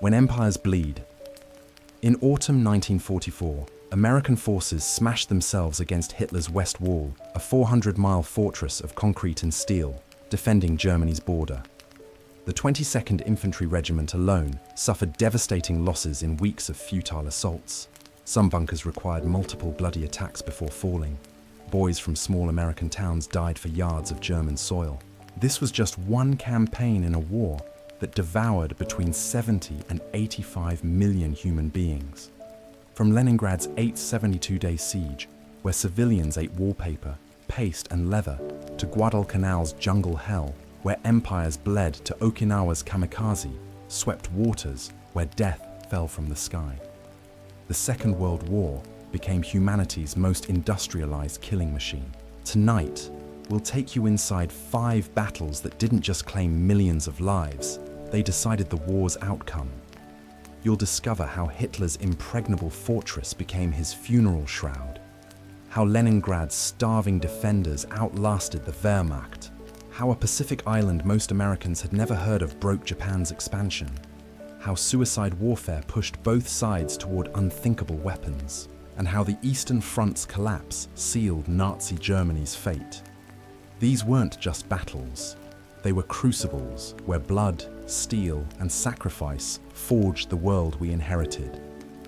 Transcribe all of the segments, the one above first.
When empires bleed. In autumn 1944, American forces smashed themselves against Hitler's West Wall, a 400-mile fortress of concrete and steel, defending Germany's border. The 22nd Infantry Regiment alone suffered devastating losses in weeks of futile assaults. Some bunkers required multiple bloody attacks before falling. Boys from small American towns died for yards of German soil. This was just one campaign in a war that devoured between 70 and 85 million human beings. From Leningrad's 872-day siege, where civilians ate wallpaper, paste and leather, to Guadalcanal's jungle hell, where empires bled, to Okinawa's kamikaze, swept waters where death fell from the sky. The Second World War became humanity's most industrialized killing machine. Tonight, we'll take you inside 5 battles that didn't just claim millions of lives, they decided the war's outcome. You'll discover how Hitler's impregnable fortress became his funeral shroud, how Leningrad's starving defenders outlasted the Wehrmacht, how a Pacific island most Americans had never heard of broke Japan's expansion, how suicide warfare pushed both sides toward unthinkable weapons, and how the Eastern Front's collapse sealed Nazi Germany's fate. These weren't just battles. They were crucibles where blood, steel, and sacrifice forged the world we inherited.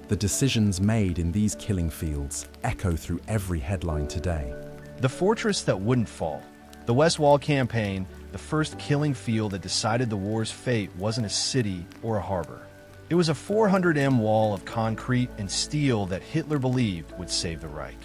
The decisions made in these killing fields echo through every headline today. The fortress that wouldn't fall. The West Wall campaign, the first killing field that decided the war's fate, wasn't a city or a harbor. It was a 400 wall of concrete and steel that Hitler believed would save the Reich.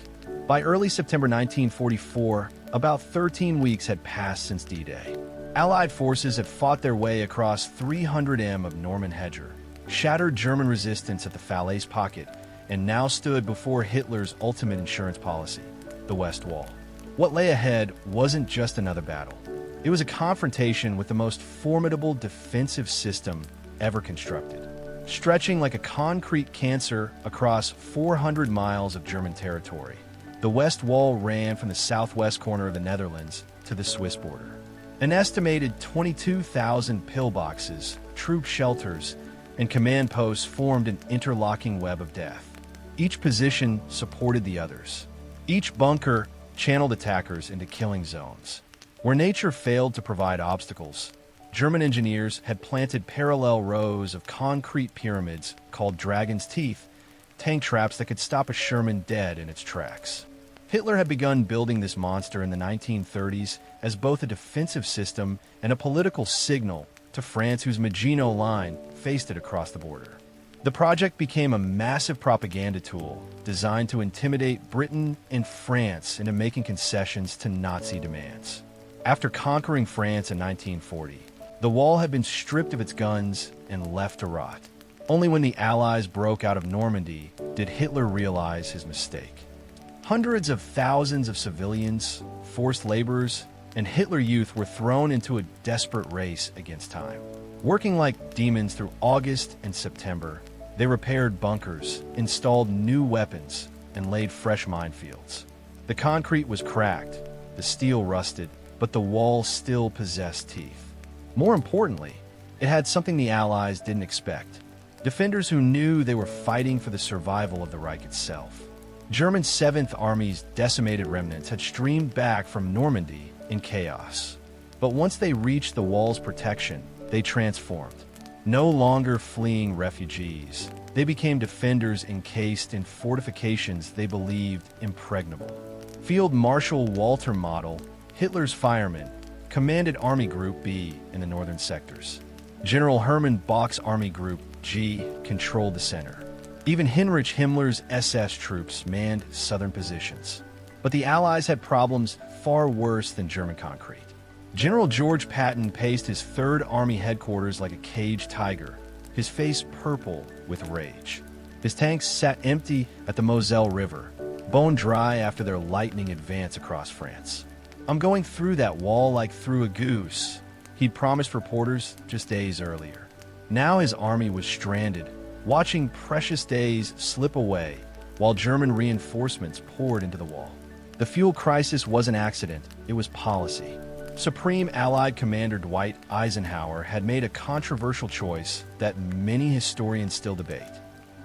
By early September 1944, about 13 weeks had passed since D-Day. Allied forces had fought their way across 300 of Norman Hedger, shattered German resistance at the Falaise Pocket, and now stood before Hitler's ultimate insurance policy, the West Wall. What lay ahead wasn't just another battle. It was a confrontation with the most formidable defensive system ever constructed, stretching like a concrete cancer across 400 miles of German territory. The West Wall ran from the southwest corner of the Netherlands to the Swiss border. An estimated 22,000 pillboxes, troop shelters, and command posts formed an interlocking web of death. Each position supported the others. Each bunker channeled attackers into killing zones. Where nature failed to provide obstacles, German engineers had planted parallel rows of concrete pyramids called Dragon's Teeth, tank traps that could stop a Sherman dead in its tracks. Hitler had begun building this monster in the 1930s as both a defensive system and a political signal to France, whose Maginot Line faced it across the border. The project became a massive propaganda tool designed to intimidate Britain and France into making concessions to Nazi demands. After conquering France in 1940, the wall had been stripped of its guns and left to rot. Only when the Allies broke out of Normandy did Hitler realize his mistake. Hundreds of thousands of civilians, forced laborers, and Hitler Youth were thrown into a desperate race against time. Working like demons through August and September, they repaired bunkers, installed new weapons, and laid fresh minefields. The concrete was cracked, the steel rusted, but the wall still possessed teeth. More importantly, it had something the Allies didn't expect: defenders who knew they were fighting for the survival of the Reich itself. German 7th Army's decimated remnants had streamed back from Normandy in chaos. But once they reached the wall's protection, they transformed. No longer fleeing refugees, they became defenders encased in fortifications they believed impregnable. Field Marshal Walter Model, Hitler's firemen, commanded Army Group B in the northern sectors. General Hermann Bach's Army Group G controlled the center. Even Heinrich Himmler's SS troops manned southern positions. But the Allies had problems far worse than German concrete. General George Patton paced his 3rd Army headquarters like a caged tiger, his face purple with rage. His tanks sat empty at the Moselle River, bone dry after their lightning advance across France. "I'm going through that wall like through a goose," he'd promised reporters just days earlier. Now his army was stranded, watching precious days slip away while German reinforcements poured into the wall. The fuel crisis was an accident, it was policy. Supreme Allied Commander Dwight Eisenhower had made a controversial choice that many historians still debate.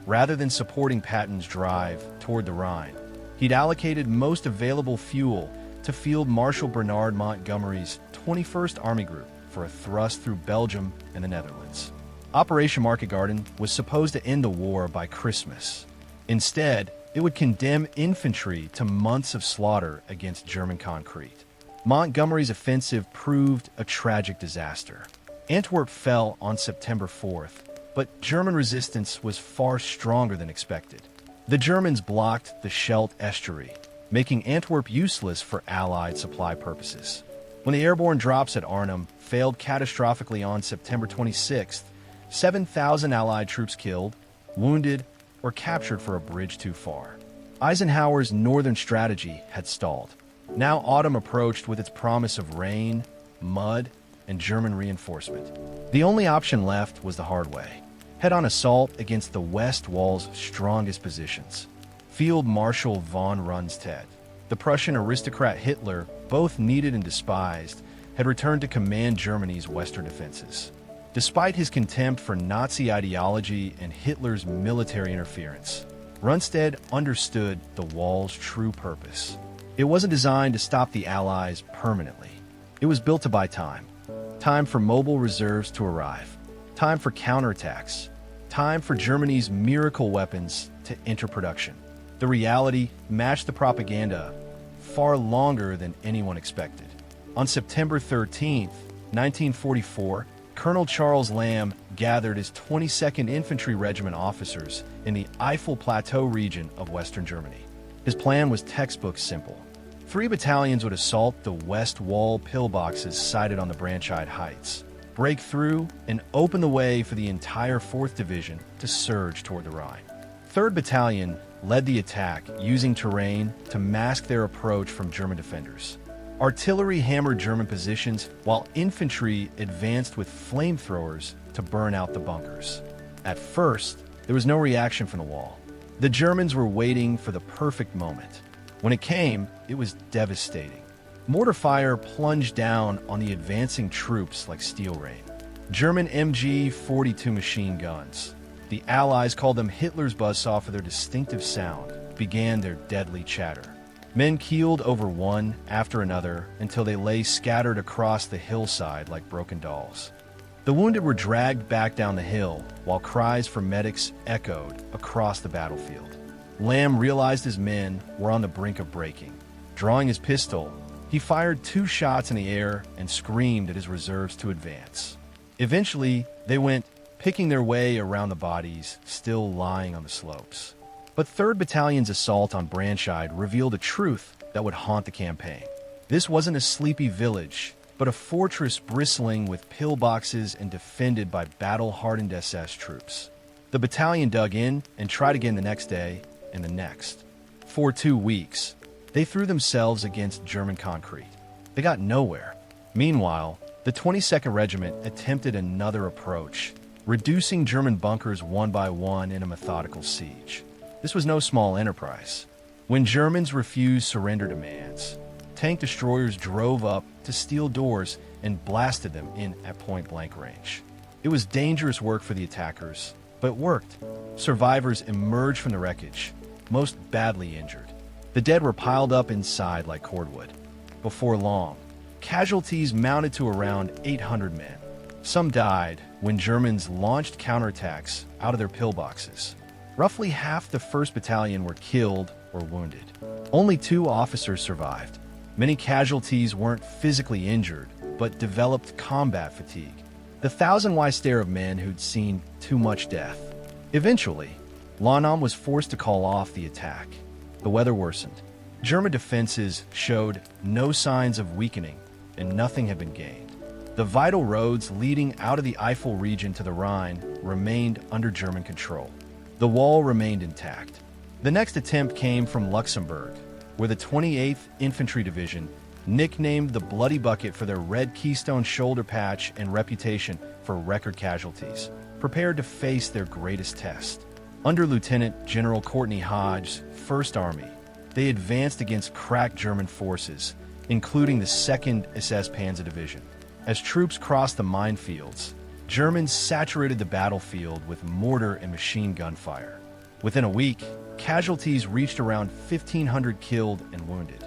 Rather than supporting Patton's drive toward the Rhine, he'd allocated most available fuel to Field Marshal Bernard Montgomery's 21st Army Group for a thrust through Belgium and the Netherlands. Operation Market Garden was supposed to end the war by Christmas. Instead, it would condemn infantry to months of slaughter against German concrete. Montgomery's offensive proved a tragic disaster. Antwerp fell on September 4th, but German resistance was far stronger than expected. The Germans blocked the Scheldt estuary, making Antwerp useless for Allied supply purposes. When the airborne drops at Arnhem failed catastrophically on September 26th, 7,000 Allied troops killed, wounded, or captured for a bridge too far. Eisenhower's northern strategy had stalled. Now autumn approached with its promise of rain, mud, and German reinforcement. The only option left was the hard way. Head-on assault against the West Wall's strongest positions. Field Marshal von Rundstedt, the Prussian aristocrat Hitler, both needed and despised, had returned to command Germany's western defenses. Despite his contempt for Nazi ideology and Hitler's military interference, Rundstedt understood the wall's true purpose. It wasn't designed to stop the Allies permanently. It was built to buy time. Time for mobile reserves to arrive. Time for counterattacks. Time for Germany's miracle weapons to enter production. The reality matched the propaganda far longer than anyone expected. On September 13, 1944, Colonel Charles Lamb gathered his 22nd Infantry Regiment officers in the Eifel Plateau region of Western Germany. His plan was textbook simple. 3 battalions would assault the West Wall pillboxes sited on the Branchide Heights, break through, and open the way for the entire 4th Division to surge toward the Rhine. 3rd Battalion led the attack, using terrain to mask their approach from German defenders. Artillery hammered German positions, while infantry advanced with flamethrowers to burn out the bunkers. At first, there was no reaction from the wall. The Germans were waiting for the perfect moment. When it came, it was devastating. Mortar fire plunged down on the advancing troops like steel rain. German MG-42 machine guns, the Allies called them Hitler's buzzsaw for their distinctive sound, began their deadly chatter. Men keeled over one after another until they lay scattered across the hillside like broken dolls. The wounded were dragged back down the hill, while cries for medics echoed across the battlefield. Lamb realized his men were on the brink of breaking. Drawing his pistol, he fired 2 shots in the air and screamed at his reserves to advance. Eventually, they went picking their way around the bodies still lying on the slopes. But 3rd Battalion's assault on Branchide revealed a truth that would haunt the campaign. This wasn't a sleepy village, but a fortress bristling with pillboxes and defended by battle-hardened SS troops. The battalion dug in and tried again the next day and the next. For 2 weeks, they threw themselves against German concrete. They got nowhere. Meanwhile, the 22nd Regiment attempted another approach, reducing German bunkers one by one in a methodical siege. This was no small enterprise. When Germans refused surrender demands, tank destroyers drove up to steel doors and blasted them in at point-blank range. It was dangerous work for the attackers, but it worked. Survivors emerged from the wreckage, most badly injured. The dead were piled up inside like cordwood. Before long, casualties mounted to around 800 men. Some died when Germans launched counterattacks out of their pillboxes. Roughly half the 1st Battalion were killed or wounded. Only 2 officers survived. Many casualties weren't physically injured, but developed combat fatigue. The thousand-wise stare of men who'd seen too much death. Eventually, Lanham was forced to call off the attack. The weather worsened. German defenses showed no signs of weakening, and nothing had been gained. The vital roads leading out of the Eifel region to the Rhine remained under German control. The wall remained intact. The next attempt came from Luxembourg, where the 28th Infantry Division, nicknamed the Bloody Bucket for their red keystone shoulder patch and reputation for record casualties, prepared to face their greatest test. Under Lieutenant General Courtney Hodge's 1st Army, they advanced against cracked German forces including the 2nd SS Panzer Division. As troops crossed the minefields, Germans saturated the battlefield with mortar and machine gun fire. Within a week, casualties reached around 1,500 killed and wounded.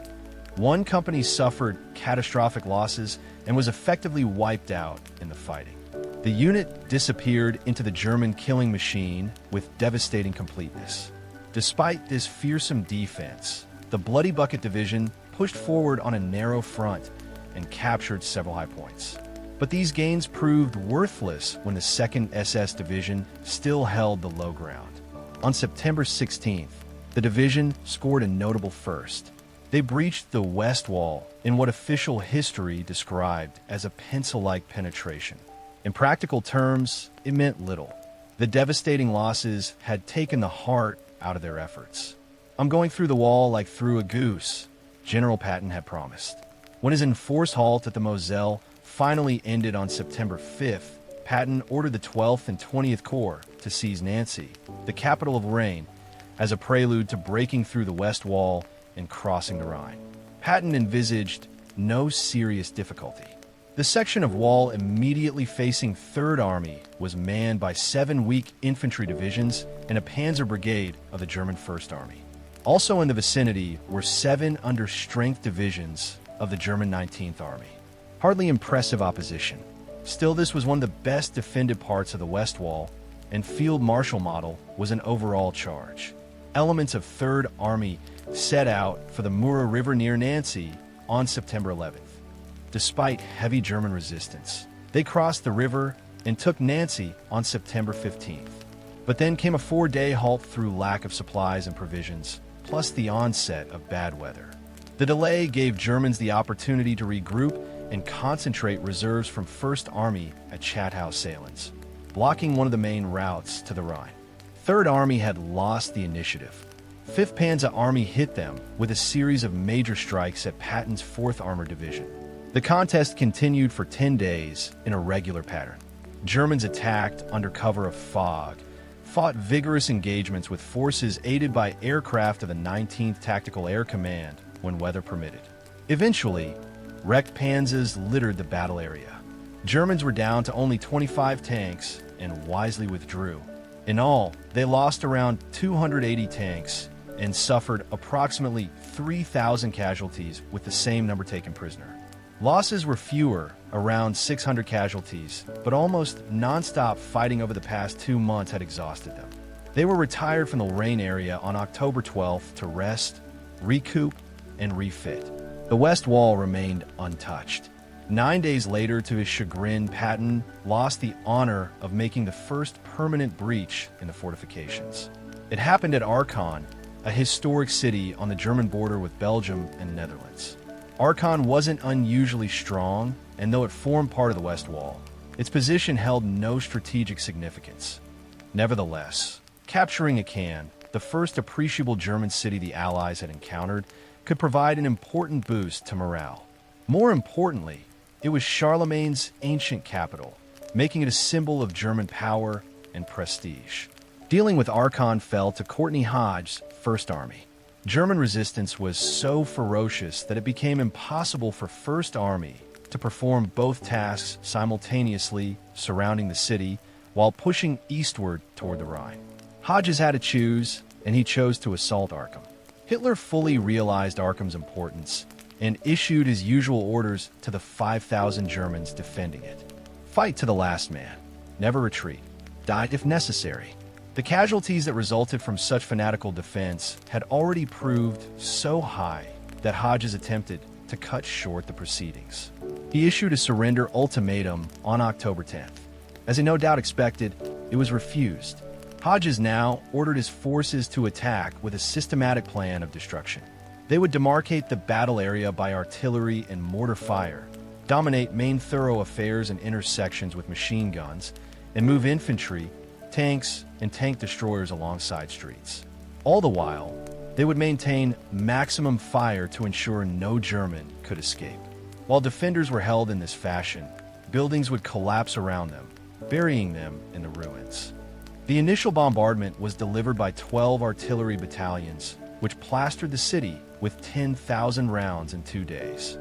One company suffered catastrophic losses and was effectively wiped out in the fighting. The unit disappeared into the German killing machine with devastating completeness. Despite this fearsome defense, the Bloody Bucket Division pushed forward on a narrow front and captured several high points. But these gains proved worthless when the 2nd SS Division still held the low ground. On September 16th, the division scored a notable first. They breached the West Wall in what official history described as a pencil-like penetration. In practical terms, it meant little. The devastating losses had taken the heart out of their efforts. "I'm going through the wall like through a goose," General Patton had promised. When his enforced halt at the Moselle finally ended on September 5th, Patton ordered the 12th and 20th Corps to seize Nancy, the capital of Lorraine, as a prelude to breaking through the West Wall and crossing the Rhine. Patton envisaged no serious difficulty. The section of wall immediately facing Third Army was manned by 7 weak infantry divisions and a panzer brigade of the German First Army. Also in the vicinity were 7 under-strength divisions of the German 19th Army. Hardly impressive opposition. Still, this was one of the best defended parts of the West Wall, and Field Marshal model was an overall charge. Elements of Third Army set out for the Mura River near Nancy on September 11th. Despite heavy German resistance, they crossed the river and took Nancy on September 15th. But then came a 4-day halt through lack of supplies and provisions, plus the onset of bad weather. The delay gave Germans the opportunity to regroup and concentrate reserves from First Army at Chateau-Salins, blocking one of the main routes to the Rhine. Third Army had lost the initiative. 5th Panzer Army hit them with a series of major strikes at Patton's 4th Armored Division. The contest continued for 10 days in a regular pattern. Germans attacked under cover of fog, fought vigorous engagements with forces aided by aircraft of the 19th Tactical Air Command when weather permitted. Eventually, wrecked panzers littered the battle area. Germans were down to only 25 tanks and wisely withdrew. In all, they lost around 280 tanks and suffered approximately 3,000 casualties with the same number taken prisoner. Losses were fewer, around 600 casualties, but almost non-stop fighting over the past 2 months had exhausted them. They were retired from the Lorraine area on October 12th to rest, recoup, and refit. The West Wall remained untouched. 9 days later, to his chagrin, Patton lost the honor of making the first permanent breach in the fortifications. It happened at Aachen, a historic city on the German border with Belgium and Netherlands. Aachen wasn't unusually strong, and though it formed part of the West Wall, its position held no strategic significance. Nevertheless, capturing Aachen, the first appreciable German city the Allies had encountered, could provide an important boost to morale. More importantly, it was Charlemagne's ancient capital, making it a symbol of German power and prestige. Dealing with Aachen fell to Courtney Hodge's First Army. German resistance was so ferocious that it became impossible for First Army to perform both tasks simultaneously, surrounding the city while pushing eastward toward the Rhine. Hodges had to choose, and he chose to assault Aachen. Hitler fully realized Aachen's importance and issued his usual orders to the 5,000 Germans defending it. Fight to the last man. Never retreat. Die if necessary. The casualties that resulted from such fanatical defense had already proved so high that Hodges attempted to cut short the proceedings. He issued a surrender ultimatum on October 10th. As he no doubt expected, it was refused. Hodges now ordered his forces to attack with a systematic plan of destruction. They would demarcate the battle area by artillery and mortar fire, dominate main thoroughfares and intersections with machine guns, and move infantry, tanks, and tank destroyers along side streets. All the while, they would maintain maximum fire to ensure no German could escape. While defenders were held in this fashion, buildings would collapse around them, burying them in the ruins. The initial bombardment was delivered by 12 artillery battalions, which plastered the city with 10,000 rounds in 2 days.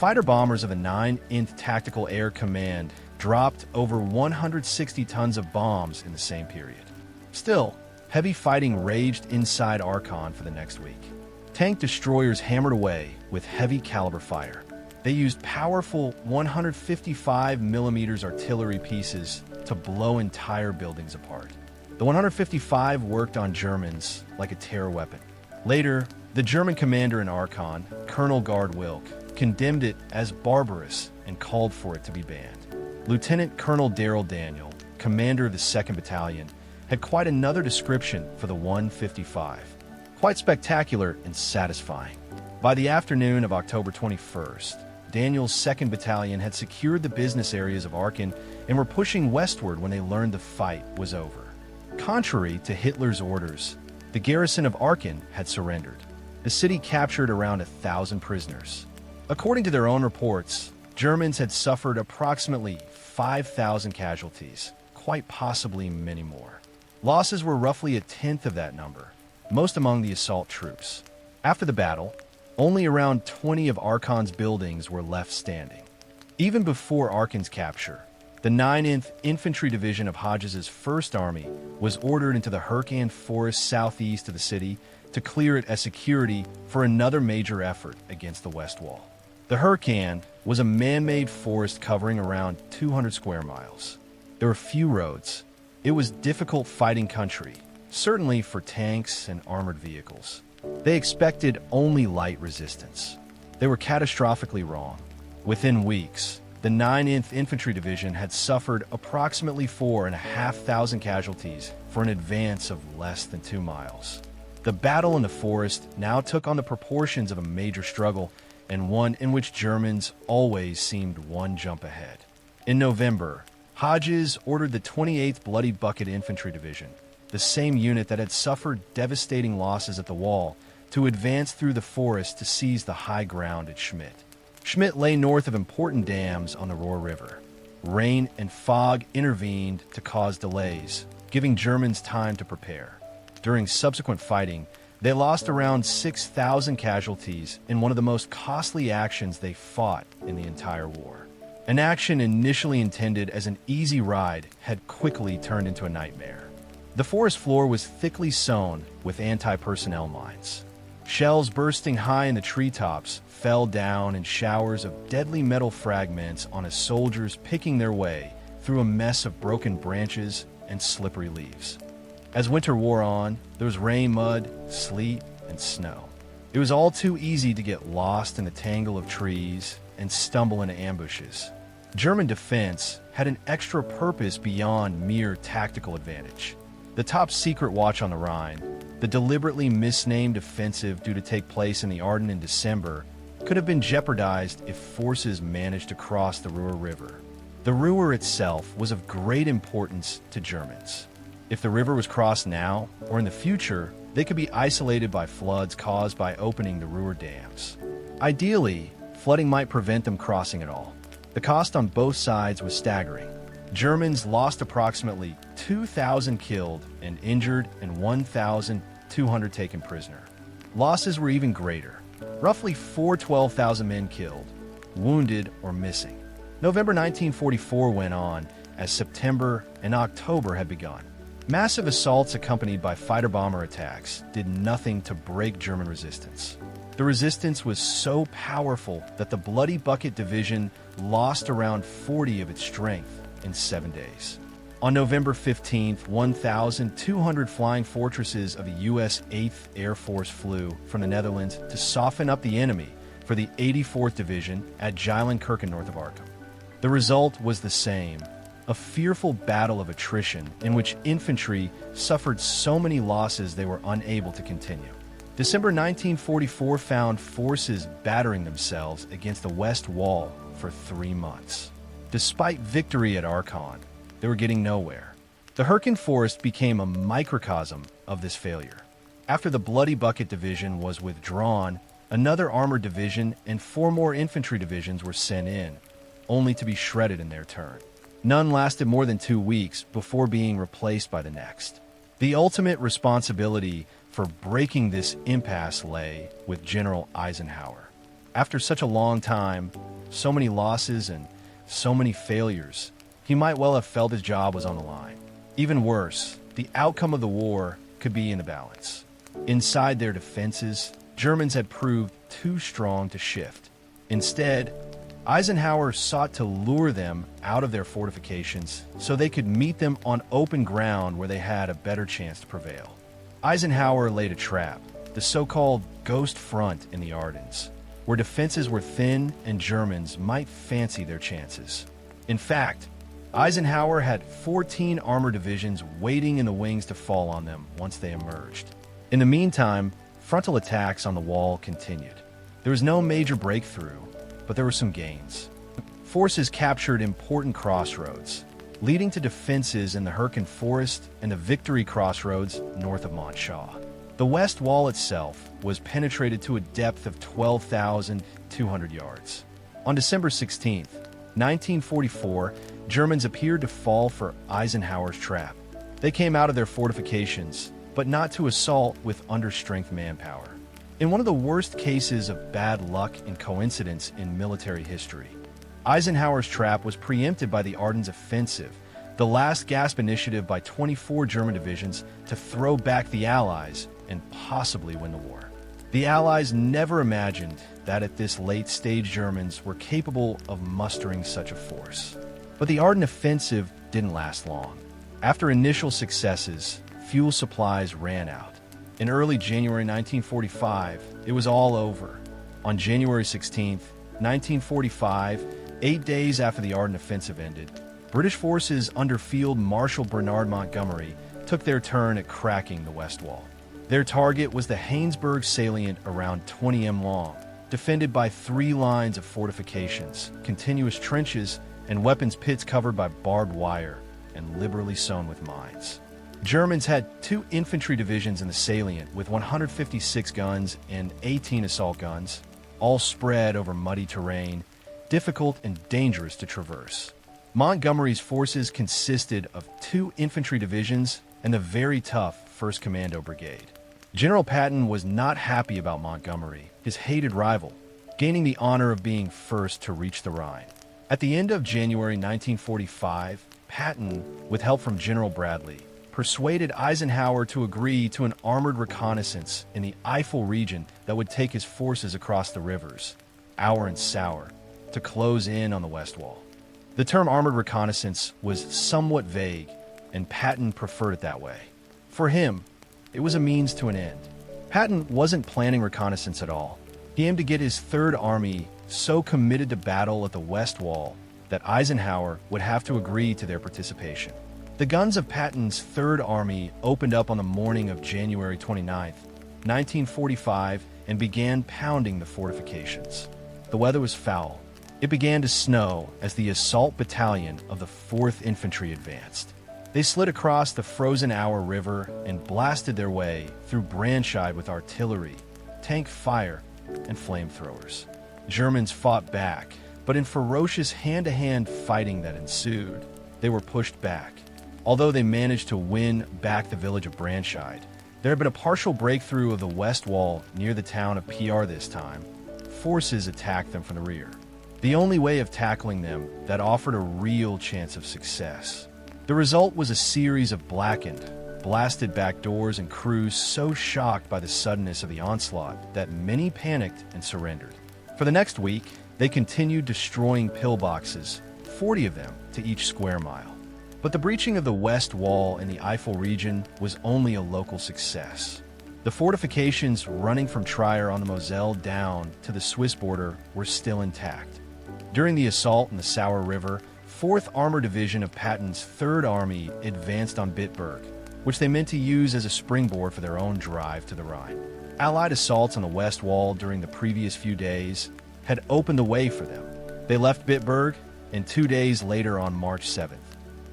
fighter bombers of the 9th Tactical Air Command dropped over 160 tons of bombs in the same period. Still, heavy fighting raged inside Archon for the next week. Tank destroyers hammered away with heavy caliber fire. They used powerful 155mm artillery pieces to blow entire buildings apart. The 155 worked on Germans like a terror weapon. Later, the German commander in Archon, Colonel Gard Wilk, condemned it as barbarous and called for it to be banned. Lieutenant Colonel Darrell Daniel, commander of the 2nd Battalion, had quite another description for the 155. Quite spectacular and satisfying. By the afternoon of October 21st, Daniel's 2nd Battalion had secured the business areas of Aachen and were pushing westward when they learned the fight was over. Contrary to Hitler's orders, the garrison of Aachen had surrendered. The city captured around 1,000 prisoners. According to their own reports, Germans had suffered approximately 5,000 casualties, quite possibly many more. Losses were roughly a tenth of that number, most among the assault troops. After the battle, only around 20 of Archon's buildings were left standing. Even before Archon's capture, the 9th Infantry Division of Hodges' 1st Army was ordered into the Hurkan Forest southeast of the city to clear it as security for another major effort against the West Wall. The Hurkan was a man-made forest covering around 200 square miles. There were few roads. It was difficult fighting country, certainly for tanks and armored vehicles. They expected only light resistance. They were catastrophically wrong. Within weeks, the 9th Infantry Division had suffered approximately 4,500 casualties for an advance of less than 2 miles. The battle in the forest now took on the proportions of a major struggle, and one in which Germans always seemed one jump ahead. In November, Hodges ordered the 28th Bloody Bucket Infantry Division, the same unit that had suffered devastating losses at the wall, to advance through the forest to seize the high ground at Schmidt. Schmidt lay north of important dams on the Ruhr River. Rain and fog intervened to cause delays, giving Germans time to prepare. During subsequent fighting, they lost around 6,000 casualties in one of the most costly actions they fought in the entire war. An action initially intended as an easy ride had quickly turned into a nightmare. The forest floor was thickly sown with anti-personnel mines. Shells bursting high in the treetops fell down in showers of deadly metal fragments on as soldiers picking their way through a mess of broken branches and slippery leaves. As winter wore on, there was rain, mud, sleet, and snow. It was all too easy to get lost in the tangle of trees and stumble into ambushes. German defense had an extra purpose beyond mere tactical advantage. The top secret watch on the Rhine, the deliberately misnamed offensive due to take place in the Ardennes in December, could have been jeopardized if forces managed to cross the Ruhr River. The Ruhr itself was of great importance to Germans. If the river was crossed now or in the future, they could be isolated by floods caused by opening the Ruhr dams. Ideally, flooding might prevent them crossing at all. The cost on both sides was staggering. Germans lost approximately 2,000 killed and injured and 1,200 taken prisoner. Losses were even greater, roughly 12,000 men killed, wounded, or missing. November 1944 went on as September and October had begun. Massive assaults accompanied by fighter-bomber attacks did nothing to break German resistance. The resistance was so powerful that the Bloody Bucket Division lost around 40 of its strength in 7 days. On November 15th, 1,200 flying fortresses of the U.S. 8th Air Force flew from the Netherlands to soften up the enemy for the 84th Division at Geilenkirchen north of Arkham. The result was the same, a fearful battle of attrition in which infantry suffered so many losses they were unable to continue. December 1944 found forces battering themselves against the West Wall for 3 months. Despite victory at Archon, they were getting nowhere. The Hurkan Forest became a microcosm of this failure. After the Bloody Bucket Division was withdrawn, another armored division and 4 more infantry divisions were sent in, only to be shredded in their turn. None lasted more than 2 weeks before being replaced by the next. The ultimate responsibility for breaking this impasse lay with General Eisenhower. After such a long time, so many losses and so many failures, he might well have felt his job was on the line. Even worse, the outcome of the war could be in the balance. Inside their defenses, Germans had proved too strong to shift. Instead, Eisenhower sought to lure them out of their fortifications so they could meet them on open ground where they had a better chance to prevail. Eisenhower laid a trap, the so-called Ghost Front in the Ardennes, where defenses were thin and Germans might fancy their chances. In fact, Eisenhower had 14 armored divisions waiting in the wings to fall on them once they emerged. In the meantime, frontal attacks on the wall continued. There was no major breakthrough, but there were some gains. Forces captured important crossroads, leading to defenses in the Herkin Forest and the Victory Crossroads north of Montshaw. The West Wall itself was penetrated to a depth of 12,200 yards. On December 16, 1944, Germans appeared to fall for Eisenhower's trap. They came out of their fortifications, but not to assault with understrength manpower. In one of the worst cases of bad luck and coincidence in military history, Eisenhower's trap was preempted by the Ardennes Offensive, the last gasp initiative by 24 German divisions to throw back the Allies and possibly win the war. The Allies never imagined that at this late stage Germans were capable of mustering such a force. But the Ardennes Offensive didn't last long. After initial successes, fuel supplies ran out. In early January 1945, it was all over. On January 16, 1945, 8 days after the Ardennes Offensive ended, British forces under Field Marshal Bernard Montgomery took their turn at cracking the West Wall. Their target was the Hainensburg salient around 20 m long, defended by 3 lines of fortifications, continuous trenches, and weapons pits covered by barbed wire and liberally sown with mines. Germans had 2 infantry divisions in the salient with 156 guns and 18 assault guns, all spread over muddy terrain, difficult and dangerous to traverse. Montgomery's forces consisted of 2 infantry divisions and the very tough 1st Commando Brigade. General Patton was not happy about Montgomery, his hated rival, gaining the honor of being first to reach the Rhine. At the end of January 1945, Patton, with help from General Bradley, persuaded Eisenhower to agree to an armored reconnaissance in the Eifel region that would take his forces across the rivers, Our and Sauer, to close in on the West Wall. The term armored reconnaissance was somewhat vague, and Patton preferred it that way. For him, it was a means to an end. Patton wasn't planning reconnaissance at all. He aimed to get his Third Army so committed to battle at the West Wall that Eisenhower would have to agree to their participation. The guns of Patton's Third Army opened up on the morning of January 29, 1945, and began pounding the fortifications. The weather was foul. It began to snow as the assault battalion of the 4th Infantry advanced. They slid across the frozen Our River and blasted their way through Brandscheid with artillery, tank fire, and flamethrowers. Germans fought back, but in ferocious hand-to-hand fighting that ensued, they were pushed back. Although they managed to win back the village of Brandscheid, there had been a partial breakthrough of the West Wall near the town of PR this time. Forces attacked them from the rear. The only way of tackling them that offered a real chance of success. The result was a series of blackened, blasted back doors and crews so shocked by the suddenness of the onslaught that many panicked and surrendered. For the next week, they continued destroying pillboxes, 40 of them to each square mile. But the breaching of the West Wall in the Eifel region was only a local success. The fortifications running from Trier on the Moselle down to the Swiss border were still intact. During the assault in the Sauer River, 4th Armored Division of Patton's Third Army advanced on Bitburg, which they meant to use as a springboard for their own drive to the Rhine. Allied assaults on the West Wall during the previous few days had opened the way for them. They left Bitburg, and 2 days later on March 7th,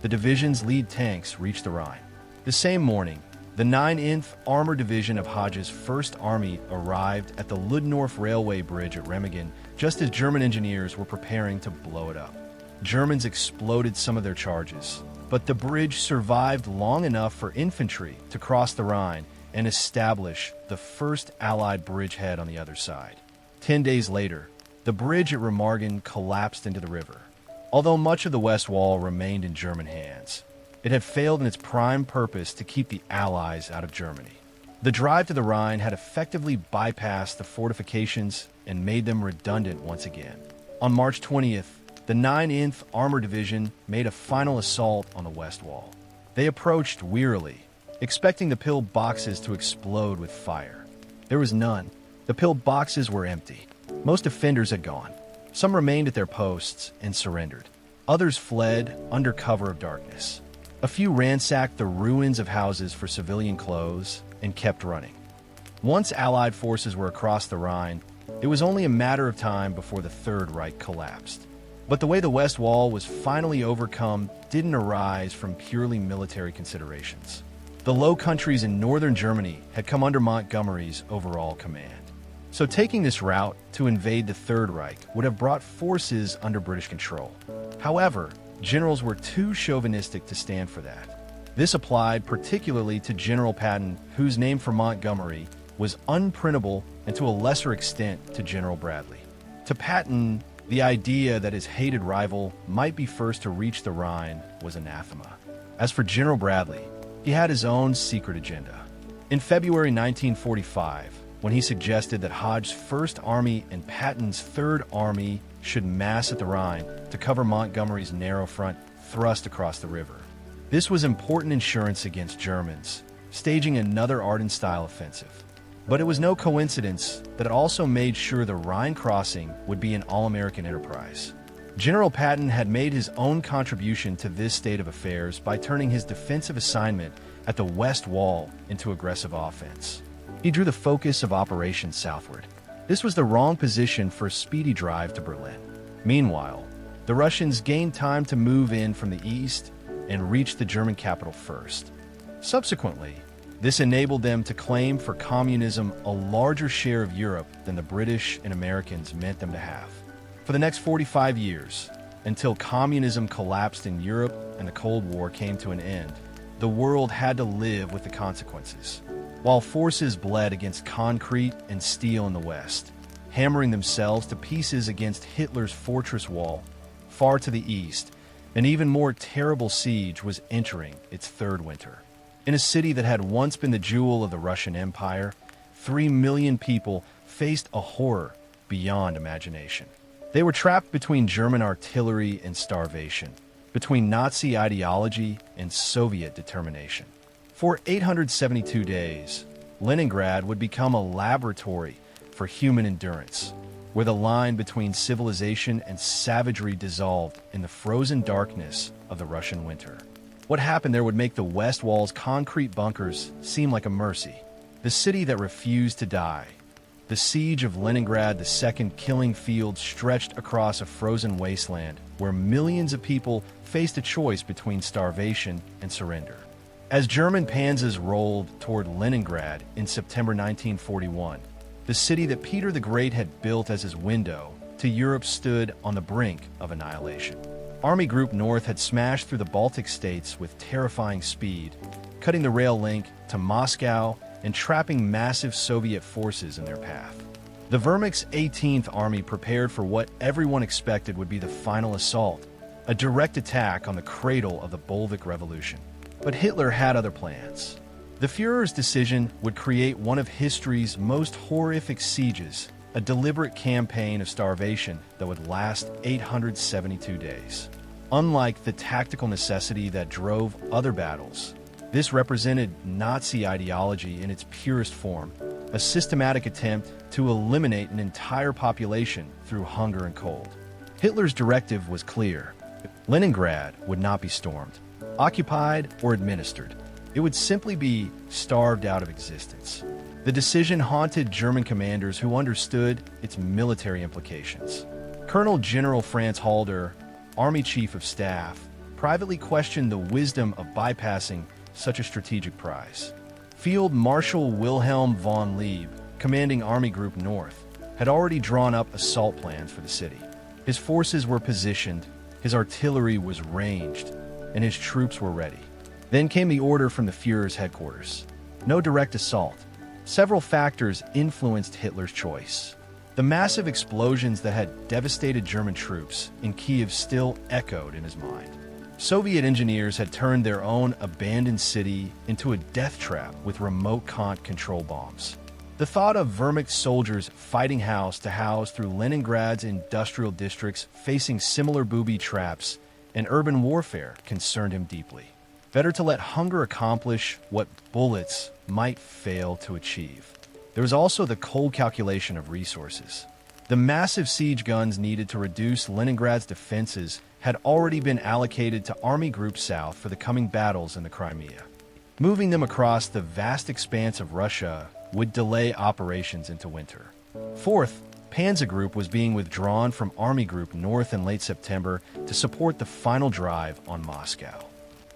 the division's lead tanks reached the Rhine. The same morning, the 9th Armored Division of Hodge's 1st Army arrived at the Ludendorff Railway Bridge at Remagen just as German engineers were preparing to blow it up. Germans exploded some of their charges, but the bridge survived long enough for infantry to cross the Rhine and establish the first Allied bridgehead on the other side. 10 days later, the bridge at Remagen collapsed into the river. Although much of the West Wall remained in German hands, it had failed in its prime purpose to keep the Allies out of Germany. The drive to the Rhine had effectively bypassed the fortifications and made them redundant once again. On March 20th, the 9th Armored Division made a final assault on the West Wall. They approached wearily, expecting the pillboxes to explode with fire. There was none. The pillboxes were empty. Most defenders had gone. Some remained at their posts and surrendered. Others fled under cover of darkness. A few ransacked the ruins of houses for civilian clothes and kept running. Once Allied forces were across the Rhine, it was only a matter of time before the Third Reich collapsed. But the way the West Wall was finally overcome didn't arise from purely military considerations. The Low Countries in northern Germany had come under Montgomery's overall command. So taking this route to invade the Third Reich would have brought forces under British control. However, generals were too chauvinistic to stand for that. This applied particularly to General Patton, whose name for Montgomery was unprintable, and to a lesser extent to General Bradley. To Patton, the idea that his hated rival might be first to reach the Rhine was anathema. As for General Bradley, he had his own secret agenda. In February 1945, when he suggested that Hodge's First Army and Patton's Third Army should mass at the Rhine to cover Montgomery's narrow front thrust across the river. This was important insurance against Germans, staging another Ardennes-style offensive. But it was no coincidence that it also made sure the Rhine crossing would be an all-American enterprise. General Patton had made his own contribution to this state of affairs by turning his defensive assignment at the West Wall into aggressive offense. He drew the focus of operations southward. This was the wrong position for a speedy drive to Berlin. Meanwhile, the Russians gained time to move in from the east and reach the German capital first. Subsequently, this enabled them to claim for communism a larger share of Europe than the British and Americans meant them to have. For the next 45 years, until communism collapsed in Europe and the Cold War came to an end, the world had to live with the consequences. While forces bled against concrete and steel in the West, hammering themselves to pieces against Hitler's fortress wall, far to the east, an even more terrible siege was entering its third winter. In a city that had once been the jewel of the Russian Empire, 3 million people faced a horror beyond imagination. They were trapped between German artillery and starvation, between Nazi ideology and Soviet determination. For 872 days, Leningrad would become a laboratory for human endurance, where the line between civilization and savagery dissolved in the frozen darkness of the Russian winter. What happened there would make the West Wall's concrete bunkers seem like a mercy. The city that refused to die. The siege of Leningrad, the second killing field stretched across a frozen wasteland where millions of people faced a choice between starvation and surrender. As German panzers rolled toward Leningrad in September 1941, the city that Peter the Great had built as his window to Europe stood on the brink of annihilation. Army Group North had smashed through the Baltic states with terrifying speed, cutting the rail link to Moscow and trapping massive Soviet forces in their path. The Wehrmacht's 18th Army prepared for what everyone expected would be the final assault, a direct attack on the cradle of the Bolshevik Revolution. But Hitler had other plans. The Führer's decision would create one of history's most horrific sieges, a deliberate campaign of starvation that would last 872 days. Unlike the tactical necessity that drove other battles, this represented Nazi ideology in its purest form, a systematic attempt to eliminate an entire population through hunger and cold. Hitler's directive was clear. Leningrad would not be stormed, occupied, or administered. It would simply be starved out of existence. The decision haunted German commanders who understood its military implications. Colonel General Franz Halder, Army Chief of Staff, privately questioned the wisdom of bypassing such a strategic prize. Field Marshal Wilhelm von Lieb, commanding Army Group North, had already drawn up assault plans for the city. His forces were positioned, his artillery was ranged, and his troops were ready. Then came the order from the Führer's headquarters. No direct assault. Several factors influenced Hitler's choice. The The massive explosions that had devastated German troops in Kiev still echoed in his mind. Soviet engineers had turned their own abandoned city into a death trap with remote control bombs. The thought of Wehrmacht soldiers fighting house to house through Leningrad's industrial districts facing similar booby traps and urban warfare concerned him deeply. Better to let hunger accomplish what bullets might fail to achieve. There was also the cold calculation of resources. The massive siege guns needed to reduce Leningrad's defenses had already been allocated to Army Group South for the coming battles in the Crimea. Moving them across the vast expanse of Russia would delay operations into winter. 4th Panzer Group was being withdrawn from Army Group North in late September to support the final drive on Moscow.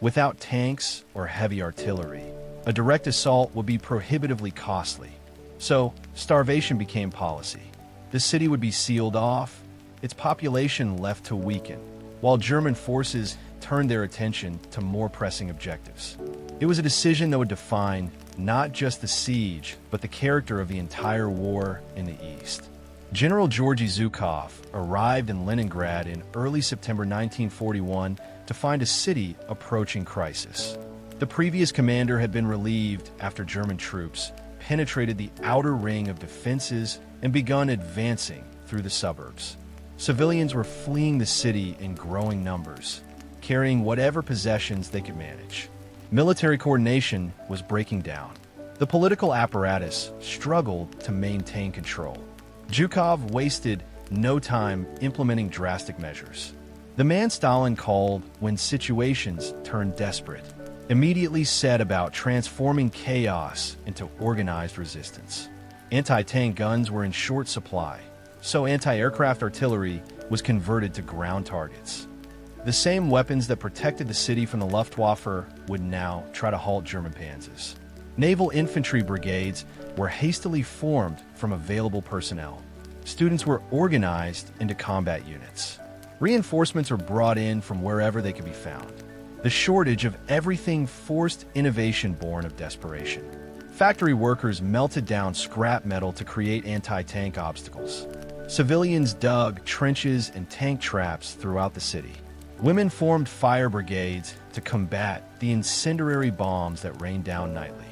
Without tanks or heavy artillery, a direct assault would be prohibitively costly. So, starvation became policy. The city would be sealed off, its population left to weaken, while German forces turned their attention to more pressing objectives. It was a decision that would define not just the siege, but the character of the entire war in the East. General Georgy Zhukov arrived in Leningrad in early September 1941 to find a city approaching crisis. The previous commander had been relieved after German troops penetrated the outer ring of defenses and begun advancing through the suburbs. Civilians were fleeing the city in growing numbers, carrying whatever possessions they could manage. Military coordination was breaking down. The political apparatus struggled to maintain control. Zhukov wasted no time implementing drastic measures. The man Stalin called when situations turned desperate immediately set about transforming chaos into organized resistance. Anti-tank guns were in short supply, so anti-aircraft artillery was converted to ground targets. The same weapons that protected the city from the Luftwaffe would now try to halt German panzers. Naval infantry brigades were hastily formed from available personnel. Students were organized into combat units. Reinforcements were brought in from wherever they could be found. The shortage of everything forced innovation born of desperation. Factory workers melted down scrap metal to create anti-tank obstacles. Civilians dug trenches and tank traps throughout the city. Women formed fire brigades to combat the incendiary bombs that rained down nightly.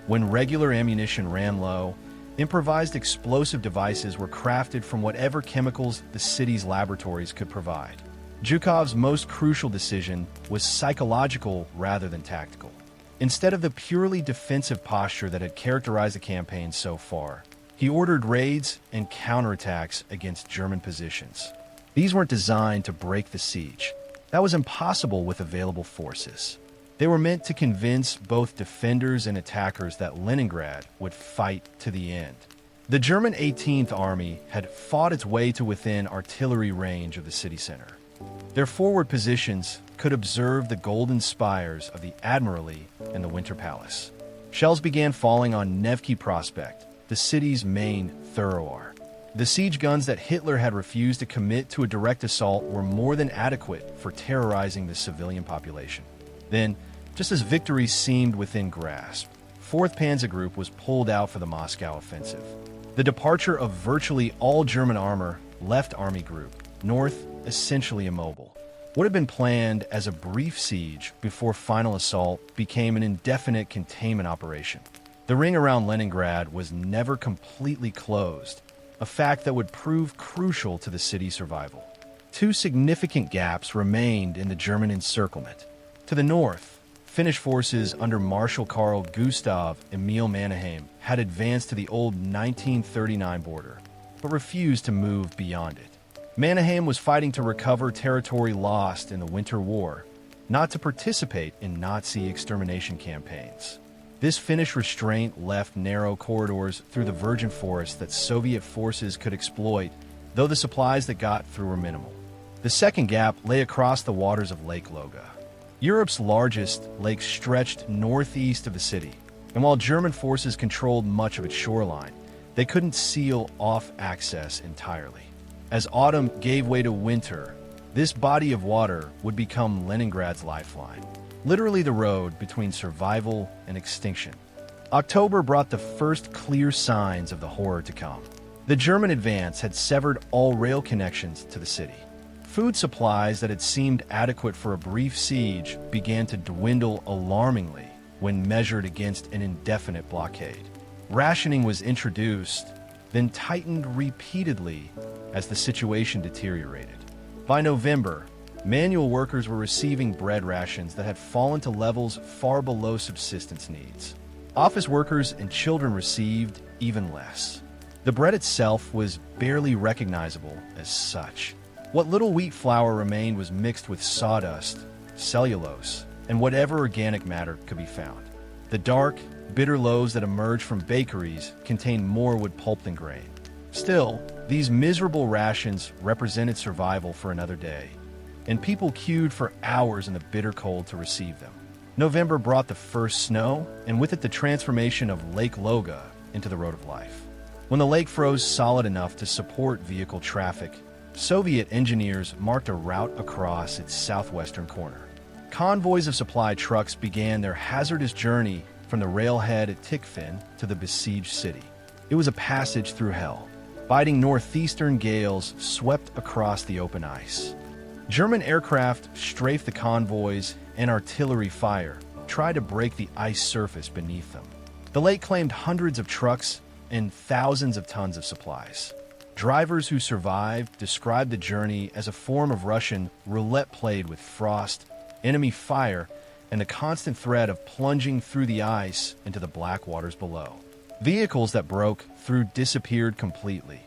When regular ammunition ran low, improvised explosive devices were crafted from whatever chemicals the city's laboratories could provide. Zhukov's most crucial decision was psychological rather than tactical. Instead of the purely defensive posture that had characterized the campaign so far, he ordered raids and counterattacks against German positions. These weren't designed to break the siege. That was impossible with available forces. They were meant to convince both defenders and attackers that Leningrad would fight to the end. The German 18th Army had fought its way to within artillery range of the city center. Their forward positions could observe the golden spires of the Admiralty and the Winter Palace. Shells began falling on Nevsky Prospect, the city's main thoroughfare. The siege guns that Hitler had refused to commit to a direct assault were more than adequate for terrorizing the civilian population. Then, just as victory seemed within grasp, 4th Panzer Group was pulled out for the Moscow offensive. The departure of virtually all German armor left Army Group North essentially immobile. What had been planned as a brief siege before final assault became an indefinite containment operation. The ring around Leningrad was never completely closed, a fact that would prove crucial to the city's survival. Two significant gaps remained in the German encirclement. To the north, Finnish forces under Marshal Karl Gustav Emil Mannerheim had advanced to the old 1939 border, but refused to move beyond it. Mannerheim was fighting to recover territory lost in the Winter War, not to participate in Nazi extermination campaigns. This Finnish restraint left narrow corridors through the virgin forest that Soviet forces could exploit, though the supplies that got through were minimal. The second gap lay across the waters of Lake Loga. Europe's largest lake stretched northeast of the city, and while German forces controlled much of its shoreline, they couldn't seal off access entirely. As autumn gave way to winter, this body of water would become Leningrad's lifeline, literally the road between survival and extinction. October brought the first clear signs of the horror to come. The German advance had severed all rail connections to the city. Food supplies that had seemed adequate for a brief siege began to dwindle alarmingly when measured against an indefinite blockade. Rationing was introduced, then tightened repeatedly as the situation deteriorated. By November, manual workers were receiving bread rations that had fallen to levels far below subsistence needs. Office workers and children received even less. The bread itself was barely recognizable as such. What little wheat flour remained was mixed with sawdust, cellulose, and whatever organic matter could be found. The dark, bitter loaves that emerged from bakeries contained more wood pulp than grain. Still, these miserable rations represented survival for another day, and people queued for hours in the bitter cold to receive them. November brought the first snow, and with it the transformation of Lake Loga into the Road of Life. When the lake froze solid enough to support vehicle traffic, Soviet engineers marked a route across its southwestern corner. Convoys of supply trucks began their hazardous journey from the railhead at Tikhvin to the besieged city. It was a passage through hell. Biting northeastern gales swept across the open ice. German aircraft strafed the convoys, and artillery fire tried to break the ice surface beneath them. The lake claimed hundreds of trucks and thousands of tons of supplies. Drivers who survived described the journey as a form of Russian roulette played with frost, enemy fire, and the constant threat of plunging through the ice into the black waters below. Vehicles that broke through disappeared completely,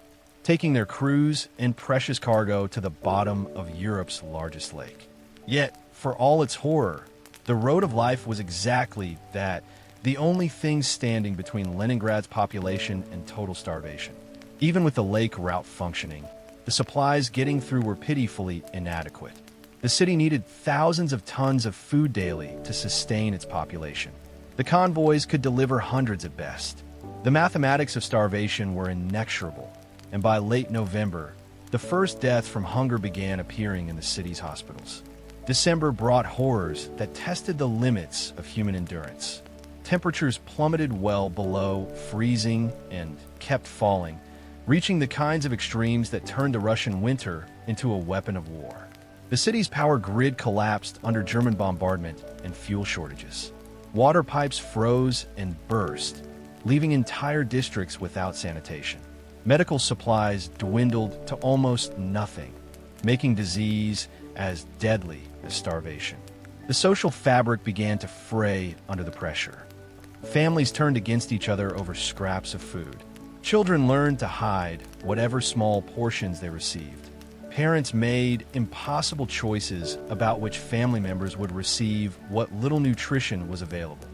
taking their crews and precious cargo to the bottom of Europe's largest lake. Yet, for all its horror, the Road of Life was exactly that, the only thing standing between Leningrad's population and total starvation. Even with the lake route functioning, the supplies getting through were pitifully inadequate. The city needed thousands of tons of food daily to sustain its population. The convoys could deliver hundreds at best. The mathematics of starvation were inexorable, and by late November, the first deaths from hunger began appearing in the city's hospitals. December brought horrors that tested the limits of human endurance. Temperatures plummeted well below freezing and kept falling, reaching the kinds of extremes that turned the Russian winter into a weapon of war. The city's power grid collapsed under German bombardment and fuel shortages. Water pipes froze and burst, leaving entire districts without sanitation. Medical supplies dwindled to almost nothing, making disease as deadly as starvation. The social fabric began to fray under the pressure. Families turned against each other over scraps of food. Children learned to hide whatever small portions they received. Parents made impossible choices about which family members would receive what little nutrition was available.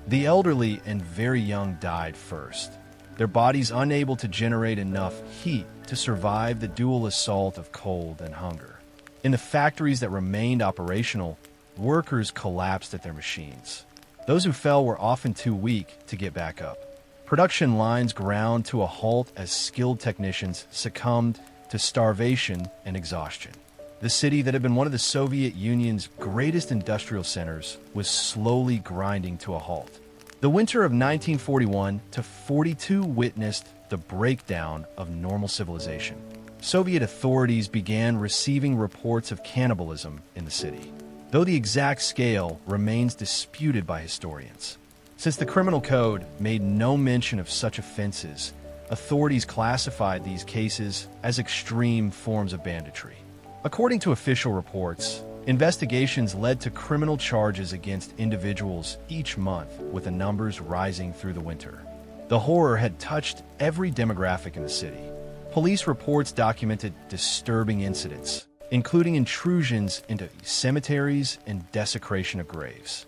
The elderly and very young died first, their bodies unable to generate enough heat to survive the dual assault of cold and hunger. In the factories that remained operational, workers collapsed at their machines. Those who fell were often too weak to get back up. Production lines ground to a halt as skilled technicians succumbed to starvation and exhaustion. The city that had been one of the Soviet Union's greatest industrial centers was slowly grinding to a halt. The winter of 1941 to 42 witnessed the breakdown of normal civilization. Soviet authorities began receiving reports of cannibalism in the city, though the exact scale remains disputed by historians. Since the criminal code made no mention of such offenses, authorities classified these cases as extreme forms of banditry. According to official reports, investigations led to criminal charges against individuals each month, with the numbers rising through the winter. The horror had touched every demographic in the city. Police reports documented disturbing incidents, including intrusions into cemeteries and desecration of graves.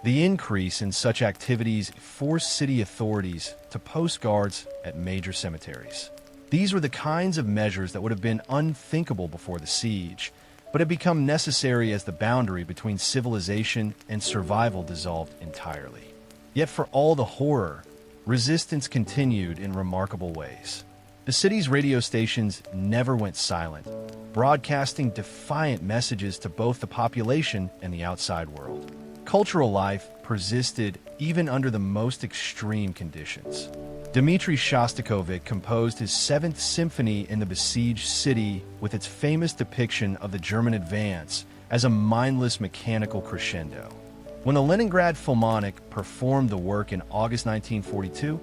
The increase in such activities forced city authorities to post guards at major cemeteries. These were the kinds of measures that would have been unthinkable before the siege, but had become necessary as the boundary between civilization and survival dissolved entirely. Yet for all the horror, resistance continued in remarkable ways. The city's radio stations never went silent, broadcasting defiant messages to both the population and the outside world. Cultural life persisted even under the most extreme conditions. Dmitri Shostakovich composed his Seventh Symphony in the besieged city with its famous depiction of the German advance as a mindless mechanical crescendo. When the Leningrad Philharmonic performed the work in August 1942,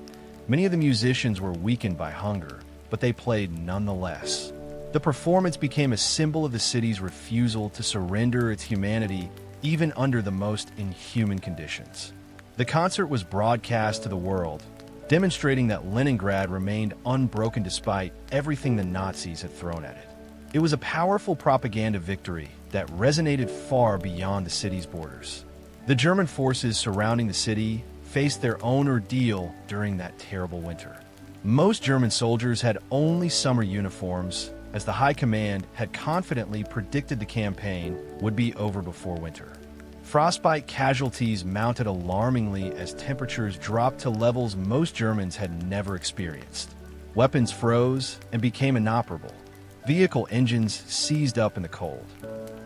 many of the musicians were weakened by hunger, but they played nonetheless. The performance became a symbol of the city's refusal to surrender its humanity even under the most inhuman conditions. The concert was broadcast to the world, demonstrating that Leningrad remained unbroken despite everything the Nazis had thrown at it. It was a powerful propaganda victory that resonated far beyond the city's borders. The German forces surrounding the city faced their own ordeal during that terrible winter. Most German soldiers had only summer uniforms, as the High Command had confidently predicted the campaign would be over before winter. Frostbite casualties mounted alarmingly as temperatures dropped to levels most Germans had never experienced. Weapons froze and became inoperable. Vehicle engines seized up in the cold.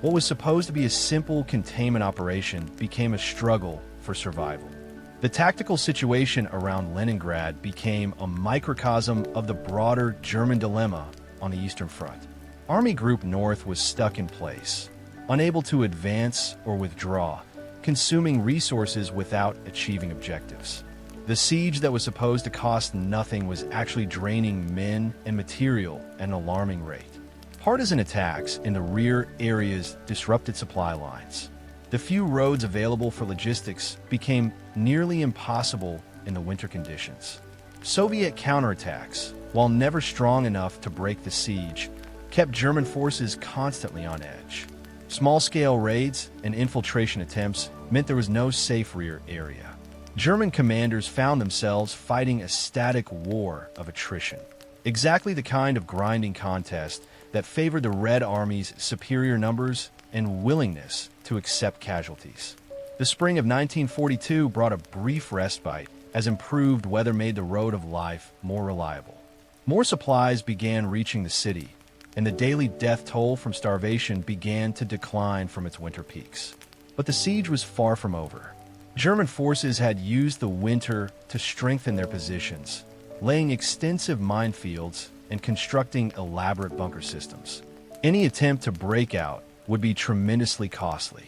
What was supposed to be a simple containment operation became a struggle for survival. The tactical situation around Leningrad became a microcosm of the broader German dilemma on the Eastern Front. Army Group North was stuck in place, unable to advance or withdraw, consuming resources without achieving objectives. The siege that was supposed to cost nothing was actually draining men and material at an alarming rate. Partisan attacks in the rear areas disrupted supply lines. The few roads available for logistics became nearly impossible in the winter conditions. Soviet counterattacks, while never strong enough to break the siege, kept German forces constantly on edge. Small-scale raids and infiltration attempts meant there was no safe rear area. German commanders found themselves fighting a static war of attrition, exactly the kind of grinding contest that favored the Red Army's superior numbers and willingness to accept casualties. The spring of 1942 brought a brief respite as improved weather made the road of life more reliable. More supplies began reaching the city, and the daily death toll from starvation began to decline from its winter peaks. But the siege was far from over. German forces had used the winter to strengthen their positions, laying extensive minefields and constructing elaborate bunker systems. Any attempt to break out would be tremendously costly.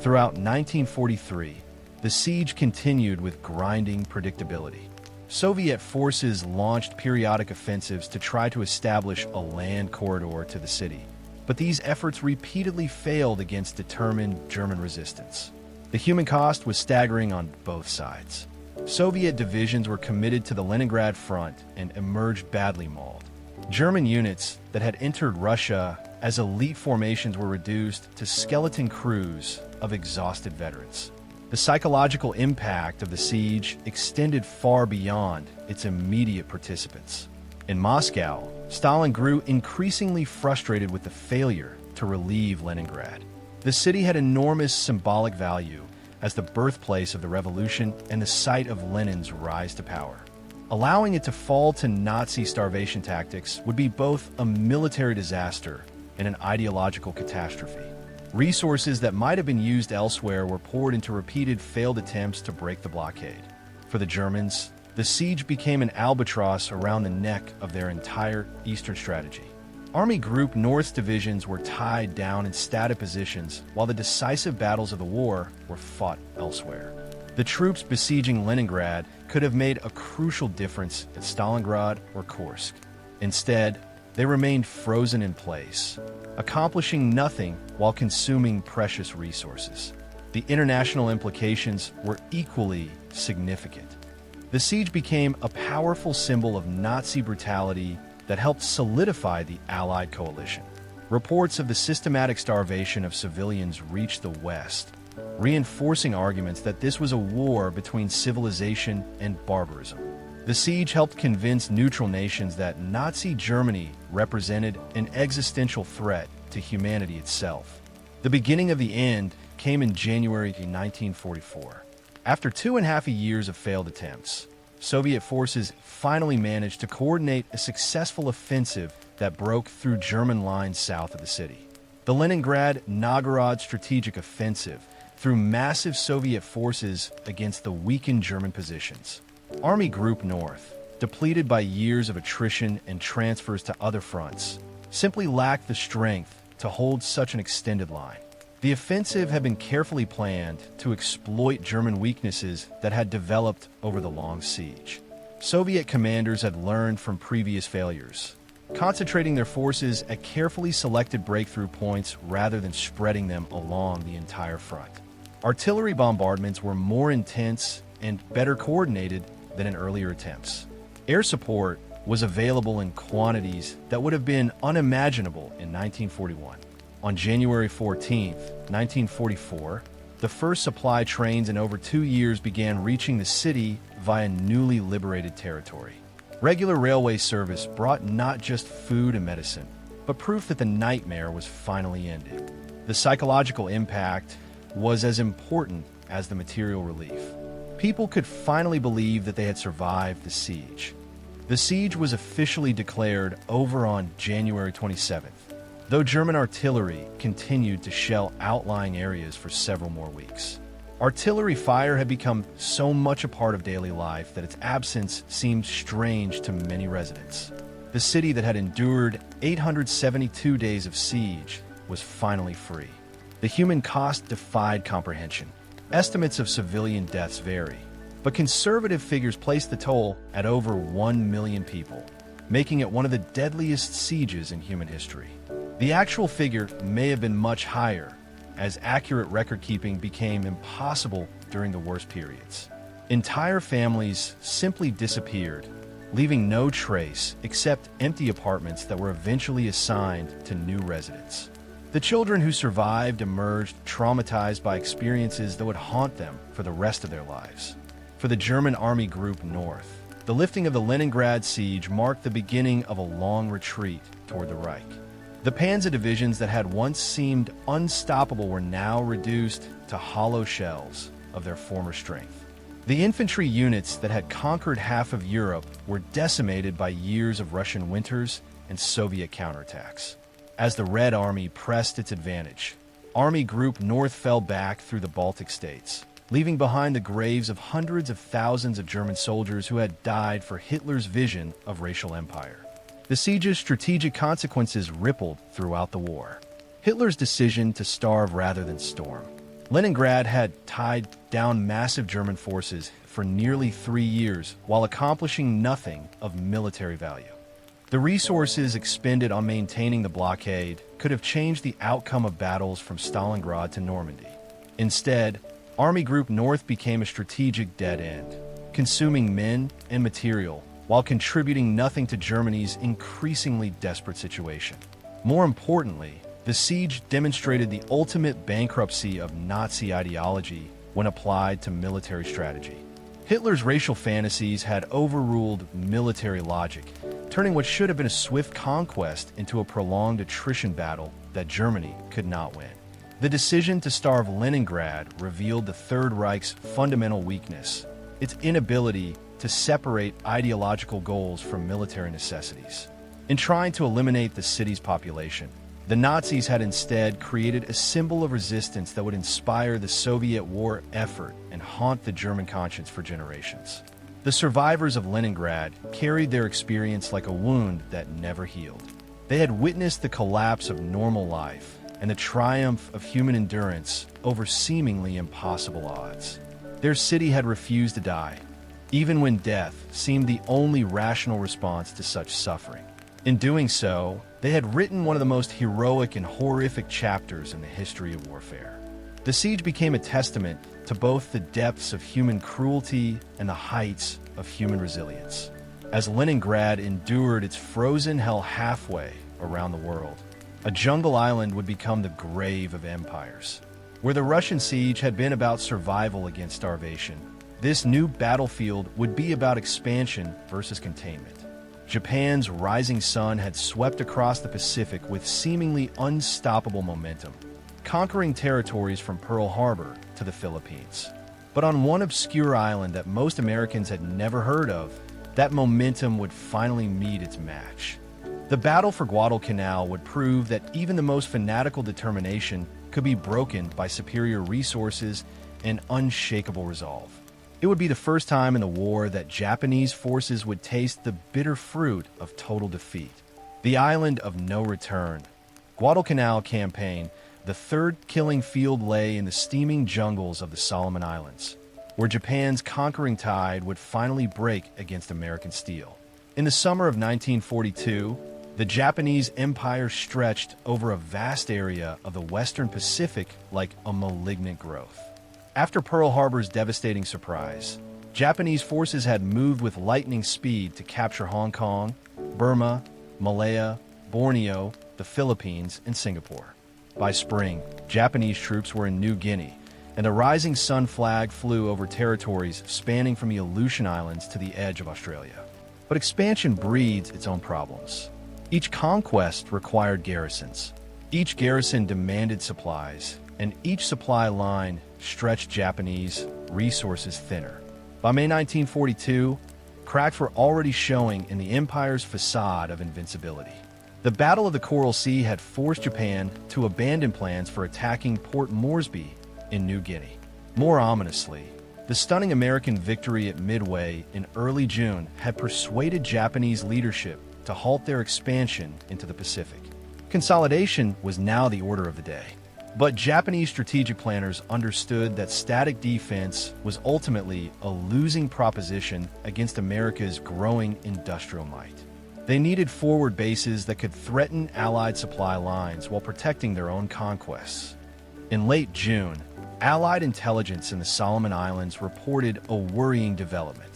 Throughout 1943, the siege continued with grinding predictability. Soviet forces launched periodic offensives to try to establish a land corridor to the city, but these efforts repeatedly failed against determined German resistance. The human cost was staggering on both sides. Soviet divisions were committed to the Leningrad front and emerged badly mauled. German units that had entered Russia as elite formations were reduced to skeleton crews of exhausted veterans. The psychological impact of the siege extended far beyond its immediate participants. In Moscow, Stalin grew increasingly frustrated with the failure to relieve Leningrad. The city had enormous symbolic value as the birthplace of the revolution and the site of Lenin's rise to power. Allowing it to fall to Nazi starvation tactics would be both a military disaster and an ideological catastrophe. Resources that might have been used elsewhere were poured into repeated failed attempts to break the blockade. For the Germans, the siege became an albatross around the neck of their entire eastern strategy. Army Group North's divisions were tied down in static positions while the decisive battles of the war were fought elsewhere. The troops besieging Leningrad could have made a crucial difference at Stalingrad or Kursk. Instead, they remained frozen in place, accomplishing nothing while consuming precious resources. The international implications were equally significant. The siege became a powerful symbol of Nazi brutality that helped solidify the Allied coalition. Reports of the systematic starvation of civilians reached the West, reinforcing arguments that this was a war between civilization and barbarism. The siege helped convince neutral nations that Nazi Germany represented an existential threat to humanity itself. The beginning of the end came in January 1944. After 2.5 years of failed attempts, Soviet forces finally managed to coordinate a successful offensive that broke through German lines south of the city. The Leningrad-Novgorod strategic offensive threw massive Soviet forces against the weakened German positions. Army Group North, depleted by years of attrition and transfers to other fronts, simply lacked the strength to hold such an extended line. The offensive had been carefully planned to exploit German weaknesses that had developed over the long siege. Soviet commanders had learned from previous failures, concentrating their forces at carefully selected breakthrough points rather than spreading them along the entire front. Artillery bombardments were more intense and better coordinated than in earlier attempts. Air support was available in quantities that would have been unimaginable in 1941. On January 14, 1944, the first supply trains in over 2 years began reaching the city via newly liberated territory. Regular railway service brought not just food and medicine, but proof that the nightmare was finally ending. The psychological impact was as important as the material relief. People could finally believe that they had survived the siege. The siege was officially declared over on January 27th, though German artillery continued to shell outlying areas for several more weeks. Artillery fire had become so much a part of daily life that its absence seemed strange to many residents. The city that had endured 872 days of siege was finally free. The human cost defied comprehension. Estimates of civilian deaths vary, but conservative figures place the toll at over 1 million people, making it one of the deadliest sieges in human history. The actual figure may have been much higher, as accurate record-keeping became impossible during the worst periods. Entire families simply disappeared, leaving no trace except empty apartments that were eventually assigned to new residents. The children who survived emerged traumatized by experiences that would haunt them for the rest of their lives. For the German Army Group North, the lifting of the Leningrad siege marked the beginning of a long retreat toward the Reich. The panzer divisions that had once seemed unstoppable were now reduced to hollow shells of their former strength. The infantry units that had conquered half of Europe were decimated by years of Russian winters and Soviet counterattacks. As the Red Army pressed its advantage, Army Group North fell back through the Baltic states, leaving behind the graves of hundreds of thousands of German soldiers who had died for Hitler's vision of racial empire. The siege's strategic consequences rippled throughout the war. Hitler's decision to starve rather than storm. Leningrad had tied down massive German forces for nearly 3 years while accomplishing nothing of military value. The resources expended on maintaining the blockade could have changed the outcome of battles from Stalingrad to Normandy. Instead, Army Group North became a strategic dead end, consuming men and material while contributing nothing to Germany's increasingly desperate situation. More importantly, the siege demonstrated the ultimate bankruptcy of Nazi ideology when applied to military strategy. Hitler's racial fantasies had overruled military logic, turning what should have been a swift conquest into a prolonged attrition battle that Germany could not win. The decision to starve Leningrad revealed the Third Reich's fundamental weakness, its inability to separate ideological goals from military necessities. In trying to eliminate the city's population, the Nazis had instead created a symbol of resistance that would inspire the Soviet war effort and haunt the German conscience for generations. The survivors of Leningrad carried their experience like a wound that never healed. They had witnessed the collapse of normal life and the triumph of human endurance over seemingly impossible odds. Their city had refused to die, even when death seemed the only rational response to such suffering. In doing so, they had written one of the most heroic and horrific chapters in the history of warfare. The siege became a testament to both the depths of human cruelty and the heights of human resilience. As Leningrad endured its frozen hell halfway around the world, a jungle island would become the grave of empires. Where the Russian siege had been about survival against starvation, this new battlefield would be about expansion versus containment. Japan's rising sun had swept across the Pacific with seemingly unstoppable momentum, conquering territories from Pearl Harbor to the Philippines. But on one obscure island that most Americans had never heard of, that momentum would finally meet its match. The battle for Guadalcanal would prove that even the most fanatical determination could be broken by superior resources and unshakable resolve. It would be the first time in the war that Japanese forces would taste the bitter fruit of total defeat. The island of no return. Guadalcanal campaign, the third killing field lay in the steaming jungles of the Solomon Islands, where Japan's conquering tide would finally break against American steel. In the summer of 1942, the Japanese empire stretched over a vast area of the Western Pacific like a malignant growth. After Pearl Harbor's devastating surprise, Japanese forces had moved with lightning speed to capture Hong Kong, Burma, Malaya, Borneo, the Philippines, and Singapore. By spring, Japanese troops were in New Guinea, and the rising sun flag flew over territories spanning from the Aleutian Islands to the edge of Australia. But expansion breeds its own problems. Each conquest required garrisons. Each garrison demanded supplies, and each supply line stretched Japanese resources thinner. By May 1942, cracks were already showing in the empire's facade of invincibility. The Battle of the Coral Sea had forced Japan to abandon plans for attacking Port Moresby in New Guinea. More ominously, the stunning American victory at Midway in early June had persuaded Japanese leadership to halt their expansion into the Pacific. Consolidation was now the order of the day. But Japanese strategic planners understood that static defense was ultimately a losing proposition against America's growing industrial might. They needed forward bases that could threaten Allied supply lines while protecting their own conquests. In late June, Allied intelligence in the Solomon Islands reported a worrying development.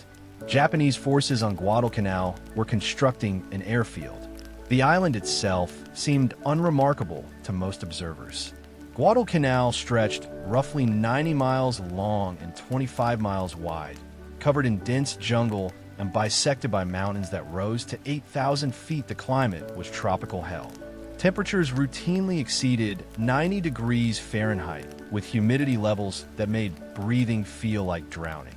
Japanese forces on Guadalcanal were constructing an airfield. The island itself seemed unremarkable to most observers. Guadalcanal stretched roughly 90 miles long and 25 miles wide, covered in dense jungle and bisected by mountains that rose to 8,000 feet. The climate was tropical hell. Temperatures routinely exceeded 90 degrees Fahrenheit, with humidity levels that made breathing feel like drowning.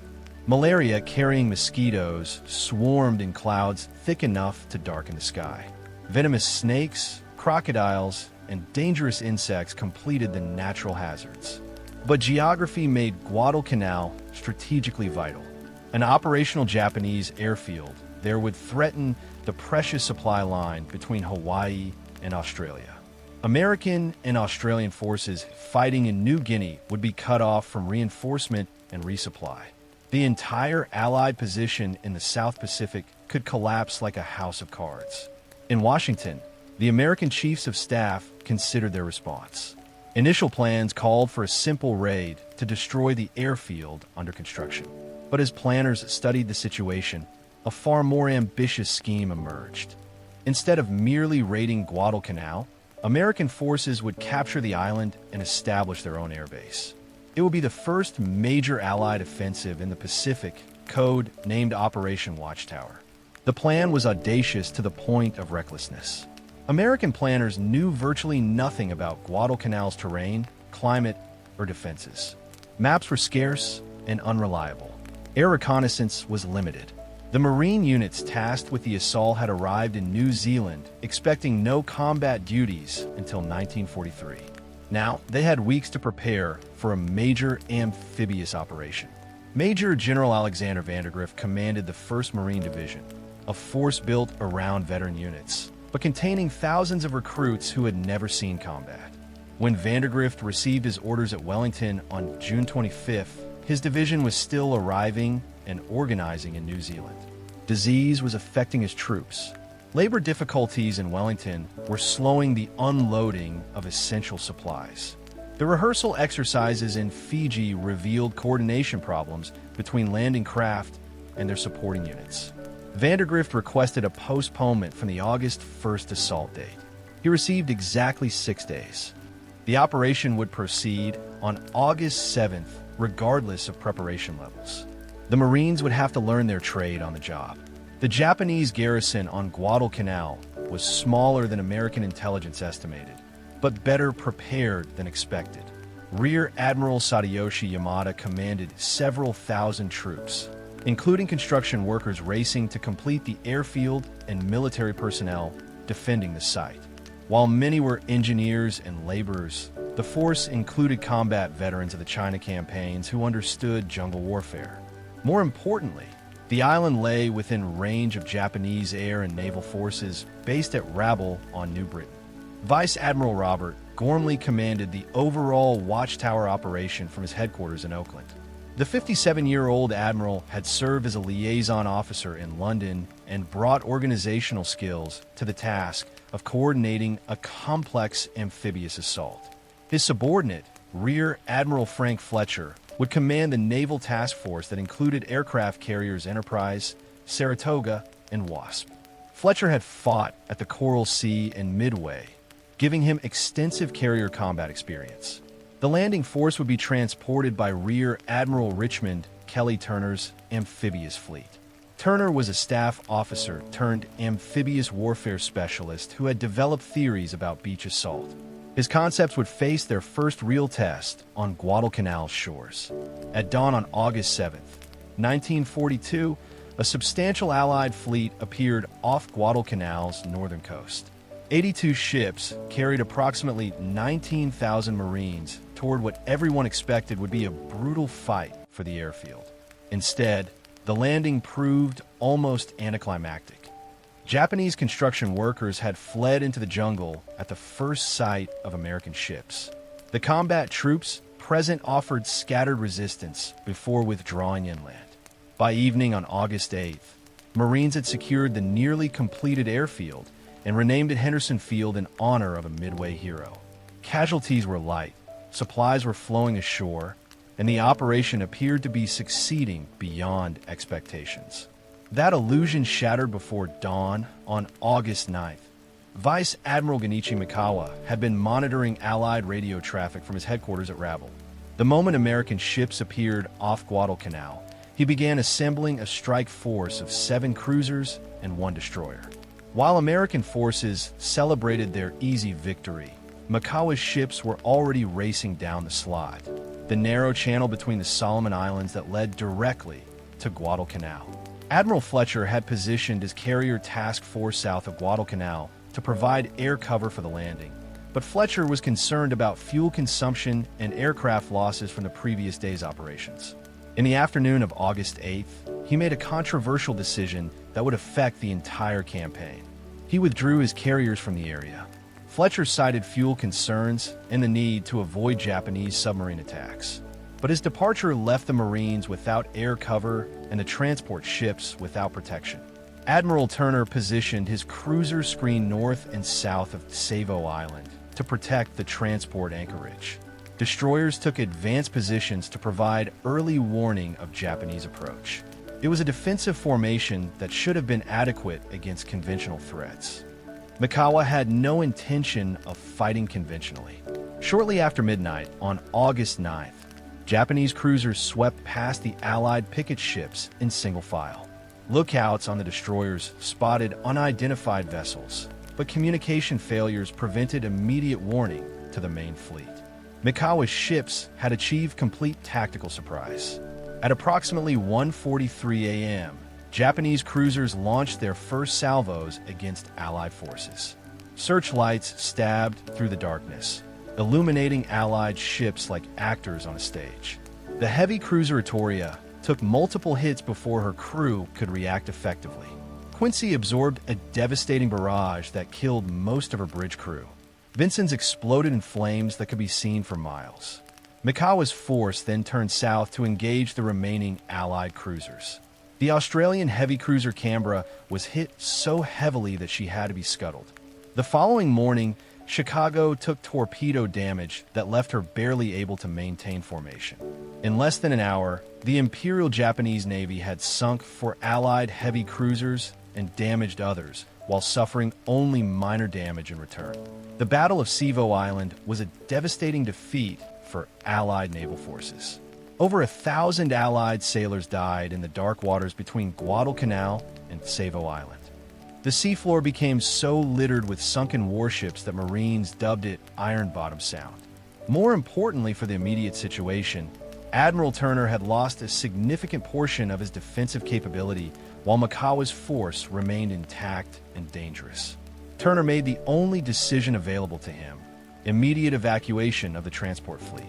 Malaria-carrying mosquitoes swarmed in clouds thick enough to darken the sky. Venomous snakes, crocodiles, and dangerous insects completed the natural hazards. But geography made Guadalcanal strategically vital. An operational Japanese airfield there would threaten the precious supply line between Hawaii and Australia. American and Australian forces fighting in New Guinea would be cut off from reinforcement and resupply. The entire Allied position in the South Pacific could collapse like a house of cards. In Washington, the American chiefs of staff considered their response. Initial plans called for a simple raid to destroy the airfield under construction. But as planners studied the situation, a far more ambitious scheme emerged. Instead of merely raiding Guadalcanal, American forces would capture the island and establish their own airbase. It would be the first major Allied offensive in the Pacific, code named Operation Watchtower. The plan was audacious to the point of recklessness. American planners knew virtually nothing about Guadalcanal's terrain, climate, or defenses. Maps were scarce and unreliable. Air reconnaissance was limited. The Marine units tasked with the assault had arrived in New Zealand, expecting no combat duties until 1943. Now, they had weeks to prepare for a major amphibious operation. Major General Alexander Vandergrift commanded the 1st Marine Division, a force built around veteran units, but containing thousands of recruits who had never seen combat. When Vandergrift received his orders at Wellington on June 25th, his division was still arriving and organizing in New Zealand. Disease was affecting his troops. Labor difficulties in Wellington were slowing the unloading of essential supplies. The rehearsal exercises in Fiji revealed coordination problems between landing craft and their supporting units. Vandergrift requested a postponement from the August 1st assault date. He received exactly 6 days. The operation would proceed on August 7th, regardless of preparation levels. The Marines would have to learn their trade on the job. The Japanese garrison on Guadalcanal was smaller than American intelligence estimated, but better prepared than expected. Rear Admiral Sadayoshi Yamada commanded several thousand troops, including construction workers racing to complete the airfield and military personnel defending the site. While many were engineers and laborers, the force included combat veterans of the China campaigns who understood jungle warfare. More importantly, the island lay within range of Japanese air and naval forces based at Rabaul on New Britain. Vice Admiral Robert Gormley commanded the overall watchtower operation from his headquarters in Oakland. The 57-year-old admiral had served as a liaison officer in London and brought organizational skills to the task of coordinating a complex amphibious assault. His subordinate, Rear Admiral Frank Fletcher, would command the naval task force that included aircraft carriers Enterprise, Saratoga, and Wasp. Fletcher had fought at the Coral Sea and Midway, giving him extensive carrier combat experience. The landing force would be transported by Rear Admiral Richmond Kelly Turner's amphibious fleet. Turner was a staff officer turned amphibious warfare specialist who had developed theories about beach assault. His concepts would face their first real test on Guadalcanal shores. At dawn on August 7, 1942, a substantial Allied fleet appeared off Guadalcanal's northern coast. 82 ships carried approximately 19,000 Marines toward what everyone expected would be a brutal fight for the airfield. Instead, the landing proved almost anticlimactic. Japanese construction workers had fled into the jungle at the first sight of American ships. The combat troops present offered scattered resistance before withdrawing inland. By evening on August 8th, Marines had secured the nearly completed airfield and renamed it Henderson Field in honor of a Midway hero. Casualties were light, supplies were flowing ashore, and the operation appeared to be succeeding beyond expectations. That illusion shattered before dawn on August 9th. Vice Admiral Genichi Mikawa had been monitoring Allied radio traffic from his headquarters at Rabaul. The moment American ships appeared off Guadalcanal, he began assembling a strike force of 7 cruisers and 1 destroyer. While American forces celebrated their easy victory, Mikawa's ships were already racing down the slide, the narrow channel between the Solomon Islands that led directly to Guadalcanal. Admiral Fletcher had positioned his carrier task force south of Guadalcanal to provide air cover for the landing, but Fletcher was concerned about fuel consumption and aircraft losses from the previous day's operations. In the afternoon of August 8th, he made a controversial decision that would affect the entire campaign. He withdrew his carriers from the area. Fletcher cited fuel concerns and the need to avoid Japanese submarine attacks. But his departure left the Marines without air cover and the transport ships without protection. Admiral Turner positioned his cruisers screen north and south of Savo Island to protect the transport anchorage. Destroyers took advanced positions to provide early warning of Japanese approach. It was a defensive formation that should have been adequate against conventional threats. Mikawa had no intention of fighting conventionally. Shortly after midnight on August 9th, Japanese cruisers swept past the Allied picket ships in single file. Lookouts on the destroyers spotted unidentified vessels, but communication failures prevented immediate warning to the main fleet. Mikawa's ships had achieved complete tactical surprise. At approximately 1:43 a.m., Japanese cruisers launched their first salvos against Allied forces. Searchlights stabbed through the darkness, illuminating Allied ships like actors on a stage. The heavy cruiser Etruria took multiple hits before her crew could react effectively. Quincy absorbed a devastating barrage that killed most of her bridge crew. Vincent's exploded in flames that could be seen for miles. Mikawa's force then turned south to engage the remaining Allied cruisers. The Australian heavy cruiser Canberra was hit so heavily that she had to be scuttled. The following morning, Chicago took torpedo damage that left her barely able to maintain formation. In less than an hour, the Imperial Japanese Navy had sunk 4 Allied heavy cruisers and damaged others, while suffering only minor damage in return. The Battle of Savo Island was a devastating defeat for Allied naval forces. Over 1,000 Allied sailors died in the dark waters between Guadalcanal and Savo Island. The seafloor became so littered with sunken warships that Marines dubbed it Iron Bottom Sound. More importantly for the immediate situation, Admiral Turner had lost a significant portion of his defensive capability while Mikawa's force remained intact and dangerous. Turner made the only decision available to him: immediate evacuation of the transport fleet.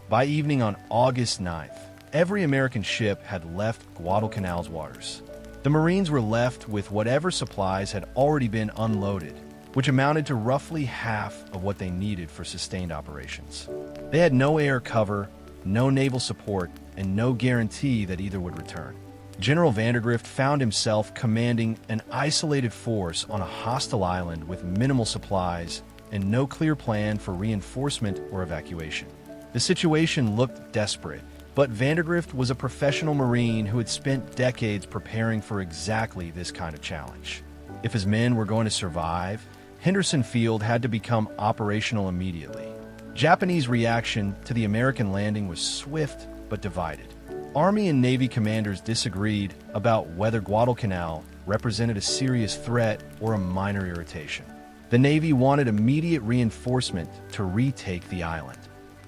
By evening on August 9th, every American ship had left Guadalcanal's waters. The Marines were left with whatever supplies had already been unloaded, which amounted to roughly half of what they needed for sustained operations. They had no air cover, no naval support, and no guarantee that either would return. General Vandergrift found himself commanding an isolated force on a hostile island with minimal supplies and no clear plan for reinforcement or evacuation. The situation looked desperate, but Vandergrift was a professional Marine who had spent decades preparing for exactly this kind of challenge. If his men were going to survive, Henderson Field had to become operational immediately. Japanese reaction to the American landing was swift but divided. Army and Navy commanders disagreed about whether Guadalcanal represented a serious threat or a minor irritation. The Navy wanted immediate reinforcement to retake the island.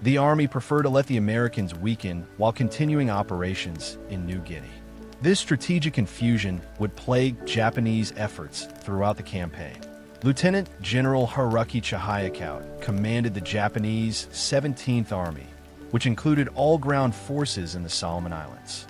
The Army preferred to let the Americans weaken while continuing operations in New Guinea. This strategic confusion would plague Japanese efforts throughout the campaign. Lieutenant General Haruki Chihayakawa commanded the Japanese 17th Army, which included all ground forces in the Solomon Islands.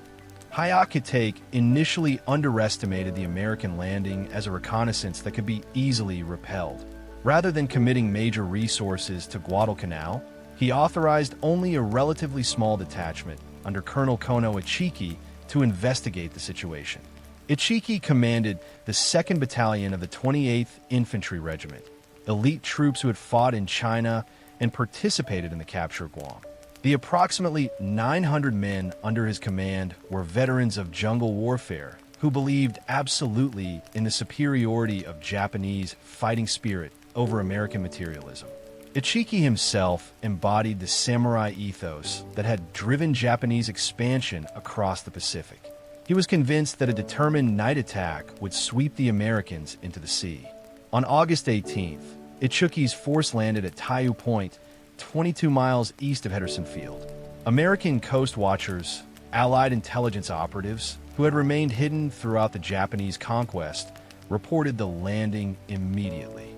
Hayakawa initially underestimated the American landing as a reconnaissance that could be easily repelled. Rather than committing major resources to Guadalcanal, he authorized only a relatively small detachment under Colonel Kono Ichiki to investigate the situation. Ichiki commanded the 2nd Battalion of the 28th Infantry Regiment, elite troops who had fought in China and participated in the capture of Guam. The approximately 900 men under his command were veterans of jungle warfare who believed absolutely in the superiority of Japanese fighting spirit over American materialism. Ichiki himself embodied the samurai ethos that had driven Japanese expansion across the Pacific. He was convinced that a determined night attack would sweep the Americans into the sea. On August 18th, Ichiki's force landed at Taiyu Point, 22 miles east of Henderson Field. American coast watchers, Allied intelligence operatives, who had remained hidden throughout the Japanese conquest, reported the landing immediately.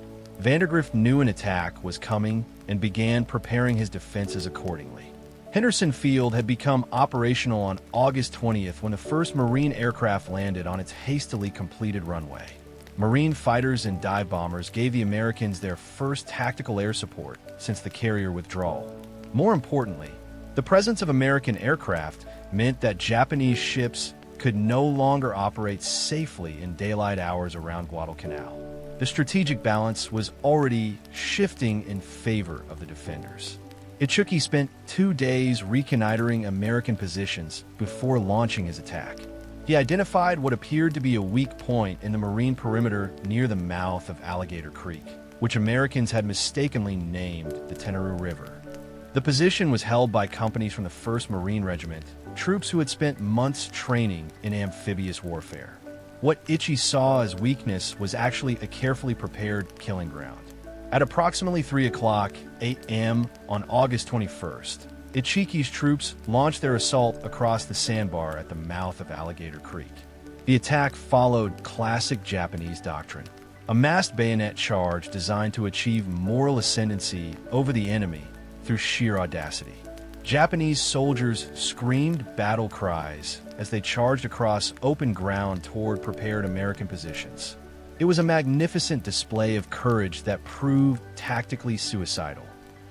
Vandergrift knew an attack was coming and began preparing his defenses accordingly. Henderson Field had become operational on August 20th when the first Marine aircraft landed on its hastily completed runway. Marine fighters and dive bombers gave the Americans their first tactical air support since the carrier withdrawal. More importantly, the presence of American aircraft meant that Japanese ships could no longer operate safely in daylight hours around Guadalcanal. The strategic balance was already shifting in favor of the defenders. Ichiki spent 2 days reconnoitering American positions before launching his attack. He identified what appeared to be a weak point in the Marine perimeter near the mouth of Alligator Creek, which Americans had mistakenly named the Tenarue River. The position was held by companies from the 1st Marine Regiment, troops who had spent months training in amphibious warfare. What Ichi saw as weakness was actually a carefully prepared killing ground. At approximately 3 o'clock a.m. on August 21st, Ichiki's troops launched their assault across the sandbar at the mouth of Alligator Creek. The attack followed classic Japanese doctrine, a massed bayonet charge designed to achieve moral ascendancy over the enemy through sheer audacity. Japanese soldiers screamed battle cries as they charged across open ground toward prepared American positions. It was a magnificent display of courage that proved tactically suicidal.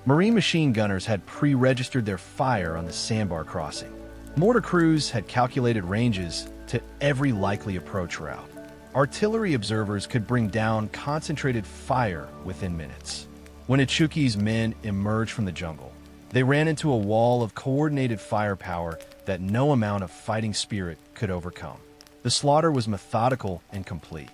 Marine machine gunners had pre-registered their fire on the sandbar crossing. Mortar crews had calculated ranges to every likely approach route. Artillery observers could bring down concentrated fire within minutes. When Ichiki's men emerged from the jungle, they ran into a wall of coordinated firepower that no amount of fighting spirit could overcome. The slaughter was methodical and complete.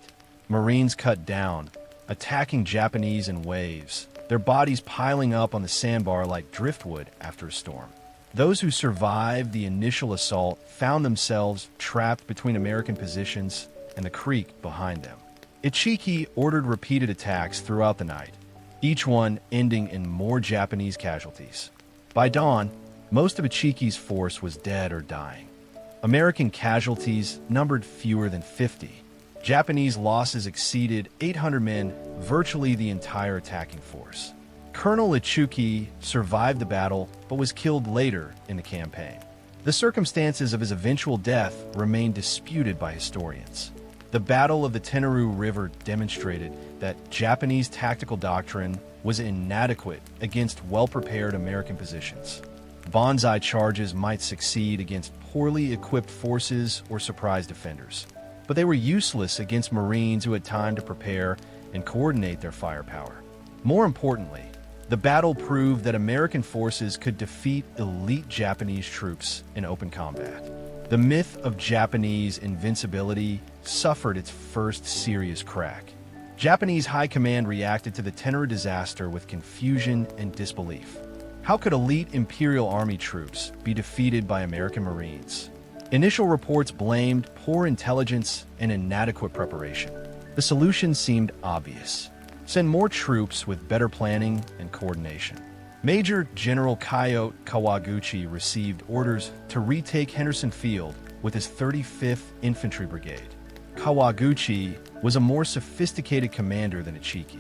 Marines cut down, attacking Japanese in waves, their bodies piling up on the sandbar like driftwood after a storm. Those who survived the initial assault found themselves trapped between American positions and the creek behind them. Ichiki ordered repeated attacks throughout the night, each one ending in more Japanese casualties. By dawn, most of Ichiki's force was dead or dying. American casualties numbered fewer than 50. Japanese losses exceeded 800 men, virtually the entire attacking force. Colonel Ichiki survived the battle but was killed later in the campaign. The circumstances of his eventual death remain disputed by historians. The Battle of the Tenaru River demonstrated that Japanese tactical doctrine was inadequate against well-prepared American positions. Banzai charges might succeed against poorly equipped forces or surprise defenders, but they were useless against Marines who had time to prepare and coordinate their firepower. More importantly, the battle proved that American forces could defeat elite Japanese troops in open combat. The myth of Japanese invincibility suffered its first serious crack. Japanese high command reacted to the Tenaru disaster with confusion and disbelief. How could elite Imperial Army troops be defeated by American Marines? Initial reports blamed poor intelligence and inadequate preparation. The solution seemed obvious: send more troops with better planning and coordination. Major General Kyoto Kawaguchi received orders to retake Henderson Field with his 35th Infantry Brigade. Kawaguchi was a more sophisticated commander than Ichiki.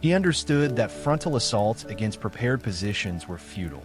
He understood that frontal assaults against prepared positions were futile.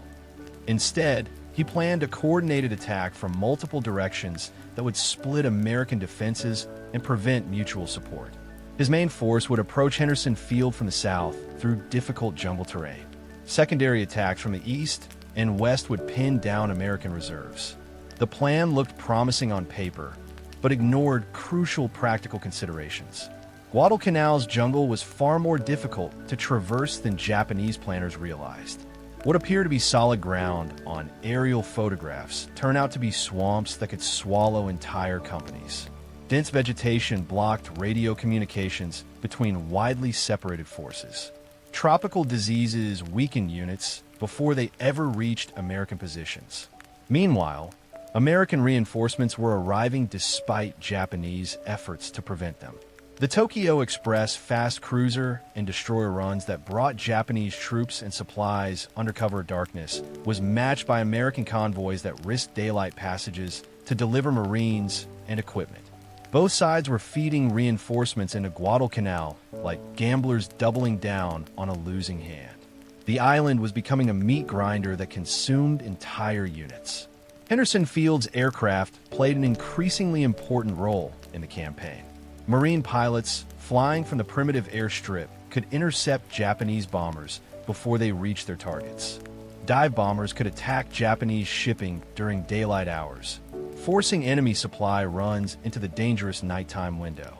Instead, he planned a coordinated attack from multiple directions that would split American defenses and prevent mutual support. His main force would approach Henderson Field from the south through difficult jungle terrain. Secondary attacks from the east and west would pin down American reserves. The plan looked promising on paper, but ignored crucial practical considerations. Guadalcanal's jungle was far more difficult to traverse than Japanese planners realized. What appeared to be solid ground on aerial photographs turned out to be swamps that could swallow entire companies. Dense vegetation blocked radio communications between widely separated forces. Tropical diseases weakened units before they ever reached American positions. Meanwhile, American reinforcements were arriving despite Japanese efforts to prevent them. The Tokyo Express fast cruiser and destroyer runs that brought Japanese troops and supplies under cover of darkness was matched by American convoys that risked daylight passages to deliver Marines and equipment. Both sides were feeding reinforcements into Guadalcanal like gamblers doubling down on a losing hand. The island was becoming a meat grinder that consumed entire units. Henderson Field's aircraft played an increasingly important role in the campaign. Marine pilots flying from the primitive airstrip could intercept Japanese bombers before they reached their targets. Dive bombers could attack Japanese shipping during daylight hours, forcing enemy supply runs into the dangerous nighttime window.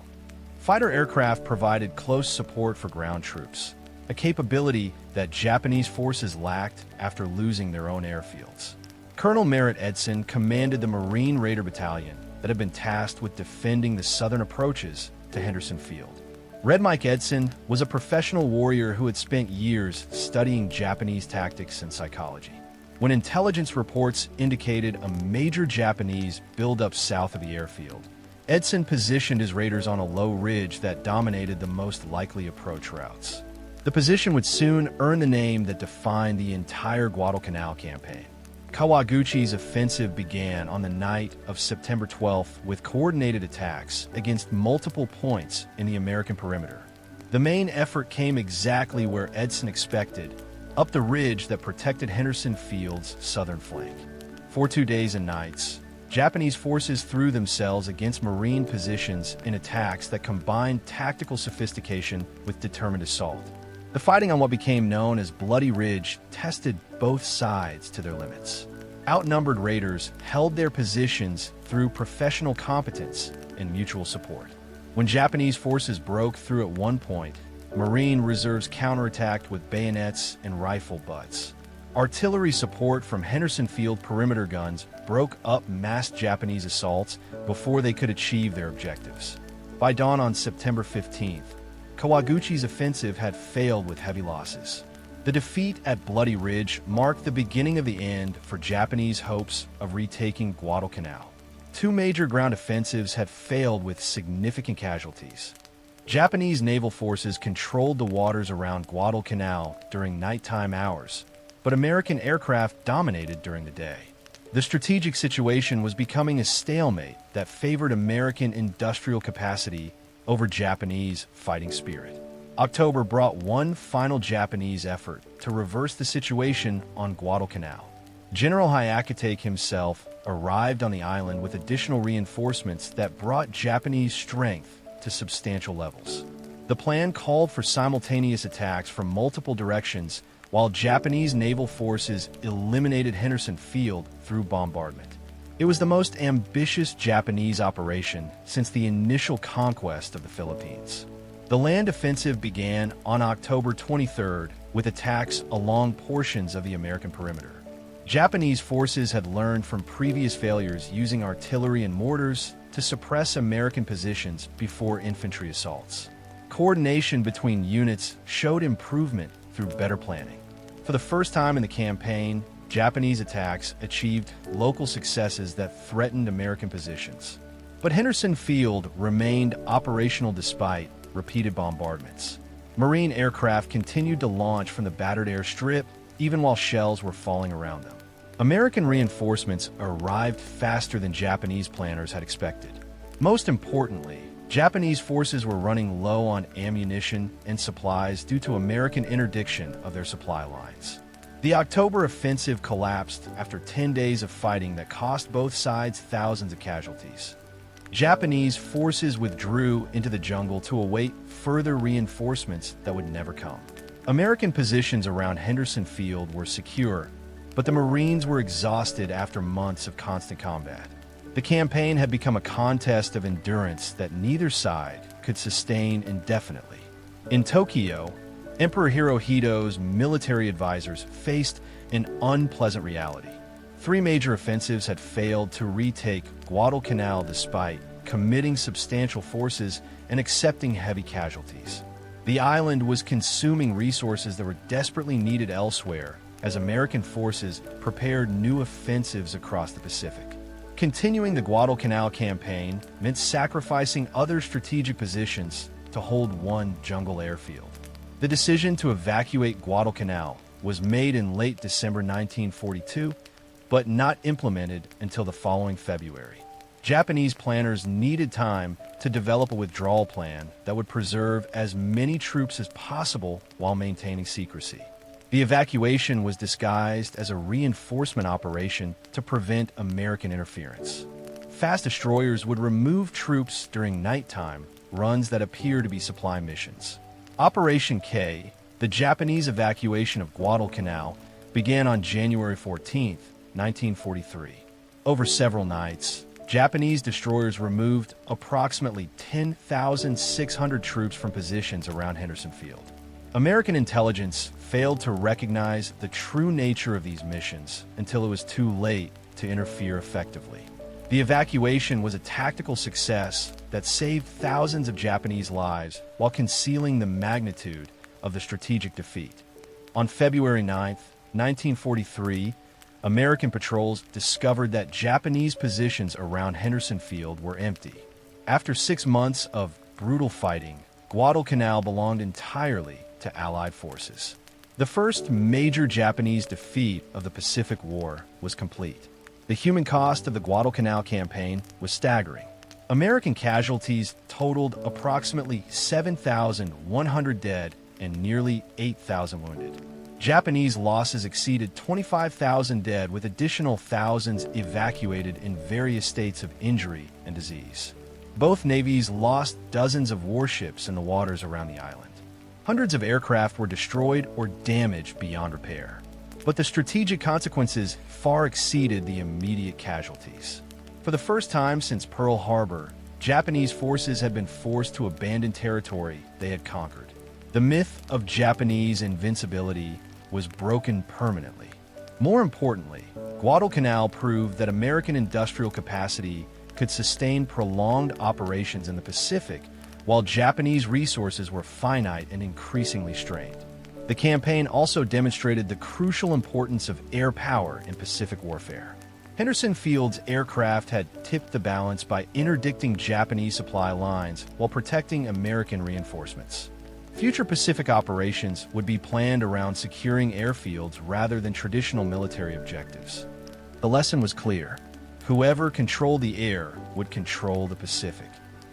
Fighter aircraft provided close support for ground troops, a capability that Japanese forces lacked after losing their own airfields. Colonel Merritt Edson commanded the Marine Raider Battalion that had been tasked with defending the southern approaches to Henderson Field. Red Mike Edson was a professional warrior who had spent years studying Japanese tactics and psychology. When intelligence reports indicated a major Japanese buildup south of the airfield, Edson positioned his raiders on a low ridge that dominated the most likely approach routes. The position would soon earn the name that defined the entire Guadalcanal campaign. Kawaguchi's offensive began on the night of September 12th with coordinated attacks against multiple points in the American perimeter. The main effort came exactly where Edson expected, up the ridge that protected Henderson Field's southern flank. For 2 days and nights, Japanese forces threw themselves against Marine positions in attacks that combined tactical sophistication with determined assault. The fighting on what became known as Bloody Ridge tested both sides to their limits. Outnumbered raiders held their positions through professional competence and mutual support. When Japanese forces broke through at one point, Marine reserves counterattacked with bayonets and rifle butts. Artillery support from Henderson Field perimeter guns broke up massed Japanese assaults before they could achieve their objectives. By dawn on September 15th, Kawaguchi's offensive had failed with heavy losses. The defeat at Bloody Ridge marked the beginning of the end for Japanese hopes of retaking Guadalcanal. 2 major ground offensives had failed with significant casualties. Japanese naval forces controlled the waters around Guadalcanal during nighttime hours, but American aircraft dominated during the day. The strategic situation was becoming a stalemate that favored American industrial capacity over Japanese fighting spirit. October brought one final Japanese effort to reverse the situation on Guadalcanal. General Hyakutake himself arrived on the island with additional reinforcements that brought Japanese strength to substantial levels. The plan called for simultaneous attacks from multiple directions, while Japanese naval forces eliminated Henderson Field through bombardment. It was the most ambitious Japanese operation since the initial conquest of the Philippines. The land offensive began on October 23rd with attacks along portions of the American perimeter. Japanese forces had learned from previous failures using artillery and mortars to suppress American positions before infantry assaults. Coordination between units showed improvement through better planning. For the first time in the campaign, Japanese attacks achieved local successes that threatened American positions. But Henderson Field remained operational despite repeated bombardments. Marine aircraft continued to launch from the battered airstrip even while shells were falling around them. American reinforcements arrived faster than Japanese planners had expected. Most importantly, Japanese forces were running low on ammunition and supplies due to American interdiction of their supply lines. The October offensive collapsed after 10 days of fighting that cost both sides thousands of casualties. Japanese forces withdrew into the jungle to await further reinforcements that would never come. American positions around Henderson Field were secure, but the Marines were exhausted after months of constant combat. The campaign had become a contest of endurance that neither side could sustain indefinitely. In Tokyo, Emperor Hirohito's military advisors faced an unpleasant reality. 3 major offensives had failed to retake Guadalcanal despite committing substantial forces and accepting heavy casualties. The island was consuming resources that were desperately needed elsewhere as American forces prepared new offensives across the Pacific. Continuing the Guadalcanal campaign meant sacrificing other strategic positions to hold one jungle airfield. The decision to evacuate Guadalcanal was made in late December 1942, but not implemented until the following February. Japanese planners needed time to develop a withdrawal plan that would preserve as many troops as possible while maintaining secrecy. The evacuation was disguised as a reinforcement operation to prevent American interference. Fast destroyers would remove troops during nighttime runs that appear to be supply missions. Operation K, the Japanese evacuation of Guadalcanal, began on January 14, 1943. Over several nights, Japanese destroyers removed approximately 10,600 troops from positions around Henderson Field. American intelligence failed to recognize the true nature of these missions until it was too late to interfere effectively. The evacuation was a tactical success that saved thousands of Japanese lives while concealing the magnitude of the strategic defeat. On February 9, 1943, American patrols discovered that Japanese positions around Henderson Field were empty. After 6 months of brutal fighting, Guadalcanal belonged entirely to Allied forces. The first major Japanese defeat of the Pacific War was complete. The human cost of the Guadalcanal campaign was staggering. American casualties totaled approximately 7,100 dead and nearly 8,000 wounded. Japanese losses exceeded 25,000 dead, with additional thousands evacuated in various states of injury and disease. Both navies lost dozens of warships in the waters around the island. Hundreds of aircraft were destroyed or damaged beyond repair. But the strategic consequences far exceeded the immediate casualties. For the first time since Pearl Harbor, Japanese forces had been forced to abandon territory they had conquered. The myth of Japanese invincibility was broken permanently. More importantly, Guadalcanal proved that American industrial capacity could sustain prolonged operations in the Pacific, while Japanese resources were finite and increasingly strained. The campaign also demonstrated the crucial importance of air power in Pacific warfare. Henderson Field's aircraft had tipped the balance by interdicting Japanese supply lines while protecting American reinforcements. Future Pacific operations would be planned around securing airfields rather than traditional military objectives. The lesson was clear. Whoever controlled the air would control the Pacific.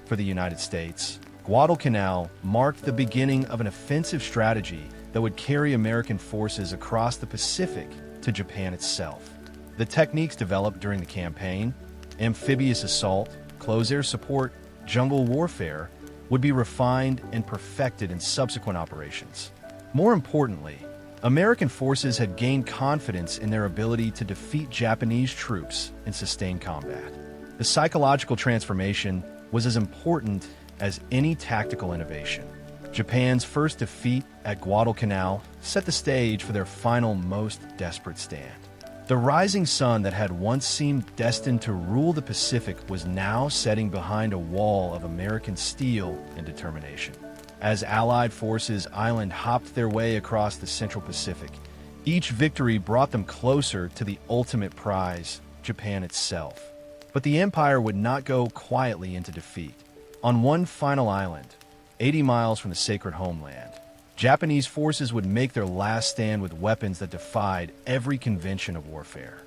For the United States, Guadalcanal marked the beginning of an offensive strategy that would carry American forces across the Pacific to Japan itself. The techniques developed during the campaign, amphibious assault, close air support, jungle warfare, would be refined and perfected in subsequent operations. More importantly, American forces had gained confidence in their ability to defeat Japanese troops in sustained combat. The psychological transformation was as important as any tactical innovation. Japan's first defeat at Guadalcanal set the stage for their final, most desperate stand. The rising sun that had once seemed destined to rule the Pacific was now setting behind a wall of American steel and determination. As Allied forces island-hopped their way across the Central Pacific, each victory brought them closer to the ultimate prize, Japan itself. But the empire would not go quietly into defeat. On one final island, 80 miles from the sacred homeland, Japanese forces would make their last stand with weapons that defied every convention of warfare.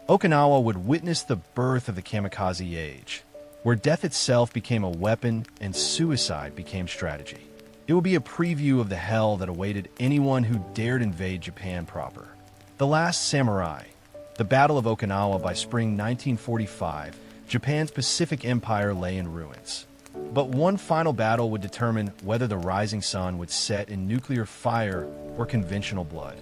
Okinawa would witness the birth of the kamikaze age, where death itself became a weapon and suicide became strategy. It would be a preview of the hell that awaited anyone who dared invade Japan proper. The Last Samurai, the Battle of Okinawa. By spring 1945, Japan's Pacific Empire lay in ruins. But one final battle would determine whether the rising sun would set in nuclear fire or conventional blood.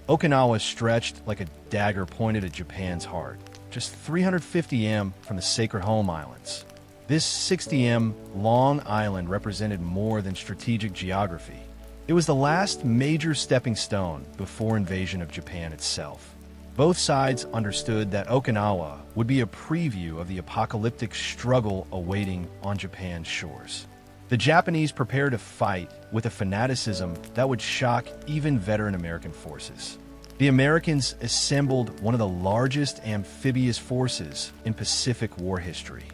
Okinawa stretched like a dagger pointed at Japan's heart, just 350 m from the Sacred Home Islands. This 60 m long island represented more than strategic geography. It was the last major stepping stone before invasion of Japan itself. Both sides understood that Okinawa would be a preview of the apocalyptic struggle awaiting on Japan's shores. The Japanese prepared to fight with a fanaticism that would shock even veteran American forces. The Americans assembled one of the largest amphibious forces in Pacific War history.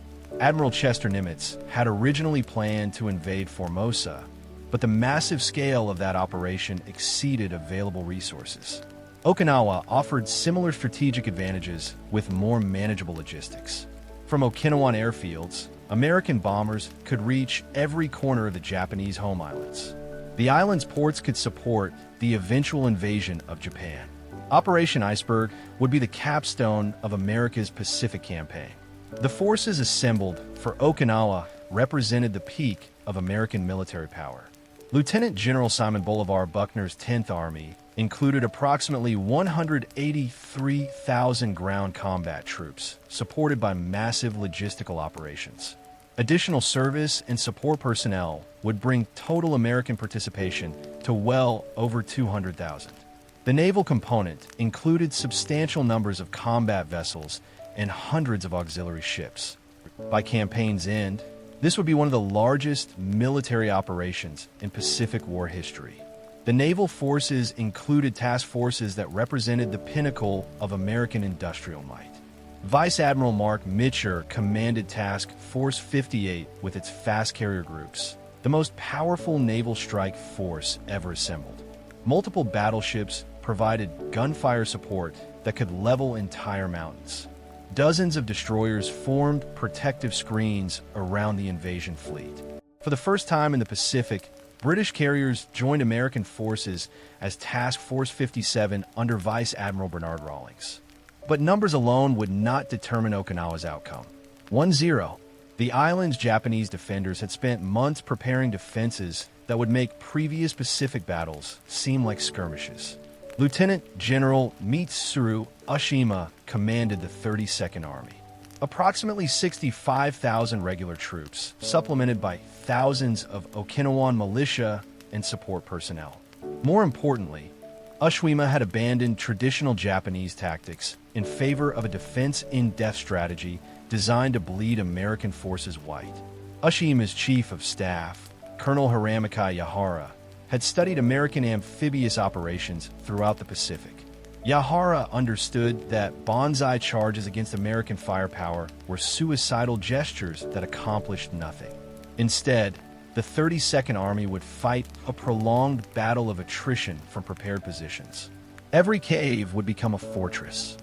Admiral Chester Nimitz had originally planned to invade Formosa, but the massive scale of that operation exceeded available resources. Okinawa offered similar strategic advantages with more manageable logistics. From Okinawan airfields, American bombers could reach every corner of the Japanese home islands. The island's ports could support the eventual invasion of Japan. Operation Iceberg would be the capstone of America's Pacific campaign. The forces assembled for Okinawa represented the peak of American military power. Lieutenant General Simon Bolivar Buckner's 10th Army included approximately 183,000 ground combat troops, supported by massive logistical operations. Additional service and support personnel would bring total American participation to well over 200,000. The naval component included substantial numbers of combat vessels and hundreds of auxiliary ships. By campaign's end, this would be one of the largest military operations in Pacific War history. The naval forces included task forces that represented the pinnacle of American industrial might. Vice Admiral Mark Mitcher commanded Task Force 58 with its fast carrier groups, the most powerful naval strike force ever assembled. Multiple battleships provided gunfire support that could level entire mountains. Dozens of destroyers formed protective screens around the invasion fleet. For the first time in the Pacific, British carriers joined American forces as Task Force 57 under Vice Admiral Bernard Rawlings. But numbers alone would not determine Okinawa's outcome. 1-0. The island's Japanese defenders had spent months preparing defenses that would make previous Pacific battles seem like skirmishes. Lieutenant General Mitsuru Oshima commanded the 32nd Army. Approximately 65,000 regular troops, supplemented by thousands of Okinawan militia and support personnel. More importantly, Oshima had abandoned traditional Japanese tactics in favor of a defense-in-depth strategy designed to bleed American forces white. Oshima's chief of staff, Colonel Hiramaki Yahara, had studied American amphibious operations throughout the Pacific. Yahara understood that banzai charges against American firepower were suicidal gestures that accomplished nothing. Instead, the 32nd Army would fight a prolonged battle of attrition from prepared positions. Every cave would become a fortress.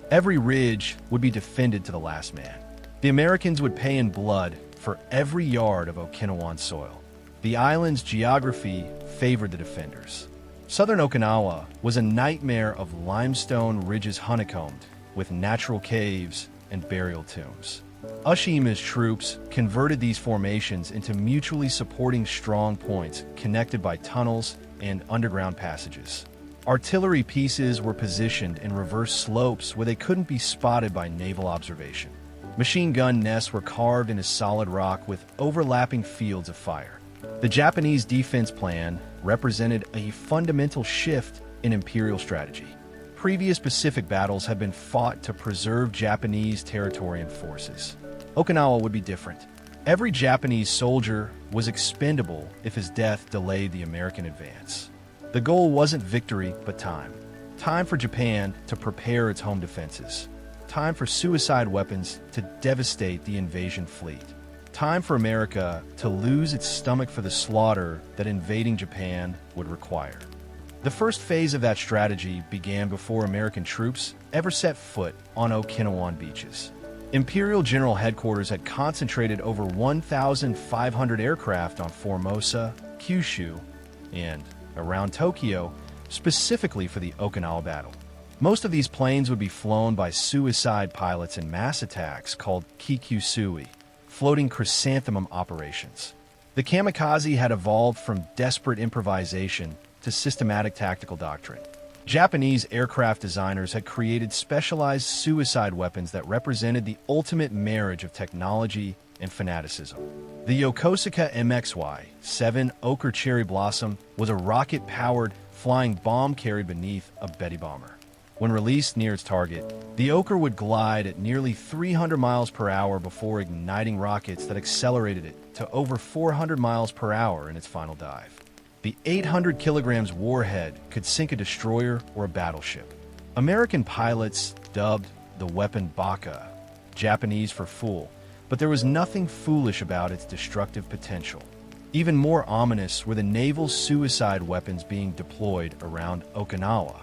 Every ridge would be defended to the last man. The Americans would pay in blood for every yard of Okinawan soil. The island's geography favored the defenders. Southern Okinawa was a nightmare of limestone ridges honeycombed with natural caves and burial tombs. Oshima's troops converted these formations into mutually supporting strong points connected by tunnels and underground passages. Artillery pieces were positioned in reverse slopes where they couldn't be spotted by naval observation. Machine gun nests were carved into solid rock with overlapping fields of fire. The Japanese defense plan represented a fundamental shift in imperial strategy. Previous Pacific battles had been fought to preserve Japanese territory and forces. Okinawa would be different. Every Japanese soldier was expendable if his death delayed the American advance. The goal wasn't victory, but time. Time for Japan to prepare its home defenses. Time for suicide weapons to devastate the invasion fleet. Time for America to lose its stomach for the slaughter that invading Japan would require. The first phase of that strategy began before American troops ever set foot on Okinawan beaches. Imperial General Headquarters had concentrated over 1,500 aircraft on Formosa, Kyushu, and around Tokyo, specifically for the Okinawa battle. Most of these planes would be flown by suicide pilots in mass attacks called kikyusui, floating chrysanthemum operations. The kamikaze had evolved from desperate improvisation to systematic tactical doctrine. Japanese aircraft designers had created specialized suicide weapons that represented the ultimate marriage of technology and fanaticism. The Yokosuka MXY-7 Ochre Cherry Blossom was a rocket-powered flying bomb carried beneath a Betty bomber. When released near its target, the Ochre would glide at nearly 300 miles per hour before igniting rockets that accelerated it to over 400 miles per hour in its final dive. The 800 kilograms warhead could sink a destroyer or a battleship. American pilots dubbed the weapon Baka, Japanese for fool, but there was nothing foolish about its destructive potential. Even more ominous were the naval suicide weapons being deployed around Okinawa.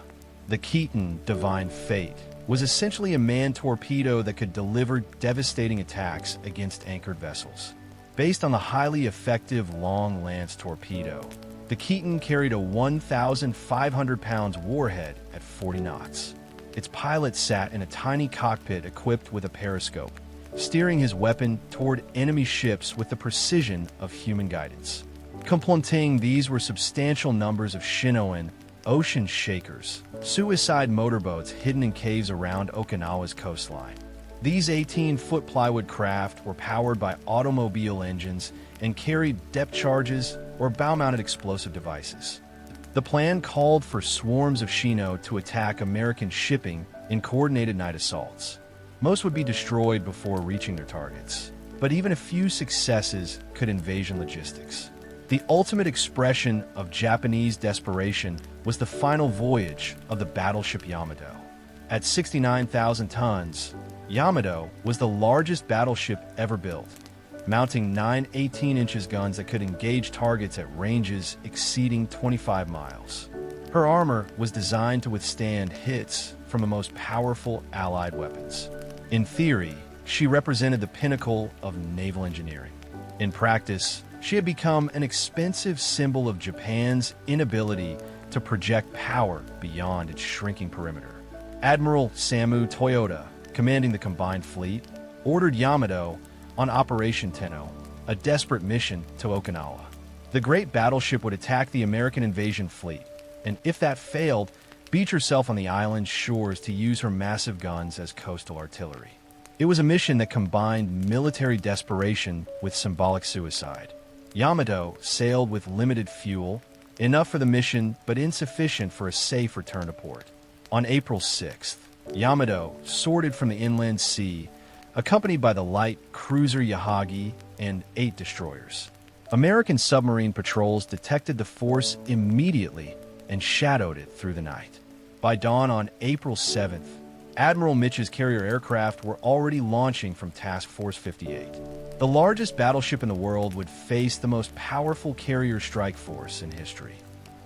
The Keaton Divine Fate was essentially a manned torpedo that could deliver devastating attacks against anchored vessels. Based on the highly effective Long Lance torpedo, the Keaton carried a 1,500 pounds warhead at 40 knots. Its pilot sat in a tiny cockpit equipped with a periscope, steering his weapon toward enemy ships with the precision of human guidance. Complementing these were substantial numbers of Shinoen ocean shakers, suicide motorboats hidden in caves around Okinawa's coastline. These 18-foot plywood craft were powered by automobile engines and carried depth charges or bow-mounted explosive devices. The plan called for swarms of Shino to attack American shipping in coordinated night assaults. Most would be destroyed before reaching their targets, but even a few successes could invasion logistics. The ultimate expression of Japanese desperation was the final voyage of the battleship Yamato. At 69,000 tons, Yamato was the largest battleship ever built, mounting 9 18-inch guns that could engage targets at ranges exceeding 25 miles. Her armor was designed to withstand hits from the most powerful Allied weapons. In theory, she represented the pinnacle of naval engineering. In practice, she had become an expensive symbol of Japan's inability to project power beyond its shrinking perimeter. Admiral Samu Toyota, commanding the combined fleet, ordered Yamato on Operation Tenno, a desperate mission to Okinawa. The great battleship would attack the American invasion fleet, and if that failed, beach herself on the island's shores to use her massive guns as coastal artillery. It was a mission that combined military desperation with symbolic suicide. Yamato sailed with limited fuel, enough for the mission but insufficient for a safe return to port. On April 6th, Yamato sorted from the inland sea, accompanied by the light cruiser Yahagi and 8 destroyers. American submarine patrols detected the force immediately and shadowed it through the night. By dawn on April 7th, Admiral Mitch's carrier aircraft were already launching from Task Force 58. The largest battleship in the world would face the most powerful carrier strike force in history.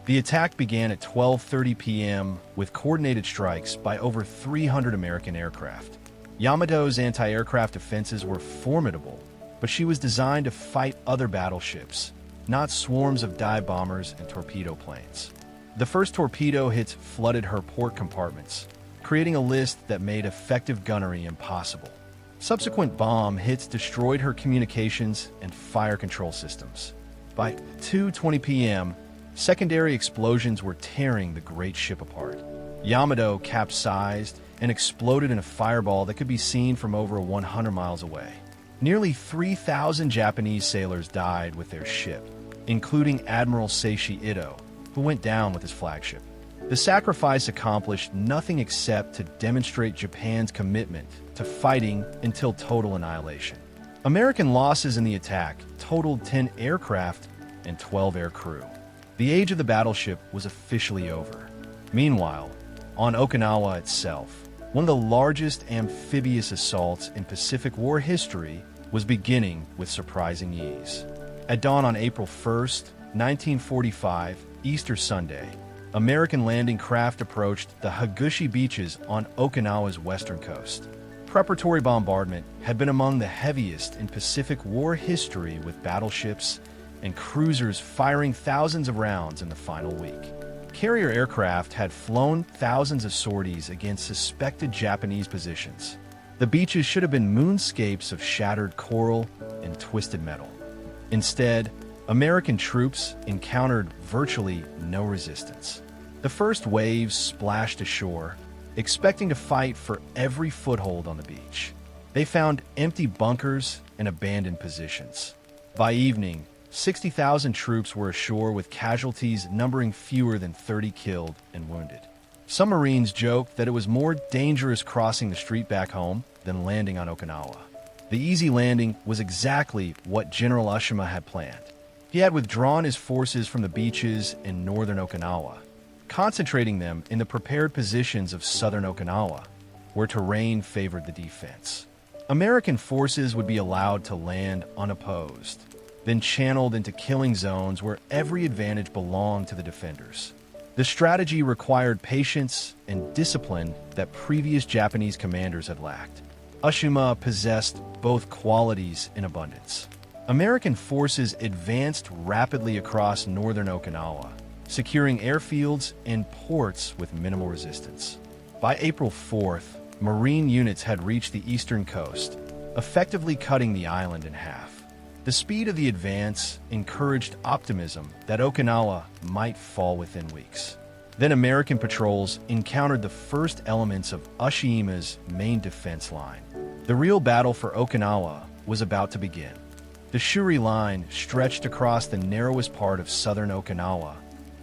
The attack began at 12:30 p.m. with coordinated strikes by over 300 American aircraft. Yamato's anti-aircraft defenses were formidable, but she was designed to fight other battleships, not swarms of dive bombers and torpedo planes. The first torpedo hits flooded her port compartments, creating a list that made effective gunnery impossible. Subsequent bomb hits destroyed her communications and fire control systems. By 2:20 p.m., secondary explosions were tearing the great ship apart. Yamato capsized and exploded in a fireball that could be seen from over 100 miles away. Nearly 3,000 Japanese sailors died with their ship, including Admiral Seishi Ito, who went down with his flagship. The sacrifice accomplished nothing except to demonstrate Japan's commitment to fighting until total annihilation. American losses in the attack totaled 10 aircraft and 12 air crew. The age of the battleship was officially over. Meanwhile, on Okinawa itself, one of the largest amphibious assaults in Pacific War history was beginning with surprising ease. At dawn on April 1st, 1945, Easter Sunday, American landing craft approached the Hagushi beaches on Okinawa's western coast. Preparatory bombardment had been among the heaviest in Pacific War history, with battleships and cruisers firing thousands of rounds in the final week. Carrier aircraft had flown thousands of sorties against suspected Japanese positions. The beaches should have been moonscapes of shattered coral and twisted metal. Instead, American troops encountered virtually no resistance. The first waves splashed ashore, expecting to fight for every foothold on the beach. They found empty bunkers and abandoned positions. By evening, 60,000 troops were ashore, with casualties numbering fewer than 30 killed and wounded. Some Marines joked that it was more dangerous crossing the street back home than landing on Okinawa. The easy landing was exactly what General Ushima had planned. He had withdrawn his forces from the beaches in northern Okinawa, concentrating them in the prepared positions of southern Okinawa, where terrain favored the defense. American forces would be allowed to land unopposed, then channeled into killing zones where every advantage belonged to the defenders. The strategy required patience and discipline that previous Japanese commanders had lacked. Ushima possessed both qualities in abundance. American forces advanced rapidly across northern Okinawa, securing airfields and ports with minimal resistance. By April 4th, Marine units had reached the eastern coast, effectively cutting the island in half. The speed of the advance encouraged optimism that Okinawa might fall within weeks. Then American patrols encountered the first elements of Ushima's main defense line. The real battle for Okinawa was about to begin. The Shuri Line stretched across the narrowest part of southern Okinawa,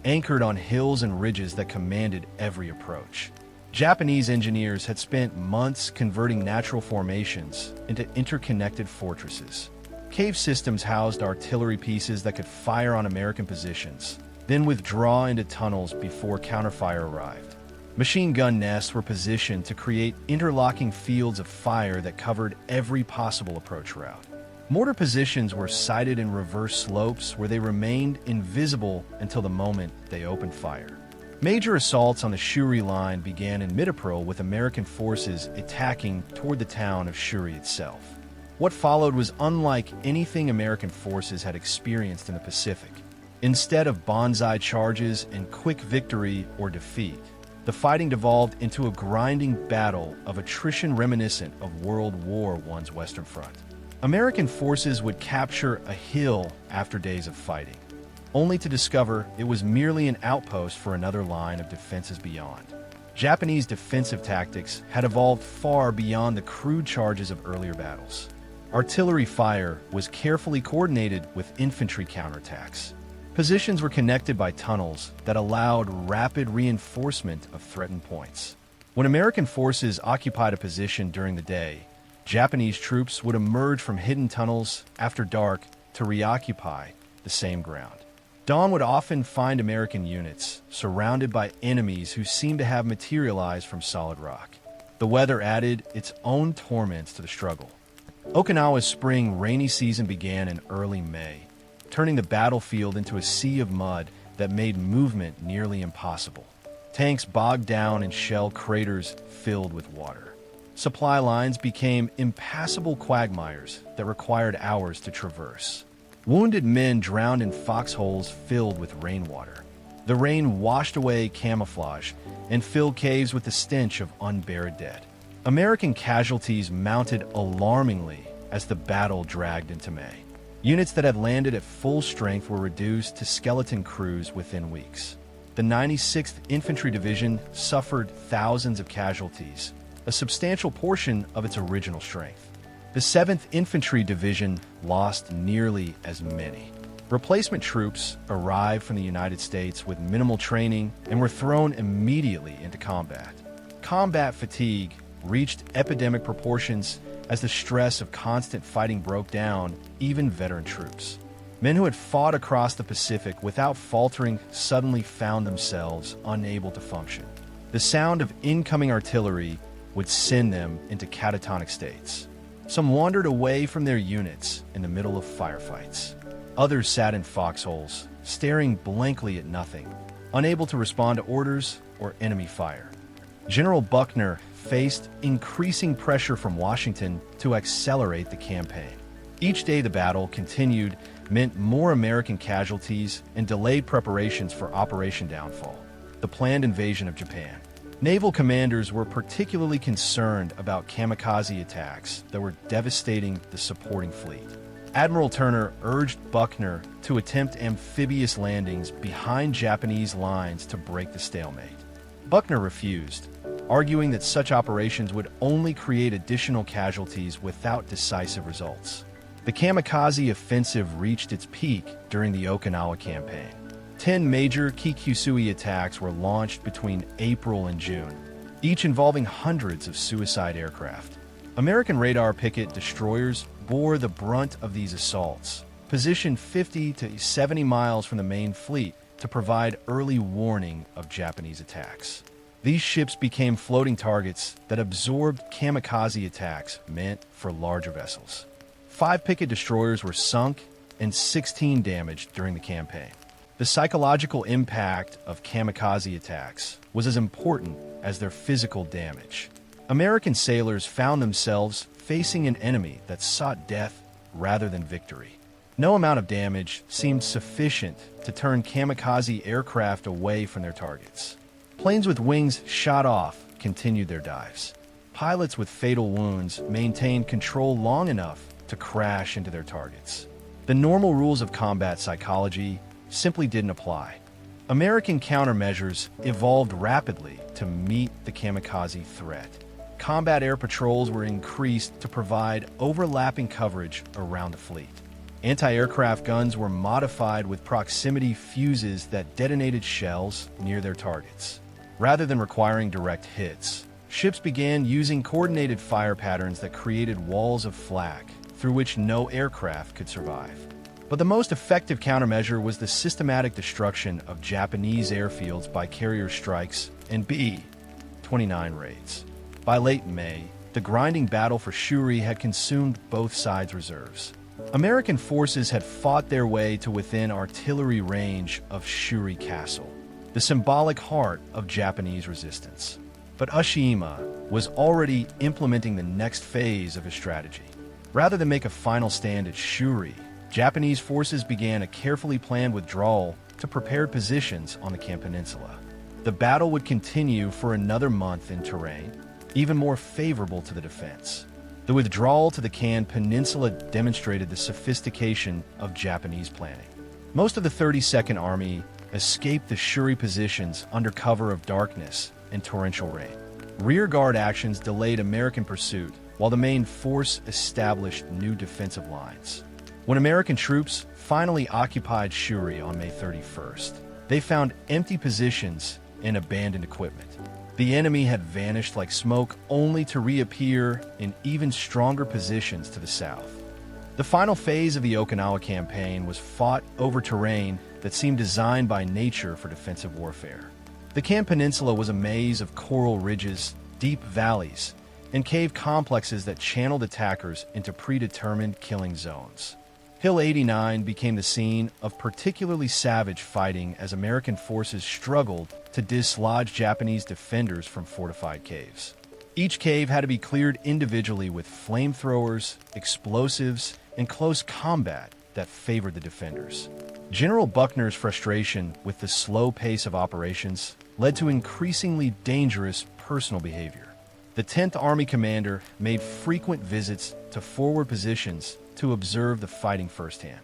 anchored on hills and ridges that commanded every approach. Japanese engineers had spent months converting natural formations into interconnected fortresses. Cave systems housed artillery pieces that could fire on American positions, then withdraw into tunnels before counterfire arrived. Machine gun nests were positioned to create interlocking fields of fire that covered every possible approach route. Mortar positions were sited in reverse slopes where they remained invisible until the moment they opened fire. Major assaults on the Shuri Line began in mid-April, with American forces attacking toward the town of Shuri itself. What followed was unlike anything American forces had experienced in the Pacific. Instead of banzai charges and quick victory or defeat, the fighting devolved into a grinding battle of attrition reminiscent of World War I's Western Front. American forces would capture a hill after days of fighting, only to discover it was merely an outpost for another line of defenses beyond. Japanese defensive tactics had evolved far beyond the crude charges of earlier battles. Artillery fire was carefully coordinated with infantry counterattacks. Positions were connected by tunnels that allowed rapid reinforcement of threatened points. When American forces occupied a position during the day, Japanese troops would emerge from hidden tunnels after dark to reoccupy the same ground. Dawn would often find American units surrounded by enemies who seemed to have materialized from solid rock. The weather added its own torments to the struggle. Okinawa's spring rainy season began in early May, turning the battlefield into a sea of mud that made movement nearly impossible. Tanks bogged down in shell craters filled with water. Supply lines became impassable quagmires that required hours to traverse. Wounded men drowned in foxholes filled with rainwater. The rain washed away camouflage and filled caves with the stench of unburied dead. American casualties mounted alarmingly as the battle dragged into May. Units that had landed at full strength were reduced to skeleton crews within weeks. The 96th Infantry Division suffered thousands of casualties, a substantial portion of its original strength. The 7th Infantry Division lost nearly as many. Replacement troops arrived from the United States with minimal training and were thrown immediately into combat. Combat fatigue reached epidemic proportions as the stress of constant fighting broke down even veteran troops. Men who had fought across the Pacific without faltering suddenly found themselves unable to function. The sound of incoming artillery would send them into catatonic states. Some wandered away from their units in the middle of firefights. Others sat in foxholes, staring blankly at nothing, unable to respond to orders or enemy fire. General Buckner faced increasing pressure from Washington to accelerate the campaign. Each day the battle continued meant more American casualties and delayed preparations for Operation Downfall, the planned invasion of Japan. Naval commanders were particularly concerned about kamikaze attacks that were devastating the supporting fleet. Admiral Turner urged Buckner to attempt amphibious landings behind Japanese lines to break the stalemate. Buckner refused, arguing that such operations would only create additional casualties without decisive results. The kamikaze offensive reached its peak during the Okinawa campaign. 10 major Kikusui attacks were launched between April and June, each involving hundreds of suicide aircraft. American radar picket destroyers bore the brunt of these assaults, positioned 50 to 70 miles from the main fleet to provide early warning of Japanese attacks. These ships became floating targets that absorbed kamikaze attacks meant for larger vessels. 5 picket destroyers were sunk and 16 damaged during the campaign. The psychological impact of kamikaze attacks was as important as their physical damage. American sailors found themselves facing an enemy that sought death rather than victory. No amount of damage seemed sufficient to turn kamikaze aircraft away from their targets. Planes with wings shot off continued their dives. Pilots with fatal wounds maintained control long enough to crash into their targets. The normal rules of combat psychology simply didn't apply. American countermeasures evolved rapidly to meet the kamikaze threat. Combat air patrols were increased to provide overlapping coverage around the fleet. Anti-aircraft guns were modified with proximity fuses that detonated shells near their targets. Rather than requiring direct hits, ships began using coordinated fire patterns that created walls of flak through which no aircraft could survive. But the most effective countermeasure was the systematic destruction of Japanese airfields by carrier strikes and B-29 raids. By late May, the grinding battle for Shuri had consumed both sides' reserves. American forces had fought their way to within artillery range of Shuri Castle, the symbolic heart of Japanese resistance. But Oshima was already implementing the next phase of his strategy. Rather than make a final stand at Shuri, Japanese forces began a carefully planned withdrawal to prepared positions on the Kan Peninsula. The battle would continue for another month in terrain, even more favorable to the defense. The withdrawal to the Kan Peninsula demonstrated the sophistication of Japanese planning. Most of the 32nd Army escaped the Shuri positions under cover of darkness and torrential rain. Rearguard actions delayed American pursuit, while the main force established new defensive lines. When American troops finally occupied Shuri on May 31st, they found empty positions and abandoned equipment. The enemy had vanished like smoke, only to reappear in even stronger positions to the south. The final phase of the Okinawa campaign was fought over terrain that seemed designed by nature for defensive warfare. The Kan Peninsula was a maze of coral ridges, deep valleys, and cave complexes that channeled attackers into predetermined killing zones. Hill 89 became the scene of particularly savage fighting as American forces struggled to dislodge Japanese defenders from fortified caves. Each cave had to be cleared individually with flamethrowers, explosives, and close combat that favored the defenders. General Buckner's frustration with the slow pace of operations led to increasingly dangerous personal behavior. The 10th Army commander made frequent visits to forward positions to observe the fighting firsthand.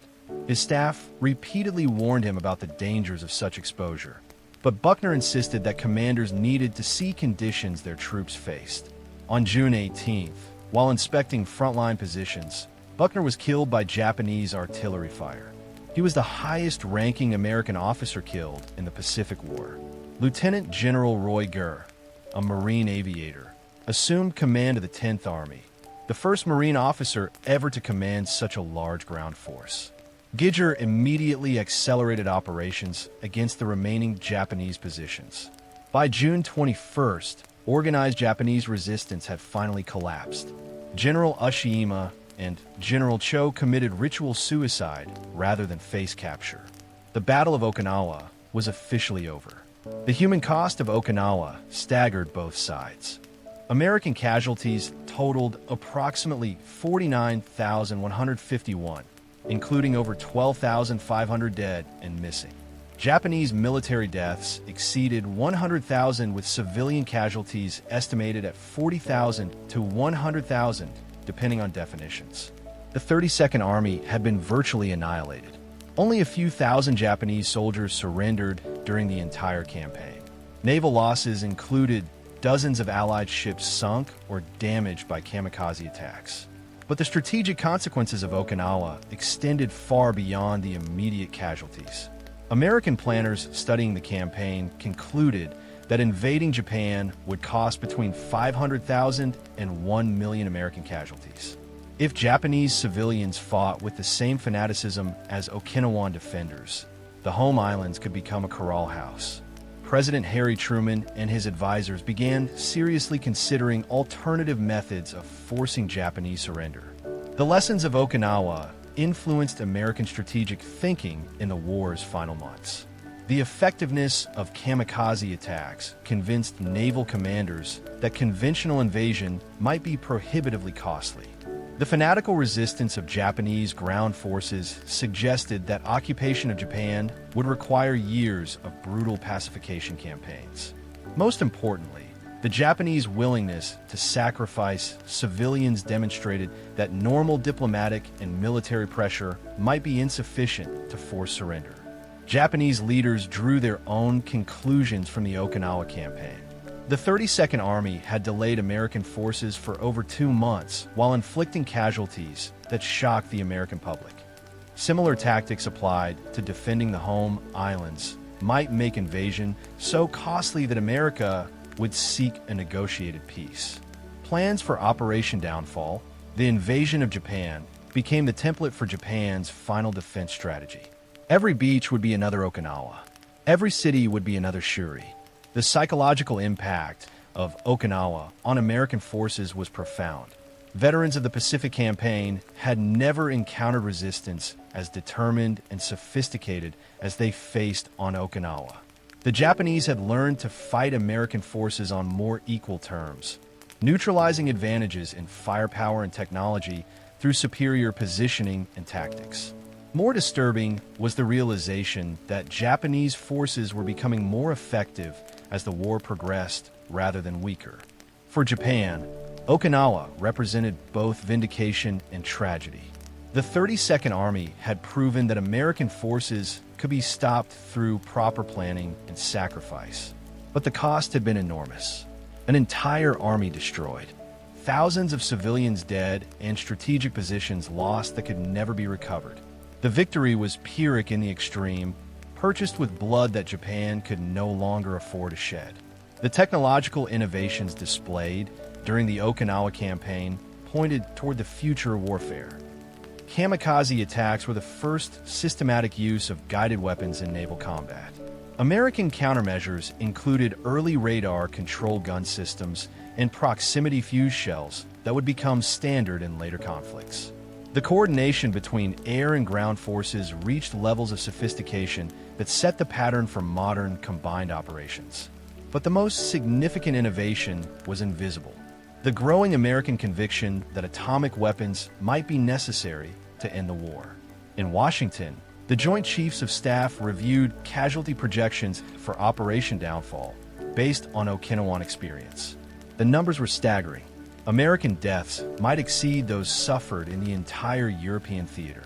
His staff repeatedly warned him about the dangers of such exposure, but Buckner insisted that commanders needed to see conditions their troops faced. On June 18th, while inspecting frontline positions, Buckner was killed by Japanese artillery fire. He was the highest-ranking American officer killed in the Pacific War. Lieutenant General Roy Gurr, a Marine aviator, assumed command of the 10th Army, the first Marine officer ever to command such a large ground force. Gidger immediately accelerated operations against the remaining Japanese positions. By June 21st, organized Japanese resistance had finally collapsed. General Ushiyama and General Cho committed ritual suicide rather than face capture. The Battle of Okinawa was officially over. The human cost of Okinawa staggered both sides. American casualties totaled approximately 49,151, including over 12,500 dead and missing. Japanese military deaths exceeded 100,000, with civilian casualties estimated at 40,000 to 100,000, depending on definitions. The 32nd Army had been virtually annihilated. Only a few thousand Japanese soldiers surrendered during the entire campaign. Naval losses included dozens of Allied ships sunk or damaged by kamikaze attacks. But the strategic consequences of Okinawa extended far beyond the immediate casualties. American planners studying the campaign concluded that invading Japan would cost between 500,000 and 1 million American casualties. If Japanese civilians fought with the same fanaticism as Okinawan defenders, the home islands could become a corral house. President Harry Truman and his advisors began seriously considering alternative methods of forcing Japanese surrender. The lessons of Okinawa influenced American strategic thinking in the war's final months. The effectiveness of kamikaze attacks convinced naval commanders that conventional invasion might be prohibitively costly. The fanatical resistance of Japanese ground forces suggested that occupation of Japan would require years of brutal pacification campaigns. Most importantly, the Japanese willingness to sacrifice civilians demonstrated that normal diplomatic and military pressure might be insufficient to force surrender. Japanese leaders drew their own conclusions from the Okinawa campaign. The 32nd Army had delayed American forces for over 2 months while inflicting casualties that shocked the American public. Similar tactics applied to defending the home islands might make invasion so costly that America would seek a negotiated peace. Plans for Operation Downfall, the invasion of Japan, became the template for Japan's final defense strategy. Every beach would be another Okinawa. Every city would be another Shuri. The psychological impact of Okinawa on American forces was profound. Veterans of the Pacific Campaign had never encountered resistance as determined and sophisticated as they faced on Okinawa. The Japanese had learned to fight American forces on more equal terms, neutralizing advantages in firepower and technology through superior positioning and tactics. More disturbing was the realization that Japanese forces were becoming more effective as the war progressed rather than weaker. For Japan, Okinawa represented both vindication and tragedy. The 32nd Army had proven that American forces could be stopped through proper planning and sacrifice. But the cost had been enormous. An entire army destroyed, thousands of civilians dead, and strategic positions lost that could never be recovered. The victory was Pyrrhic in the extreme, purchased with blood that Japan could no longer afford to shed. The technological innovations displayed during the Okinawa campaign pointed toward the future of warfare. Kamikaze attacks were the first systematic use of guided weapons in naval combat. American countermeasures included early radar-controlled gun systems and proximity fuse shells that would become standard in later conflicts. The coordination between air and ground forces reached levels of sophistication that set the pattern for modern combined operations. But the most significant innovation was invisible: the growing American conviction that atomic weapons might be necessary to end the war. In Washington, The Joint Chiefs of Staff reviewed casualty projections for Operation Downfall based on Okinawan experience. The numbers were staggering. American deaths might exceed those suffered in the entire European theater.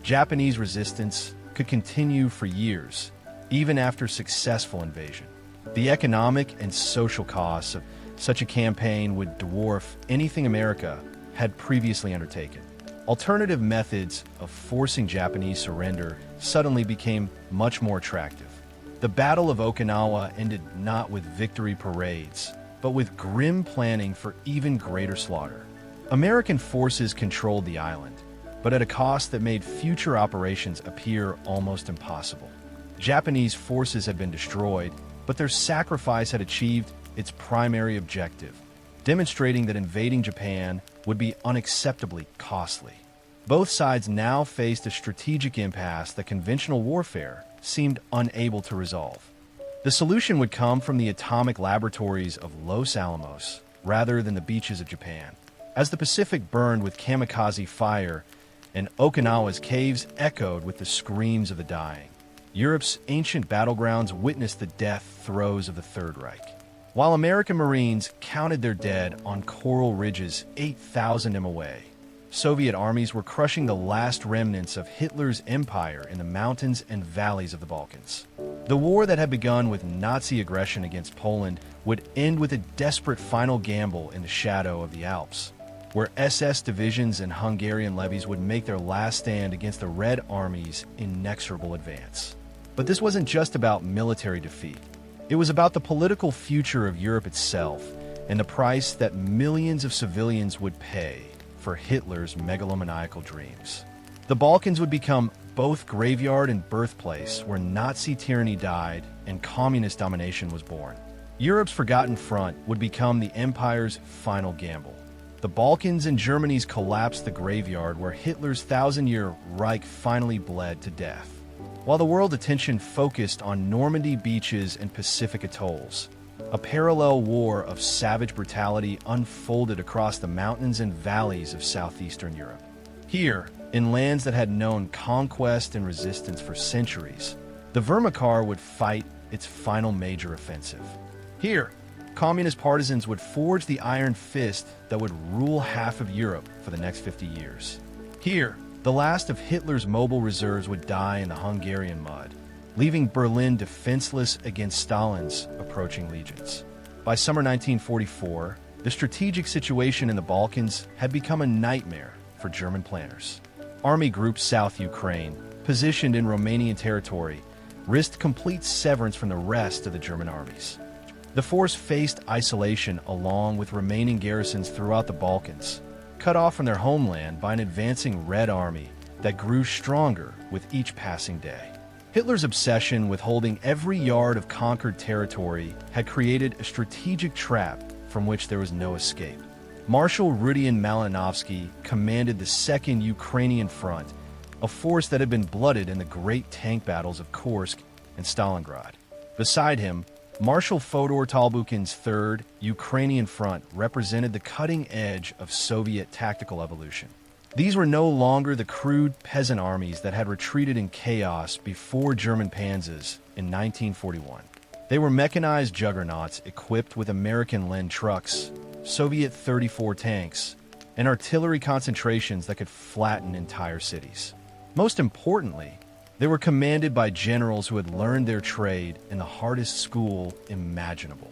Japanese resistance could continue for years, even after successful invasion. The economic and social costs of such a campaign would dwarf anything America had previously undertaken. Alternative methods of forcing Japanese surrender suddenly became much more attractive. The Battle of Okinawa ended not with victory parades, but with grim planning for even greater slaughter. American forces controlled the island, but at a cost that made future operations appear almost impossible. Japanese forces had been destroyed, but their sacrifice had achieved its primary objective, demonstrating that invading Japan would be unacceptably costly. Both sides now faced a strategic impasse that conventional warfare seemed unable to resolve. The solution would come from the atomic laboratories of Los Alamos rather than the beaches of Japan. As the Pacific burned with kamikaze fire and Okinawa's caves echoed with the screams of the dying, Europe's ancient battlegrounds witnessed the death throes of the Third Reich. While American Marines counted their dead on coral ridges 8,000 m away, Soviet armies were crushing the last remnants of Hitler's empire in the mountains and valleys of the Balkans. The war that had begun with Nazi aggression against Poland would end with a desperate final gamble in the shadow of the Alps, where SS divisions and Hungarian levies would make their last stand against the Red Army's inexorable advance. But this wasn't just about military defeat. It was about the political future of Europe itself and the price that millions of civilians would pay for Hitler's megalomaniacal dreams. The Balkans would become both graveyard and birthplace where Nazi tyranny died and communist domination was born. Europe's forgotten front would become the empire's final gamble. The Balkans and Germany's collapsed the graveyard where Hitler's thousand-year Reich finally bled to death. While the world attention focused on Normandy beaches and Pacific atolls, a parallel war of savage brutality unfolded across the mountains and valleys of southeastern Europe. Here, in lands that had known conquest and resistance for centuries, the Wehrmacht would fight its final major offensive. Here, communist partisans would forge the iron fist that would rule half of Europe for the next 50 years. Here, the last of Hitler's mobile reserves would die in the Hungarian mud, leaving Berlin defenseless against Stalin's approaching legions. By summer 1944, the strategic situation in the Balkans had become a nightmare for German planners. Army Group South Ukraine, positioned in Romanian territory, risked complete severance from the rest of the German armies. The force faced isolation along with remaining garrisons throughout the Balkans, cut off from their homeland by an advancing Red Army that grew stronger with each passing day. Hitler's obsession with holding every yard of conquered territory had created a strategic trap from which there was no escape. Marshal Rudian Malinovsky commanded the Second Ukrainian Front, a force that had been blooded in the great tank battles of Kursk and Stalingrad. Beside him, Marshal Fyodor Tolbukin's Third Ukrainian Front represented the cutting edge of Soviet tactical evolution. These were no longer the crude peasant armies that had retreated in chaos before German panzers in 1941. They were mechanized juggernauts equipped with American Len trucks, Soviet 34 tanks, and artillery concentrations that could flatten entire cities. Most importantly, they were commanded by generals who had learned their trade in the hardest school imaginable.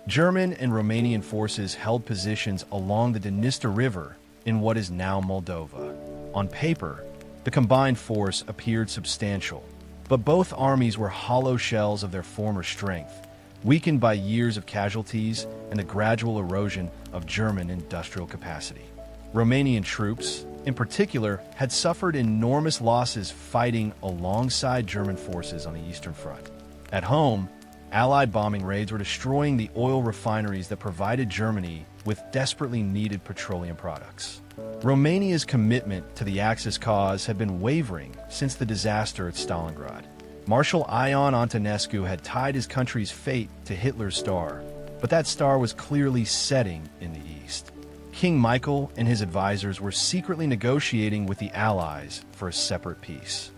German and Romanian forces held positions along the Dniester River in what is now Moldova. On paper, the combined force appeared substantial, but both armies were hollow shells of their former strength, weakened by years of casualties and the gradual erosion of German industrial capacity. Romanian troops, in particular, had suffered enormous losses fighting alongside German forces on the Eastern Front. At home, Allied bombing raids were destroying the oil refineries that provided Germany with desperately needed petroleum products. Romania's commitment to the Axis cause had been wavering since the disaster at Stalingrad. Marshal Ion Antonescu had tied his country's fate to Hitler's star, but that star was clearly setting in the east. King Michael and his advisors were secretly negotiating with the Allies for a separate peace.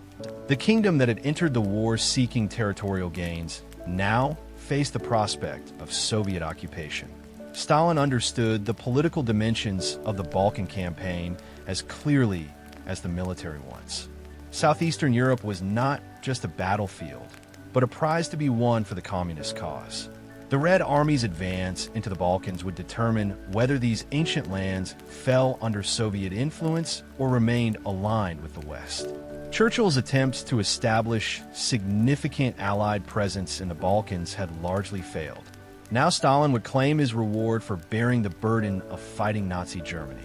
The kingdom that had entered the war seeking territorial gains now faced the prospect of Soviet occupation. Stalin understood the political dimensions of the Balkan campaign as clearly as the military ones. Southeastern Europe was not just a battlefield, but a prize to be won for the communist cause. The Red Army's advance into the Balkans would determine whether these ancient lands fell under Soviet influence or remained aligned with the West. Churchill's attempts to establish significant Allied presence in the Balkans had largely failed. Now Stalin would claim his reward for bearing the burden of fighting Nazi Germany.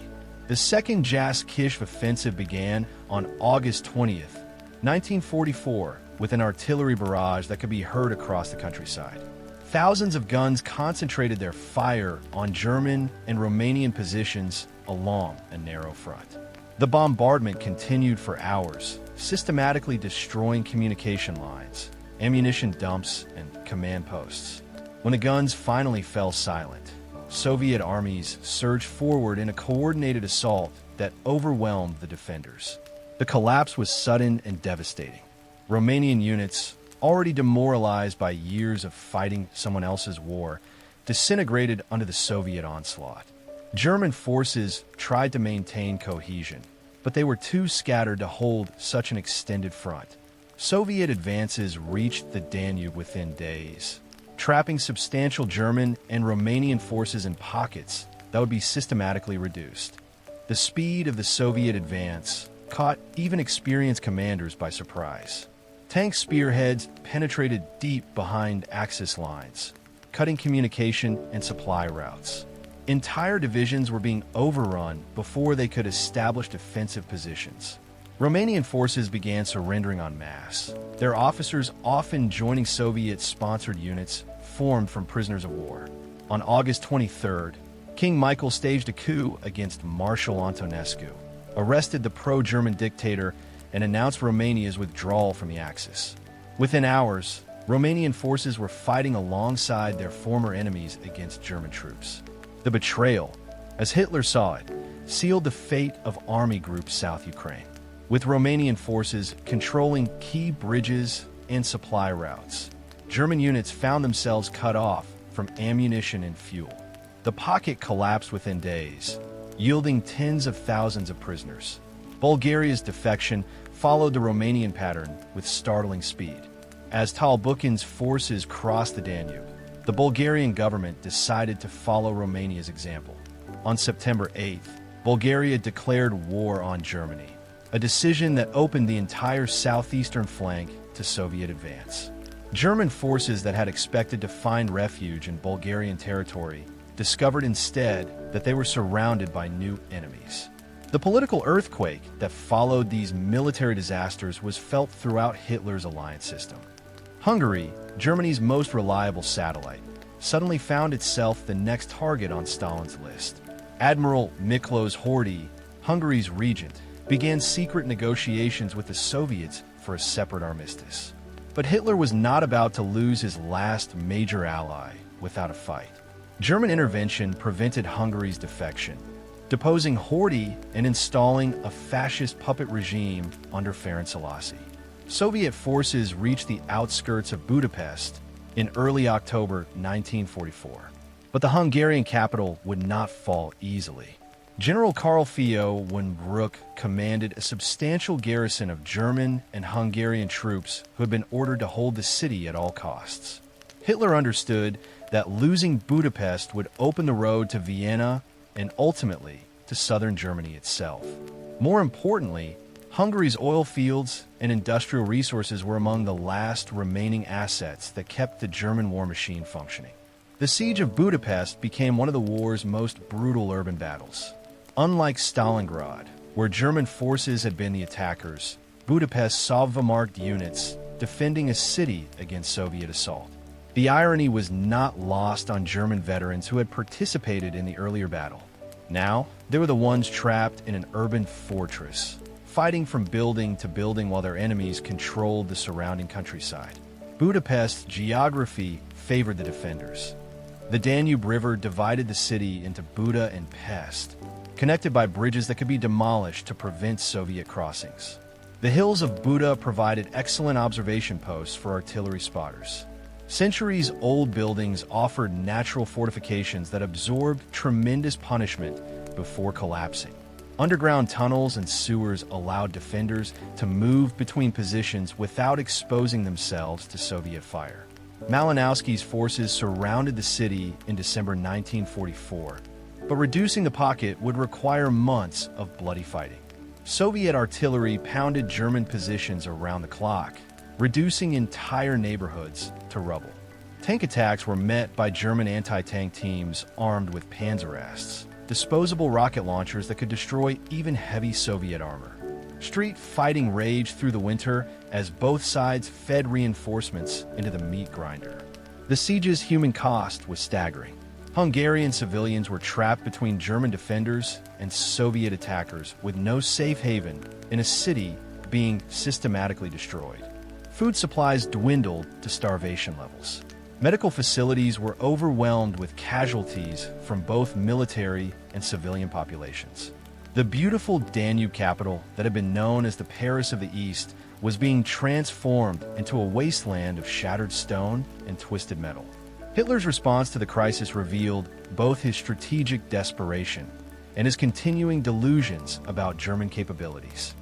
The Second Jas-Kish offensive began on August 20th, 1944, with an artillery barrage that could be heard across the countryside. Thousands of guns concentrated their fire on German and Romanian positions along a narrow front. The bombardment continued for hours, systematically destroying communication lines, ammunition dumps, and command posts. When the guns finally fell silent, Soviet armies surged forward in a coordinated assault that overwhelmed the defenders. The collapse was sudden and devastating. Romanian units, already demoralized by years of fighting someone else's war, disintegrated under the Soviet onslaught. German forces tried to maintain cohesion, but they were too scattered to hold such an extended front. Soviet advances reached the Danube within days, trapping substantial German and Romanian forces in pockets that would be systematically reduced. The speed of the Soviet advance caught even experienced commanders by surprise. Tank spearheads penetrated deep behind Axis lines, cutting communication and supply routes. Entire divisions were being overrun before they could establish defensive positions. Romanian forces began surrendering en masse, their officers often joining Soviet-sponsored units formed from prisoners of war. On August 23rd, King Michael staged a coup against Marshal Antonescu, arrested the pro-German dictator, and announced Romania's withdrawal from the Axis. Within hours, Romanian forces were fighting alongside their former enemies against German troops. The betrayal, as Hitler saw it, sealed the fate of Army Group South Ukraine, with Romanian forces controlling key bridges and supply routes. German units found themselves cut off from ammunition and fuel. The pocket collapsed within days, yielding tens of thousands of prisoners. Bulgaria's defection followed the Romanian pattern with startling speed. As Talbukhin's forces crossed the Danube, the Bulgarian government decided to follow Romania's example. On September 8th, Bulgaria declared war on Germany, a decision that opened the entire southeastern flank to Soviet advance. German forces that had expected to find refuge in Bulgarian territory discovered instead that they were surrounded by new enemies. The political earthquake that followed these military disasters was felt throughout Hitler's alliance system. Hungary, Germany's most reliable satellite, suddenly found itself the next target on Stalin's list. Admiral Miklos Horthy, Hungary's regent, began secret negotiations with the Soviets for a separate armistice. But Hitler was not about to lose his last major ally without a fight. German intervention prevented Hungary's defection, deposing Horthy and installing a fascist puppet regime under Ferenc Selassie. Soviet forces reached the outskirts of Budapest in early October 1944. But the Hungarian capital would not fall easily. General Karl Theo von Bruck commanded a substantial garrison of German and Hungarian troops who had been ordered to hold the city at all costs. Hitler understood that losing Budapest would open the road to Vienna and ultimately to southern Germany itself. More importantly, Hungary's oil fields and industrial resources were among the last remaining assets that kept the German war machine functioning. The siege of Budapest became one of the war's most brutal urban battles. Unlike Stalingrad, where German forces had been the attackers, Budapest saw Wehrmacht units defending a city against Soviet assault. The irony was not lost on German veterans who had participated in the earlier battle. Now, they were the ones trapped in an urban fortress, fighting from building to building while their enemies controlled the surrounding countryside. Budapest's geography favored the defenders. The Danube River divided the city into Buda and Pest, connected by bridges that could be demolished to prevent Soviet crossings. The hills of Buda provided excellent observation posts for artillery spotters. Centuries-old buildings offered natural fortifications that absorbed tremendous punishment before collapsing. Underground tunnels and sewers allowed defenders to move between positions without exposing themselves to Soviet fire. Malinowski's forces surrounded the city in December 1944, but reducing the pocket would require months of bloody fighting. Soviet artillery pounded German positions around the clock, reducing entire neighborhoods to rubble. Tank attacks were met by German anti-tank teams armed with Panzerasts, disposable rocket launchers that could destroy even heavy Soviet armor. Street fighting raged through the winter as both sides fed reinforcements into the meat grinder. The siege's human cost was staggering. Hungarian civilians were trapped between German defenders and Soviet attackers with no safe haven in a city being systematically destroyed. Food supplies dwindled to starvation levels. Medical facilities were overwhelmed with casualties from both military and civilian populations. The beautiful Danube capital that had been known as the Paris of the East was being transformed into a wasteland of shattered stone and twisted metal. Hitler's response to the crisis revealed both his strategic desperation and his continuing delusions about German capabilities.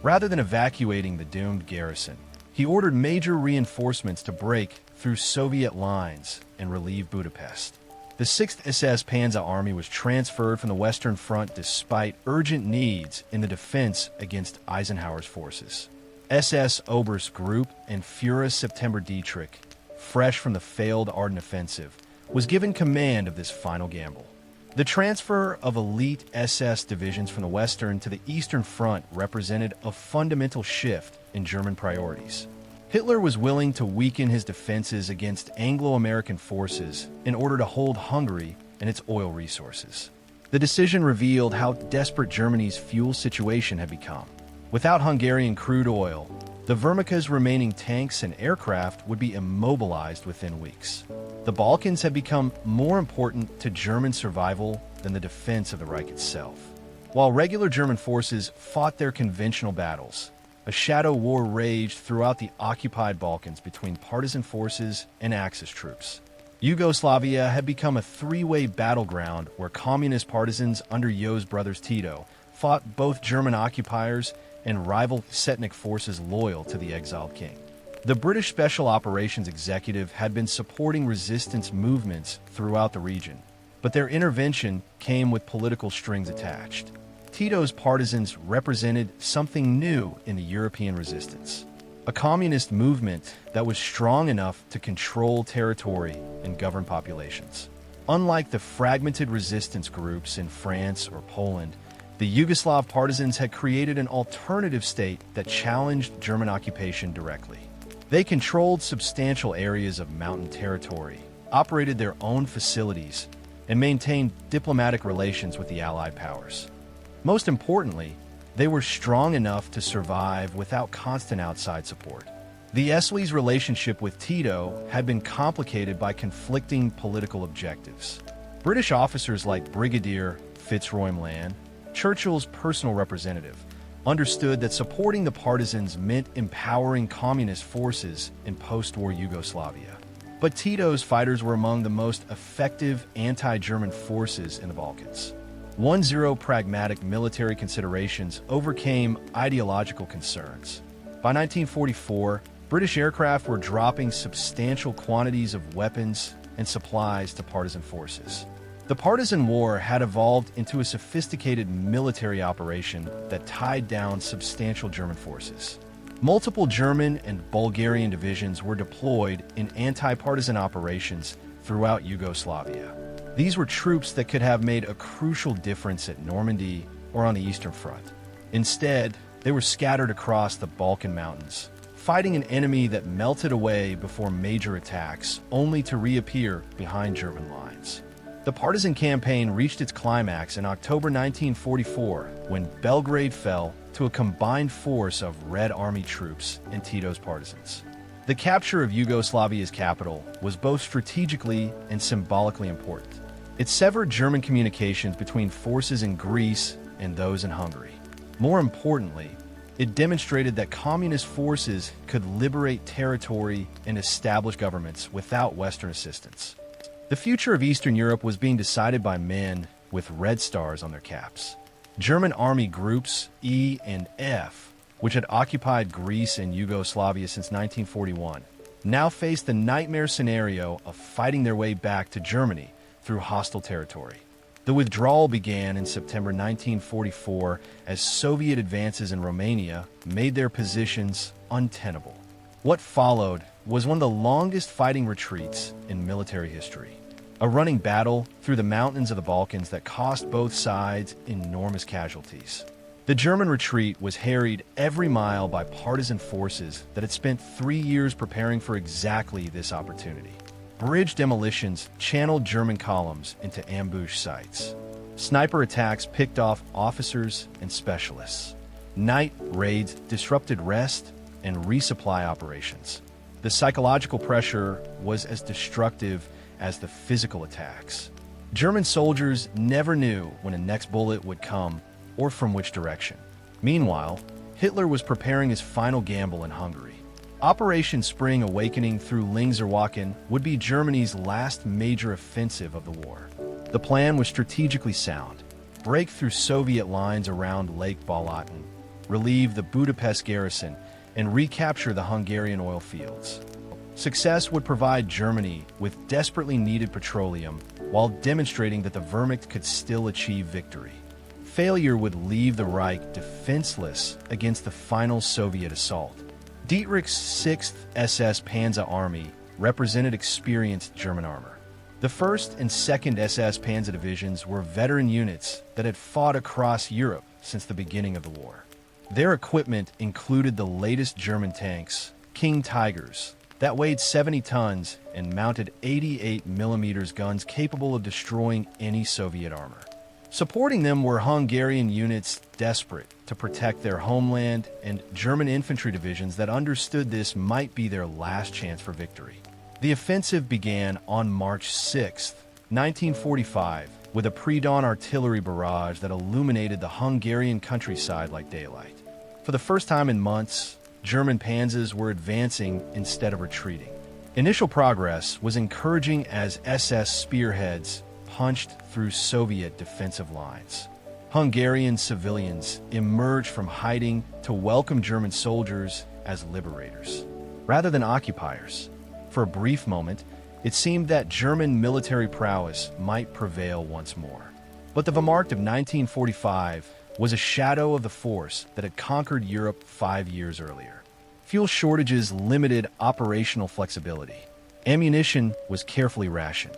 Rather than evacuating the doomed garrison, he ordered major reinforcements to break through Soviet lines and relieve Budapest. The 6th SS Panzer Army was transferred from the Western Front despite urgent needs in the defense against Eisenhower's forces. SS Oberst Group and Führer September Dietrich, fresh from the failed Ardennes offensive, was given command of this final gamble. The transfer of elite SS divisions from the Western to the Eastern Front represented a fundamental shift in German priorities. Hitler was willing to weaken his defenses against Anglo-American forces in order to hold Hungary and its oil resources. The decision revealed how desperate Germany's fuel situation had become. Without Hungarian crude oil, the Wehrmacht's remaining tanks and aircraft would be immobilized within weeks. The Balkans had become more important to German survival than the defense of the Reich itself. While regular German forces fought their conventional battles, a shadow war raged throughout the occupied Balkans between partisan forces and Axis troops. Yugoslavia had become a three-way battleground where communist partisans under Jo's brothers Tito fought both German occupiers and rival Setnik forces loyal to the exiled king. The British Special Operations Executive had been supporting resistance movements throughout the region, but their intervention came with political strings attached. Tito's partisans represented something new in the European resistance, a communist movement that was strong enough to control territory and govern populations. Unlike the fragmented resistance groups in France or Poland, the Yugoslav partisans had created an alternative state that challenged German occupation directly. They controlled substantial areas of mountain territory, operated their own facilities, and maintained diplomatic relations with the Allied powers. Most importantly, they were strong enough to survive without constant outside support. The Esleys' relationship with Tito had been complicated by conflicting political objectives. British officers like Brigadier Fitzroy Mann, Churchill's personal representative, understood that supporting the partisans meant empowering communist forces in post-war Yugoslavia. But Tito's fighters were among the most effective anti-German forces in the Balkans. 1-0 pragmatic military considerations overcame ideological concerns. By 1944, British aircraft were dropping substantial quantities of weapons and supplies to partisan forces. The partisan war had evolved into a sophisticated military operation that tied down substantial German forces. Multiple German and Bulgarian divisions were deployed in anti-partisan operations throughout Yugoslavia. These were troops that could have made a crucial difference at Normandy or on the Eastern Front. Instead, they were scattered across the Balkan Mountains, fighting an enemy that melted away before major attacks, only to reappear behind German lines. The partisan campaign reached its climax in October 1944 when Belgrade fell to a combined force of Red Army troops and Tito's partisans. The capture of Yugoslavia's capital was both strategically and symbolically important. It severed German communications between forces in Greece and those in Hungary. More importantly, It demonstrated that communist forces could liberate territory and establish governments without Western assistance. The future of Eastern Europe was being decided by men with red stars on their caps. German army groups E and F, which had occupied Greece and Yugoslavia since 1941, now faced the nightmare scenario of fighting their way back to Germany through hostile territory. The withdrawal began in September 1944 as Soviet advances in Romania made their positions untenable. What followed was one of the longest fighting retreats in military history, a running battle through the mountains of the Balkans that cost both sides enormous casualties. The German retreat was harried every mile by partisan forces that had spent 3 years preparing for exactly this opportunity. Bridge demolitions channeled German columns into ambush sites. Sniper attacks picked off officers and specialists. Night raids disrupted rest and resupply operations. The psychological pressure was as destructive as the physical attacks. German soldiers never knew when a next bullet would come or from which direction. Meanwhile, Hitler was preparing his final gamble in Hungary. Operation Spring Awakening through Leningrad would be Germany's last major offensive of the war. The plan was strategically sound: break through Soviet lines around Lake Balaton, relieve the Budapest garrison, and recapture the Hungarian oil fields. Success would provide Germany with desperately needed petroleum while demonstrating that the Wehrmacht could still achieve victory. Failure would leave the Reich defenseless against the final Soviet assault. Dietrich's 6th SS Panzer Army represented experienced German armor. The 1st and 2nd SS Panzer Divisions were veteran units that had fought across Europe since the beginning of the war. Their equipment included the latest German tanks, King Tigers, that weighed 70 tons and mounted 88mm guns capable of destroying any Soviet armor. Supporting them were Hungarian units desperate to protect their homeland and German infantry divisions that understood this might be their last chance for victory. The offensive began on March 6, 1945, with a pre-dawn artillery barrage that illuminated the Hungarian countryside like daylight. For the first time in months, German panzers were advancing instead of retreating. Initial progress was encouraging as SS spearheads punched through Soviet defensive lines. Hungarian civilians emerged from hiding to welcome German soldiers as liberators, rather than occupiers. For a brief moment, it seemed that German military prowess might prevail once more. But the Wehrmacht of 1945 was a shadow of the force that had conquered Europe 5 years earlier. Fuel shortages limited operational flexibility. Ammunition was carefully rationed.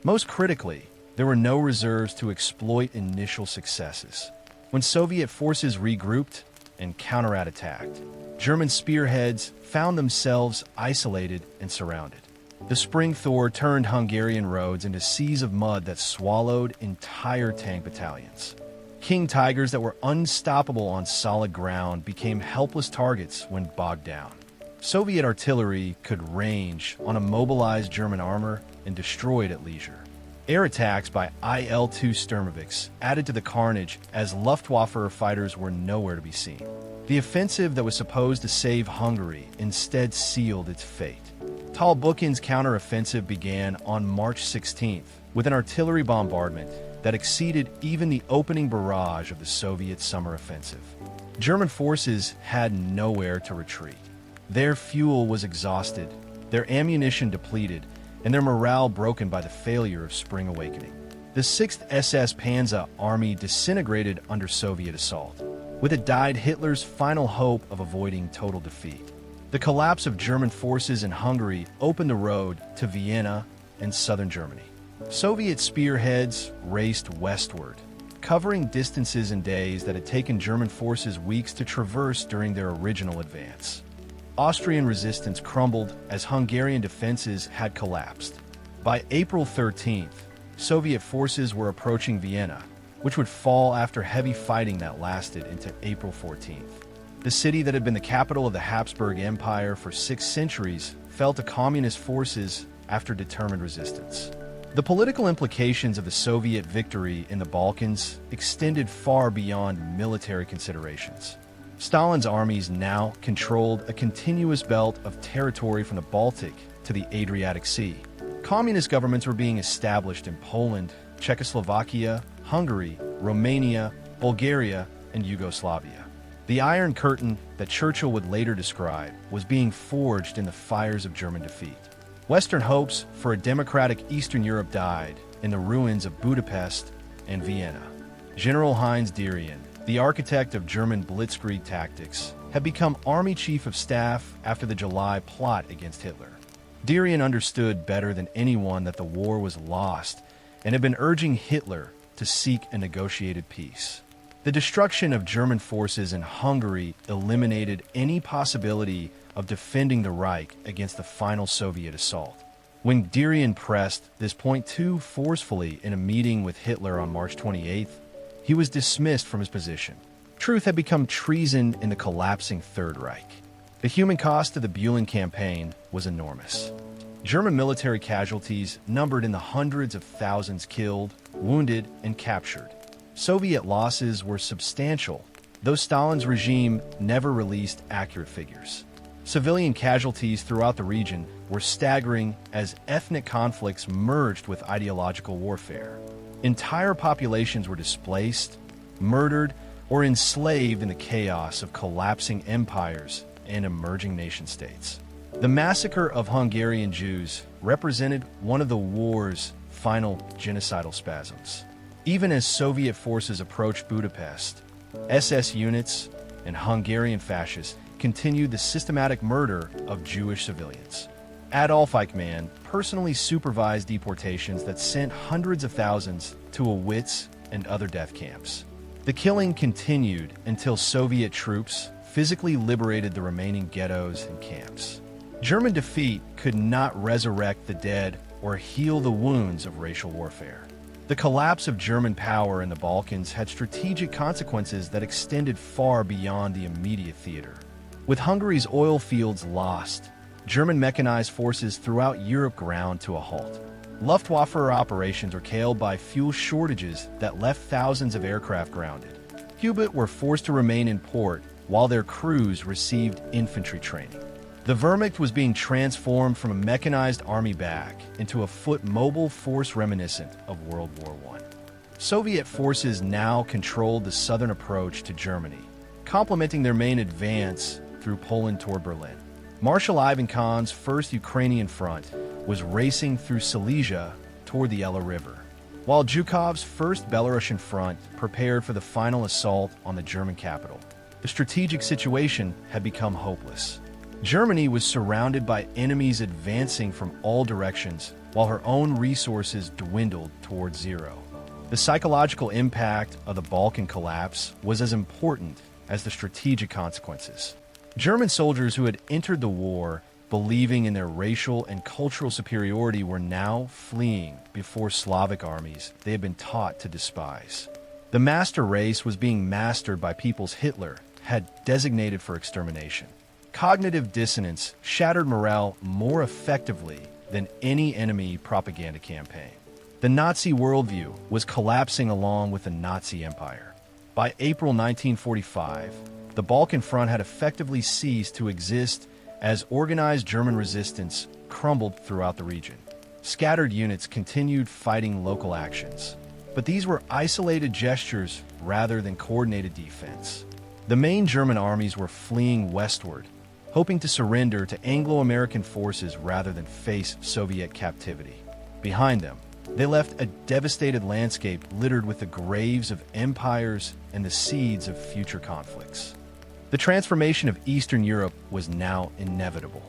Most critically, there were no reserves to exploit initial successes. When Soviet forces regrouped and counterattacked, German spearheads found themselves isolated and surrounded. The spring thaw turned Hungarian roads into seas of mud that swallowed entire tank battalions. King Tigers that were unstoppable on solid ground became helpless targets when bogged down. Soviet artillery could range on immobilized German armor and destroy it at leisure. Air attacks by IL-2 Sturmovix added to the carnage as Luftwaffe fighters were nowhere to be seen. The offensive that was supposed to save Hungary instead sealed its fate. Talbukhin's counteroffensive began on March 16th with an artillery bombardment that exceeded even the opening barrage of the Soviet summer offensive. German forces had nowhere to retreat. Their fuel was exhausted, their ammunition depleted, and their morale broken by the failure of Spring Awakening. The 6th SS Panzer Army disintegrated under Soviet assault. With it died Hitler's final hope of avoiding total defeat. The collapse of German forces in Hungary opened the road to Vienna and southern Germany. Soviet spearheads raced westward, covering distances in days that had taken German forces weeks to traverse during their original advance. Austrian resistance crumbled as Hungarian defenses had collapsed. By April 13th, Soviet forces were approaching Vienna, which would fall after heavy fighting that lasted into April 14th. The city that had been the capital of the Habsburg Empire for 6 centuries fell to communist forces after determined resistance. The political implications of the Soviet victory in the Balkans extended far beyond military considerations. Stalin's armies now controlled a continuous belt of territory from the Baltic to the Adriatic Sea. Communist governments were being established in Poland, Czechoslovakia, Hungary, Romania, Bulgaria, and Yugoslavia. The Iron Curtain that Churchill would later describe was being forged in the fires of German defeat. Western hopes for a democratic Eastern Europe died in the ruins of Budapest and Vienna. General Heinz Derian, the architect of German blitzkrieg tactics, had become Army Chief of Staff after the July plot against Hitler. Derian understood better than anyone that the war was lost and had been urging Hitler to seek a negotiated peace. The destruction of German forces in Hungary eliminated any possibility of defending the Reich against the final Soviet assault. When Derian pressed this point too forcefully in a meeting with Hitler on March 28th, he was dismissed from his position. Truth had become treason in the collapsing Third Reich. The human cost of the Bülent campaign was enormous. German military casualties numbered in the hundreds of thousands killed, wounded, and captured. Soviet losses were substantial, though Stalin's regime never released accurate figures. Civilian casualties throughout the region were staggering as ethnic conflicts merged with ideological warfare. Entire populations were displaced, murdered, or enslaved in the chaos of collapsing empires and emerging nation-states. The massacre of Hungarian Jews represented one of the war's final genocidal spasms. Even as Soviet forces approached Budapest, SS units and Hungarian fascists continued the systematic murder of Jewish civilians. Adolf Eichmann personally supervised deportations that sent hundreds of thousands to Auschwitz and other death camps. The killing continued until Soviet troops physically liberated the remaining ghettos and camps. German defeat could not resurrect the dead or heal the wounds of racial warfare. The collapse of German power in the Balkans had strategic consequences that extended far beyond the immediate theater. With Hungary's oil fields lost, German mechanized forces throughout Europe ground to a halt. Luftwaffe operations were curtailed by fuel shortages that left thousands of aircraft grounded. U-boats were forced to remain in port while their crews received infantry training. The Wehrmacht was being transformed from a mechanized army back into a foot mobile force reminiscent of World War I. Soviet forces now controlled the southern approach to Germany, complementing their main advance through Poland toward Berlin. Marshal Ivan Khan's first Ukrainian front was racing through Silesia toward the Ela River, while Zhukov's first Belarusian front prepared for the final assault on the German capital. The strategic situation had become hopeless. Germany was surrounded by enemies advancing from all directions, while her own resources dwindled toward zero. The psychological impact of the Balkan collapse was as important as the strategic consequences. German soldiers who had entered the war believing in their racial and cultural superiority were now fleeing before Slavic armies they had been taught to despise. The master race was being mastered by peoples Hitler had designated for extermination. Cognitive dissonance shattered morale more effectively than any enemy propaganda campaign. The Nazi worldview was collapsing along with the Nazi Empire. By April 1945, the Balkan Front had effectively ceased to exist as organized German resistance crumbled throughout the region. Scattered units continued fighting local actions, but these were isolated gestures rather than coordinated defense. The main German armies were fleeing westward, hoping to surrender to Anglo-American forces rather than face Soviet captivity. Behind them, they left a devastated landscape littered with the graves of empires and the seeds of future conflicts. The transformation of Eastern Europe was now inevitable.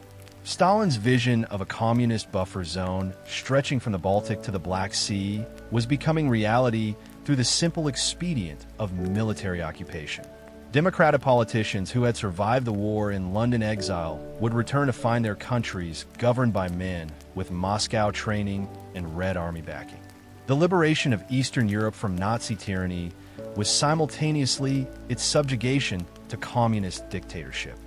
Stalin's vision of a communist buffer zone stretching from the Baltic to the Black Sea was becoming reality through the simple expedient of military occupation. Democratic politicians who had survived the war in London exile would return to find their countries governed by men with Moscow training and Red Army backing. The liberation of Eastern Europe from Nazi tyranny was simultaneously its subjugation to communist dictatorship.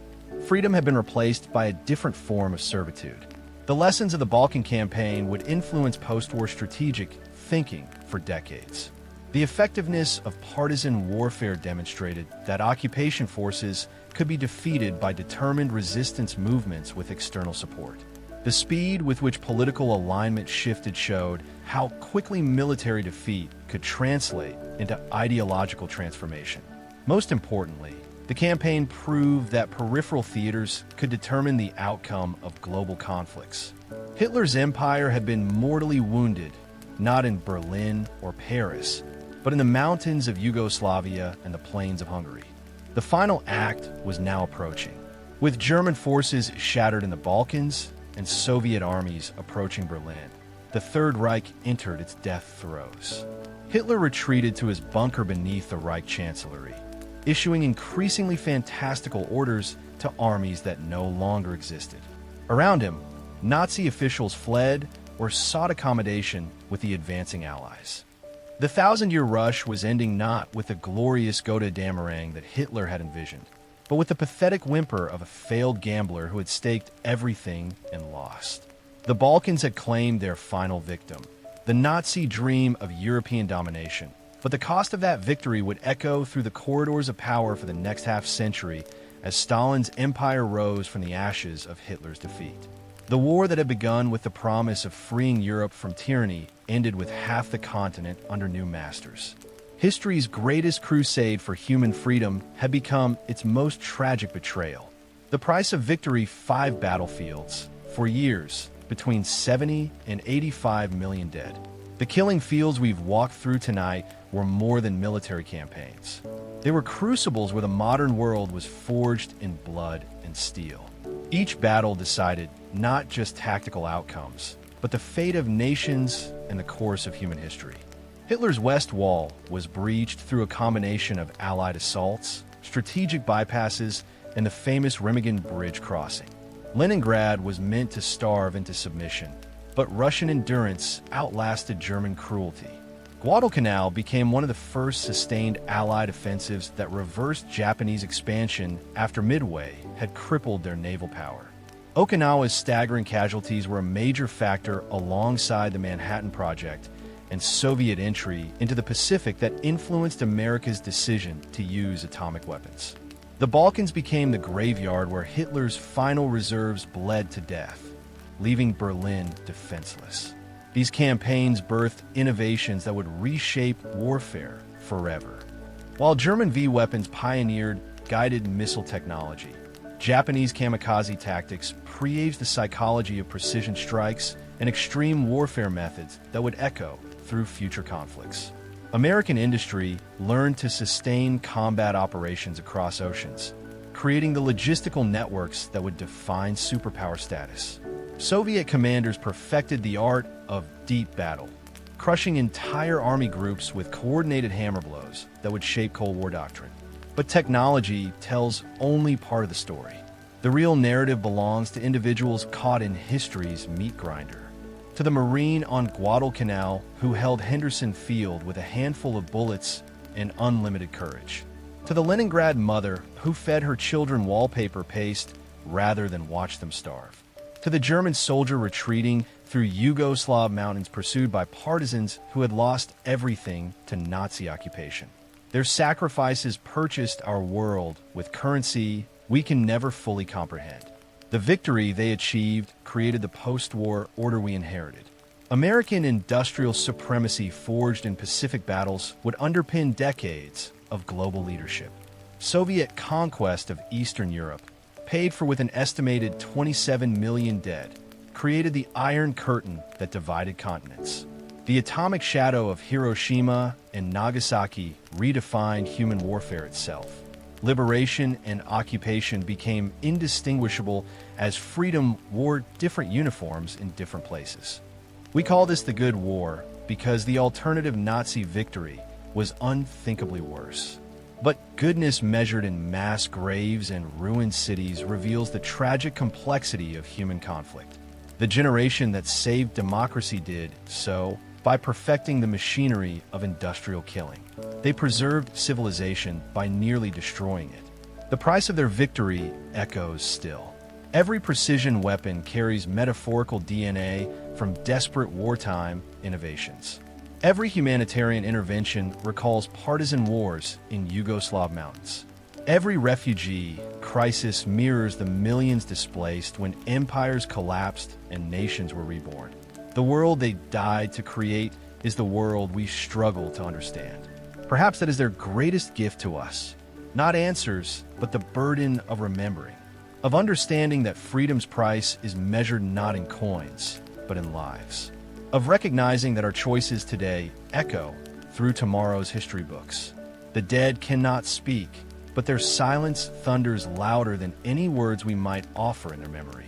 Freedom had been replaced by a different form of servitude. The lessons of the Balkan campaign would influence post-war strategic thinking for decades. The effectiveness of partisan warfare demonstrated that occupation forces could be defeated by determined resistance movements with external support. The speed with which political alignment shifted showed how quickly military defeat could translate into ideological transformation. Most importantly, the campaign proved that peripheral theaters could determine the outcome of global conflicts. Hitler's empire had been mortally wounded, not in Berlin or Paris, but in the mountains of Yugoslavia and the plains of Hungary. The final act was now approaching. With German forces shattered in the Balkans and Soviet armies approaching Berlin, the Third Reich entered its death throes. Hitler retreated to his bunker beneath the Reich Chancellery, issuing increasingly fantastical orders to armies that no longer existed. Around him, Nazi officials fled or sought accommodation with the advancing Allies. The thousand-year rush was ending not with the glorious Götterdämmerung that Hitler had envisioned, but with the pathetic whimper of a failed gambler who had staked everything and lost. The Balkans had claimed their final victim, the Nazi dream of European domination, but the cost of that victory would echo through the corridors of power for the next half-century as Stalin's empire rose from the ashes of Hitler's defeat. The war that had begun with the promise of freeing Europe from tyranny ended with half the continent under new masters. History's greatest crusade for human freedom had become its most tragic betrayal. The price of victory: 5 battlefields, for years, between 70 and 85 million dead. The killing fields we've walked through tonight were more than military campaigns. They were crucibles where the modern world was forged in blood and steel. Each battle decided not just tactical outcomes, but the fate of nations and the course of human history. Hitler's West Wall was breached through a combination of Allied assaults, strategic bypasses, and the famous Remagen Bridge crossing. Leningrad was meant to starve into submission, but Russian endurance outlasted German cruelty. Guadalcanal became one of the first sustained Allied offensives that reversed Japanese expansion after Midway had crippled their naval power. Okinawa's staggering casualties were a major factor alongside the Manhattan Project and Soviet entry into the Pacific that influenced America's decision to use atomic weapons. The Balkans became the graveyard where Hitler's final reserves bled to death, leaving Berlin defenseless. These campaigns birthed innovations that would reshape warfare forever. While German V-weapons pioneered guided missile technology, Japanese kamikaze tactics paved the psychology of precision strikes and extreme warfare methods that would echo through future conflicts. American industry learned to sustain combat operations across oceans, creating the logistical networks that would define superpower status. Soviet commanders perfected the art of deep battle, crushing entire army groups with coordinated hammer blows that would shape Cold War doctrine. But technology tells only part of the story. The real narrative belongs to individuals caught in history's meat grinder. To the Marine on Guadalcanal who held Henderson Field with a handful of bullets and unlimited courage. To the Leningrad mother who fed her children wallpaper paste rather than watch them starve. To the German soldier retreating through Yugoslav mountains pursued by partisans who had lost everything to Nazi occupation. Their sacrifices purchased our world with currency we can never fully comprehend. The victory they achieved created the post-war order we inherited. American industrial supremacy forged in Pacific battles would underpin decades of global leadership. Soviet conquest of Eastern Europe, paid for with an estimated 27 million dead, created the Iron Curtain that divided continents. The atomic shadow of Hiroshima and Nagasaki redefined human warfare itself. Liberation and occupation became indistinguishable as freedom wore different uniforms in different places. We call this the Good War because the alternative Nazi victory was unthinkably worse. But goodness measured in mass graves and ruined cities reveals the tragic complexity of human conflict. The generation that saved democracy did so by perfecting the machinery of industrial killing. They preserved civilization by nearly destroying it. The price of their victory echoes still. Every precision weapon carries metaphorical DNA from desperate wartime innovations. Every humanitarian intervention recalls partisan wars in Yugoslav mountains. Every refugee crisis mirrors the millions displaced when empires collapsed and nations were reborn. The world they died to create is the world we struggle to understand. Perhaps that is their greatest gift to us. Not answers, but the burden of remembering, of understanding that freedom's price is measured not in coins, but in lives, of recognizing that our choices today echo through tomorrow's history books. The dead cannot speak, but their silence thunders louder than any words we might offer in their memory.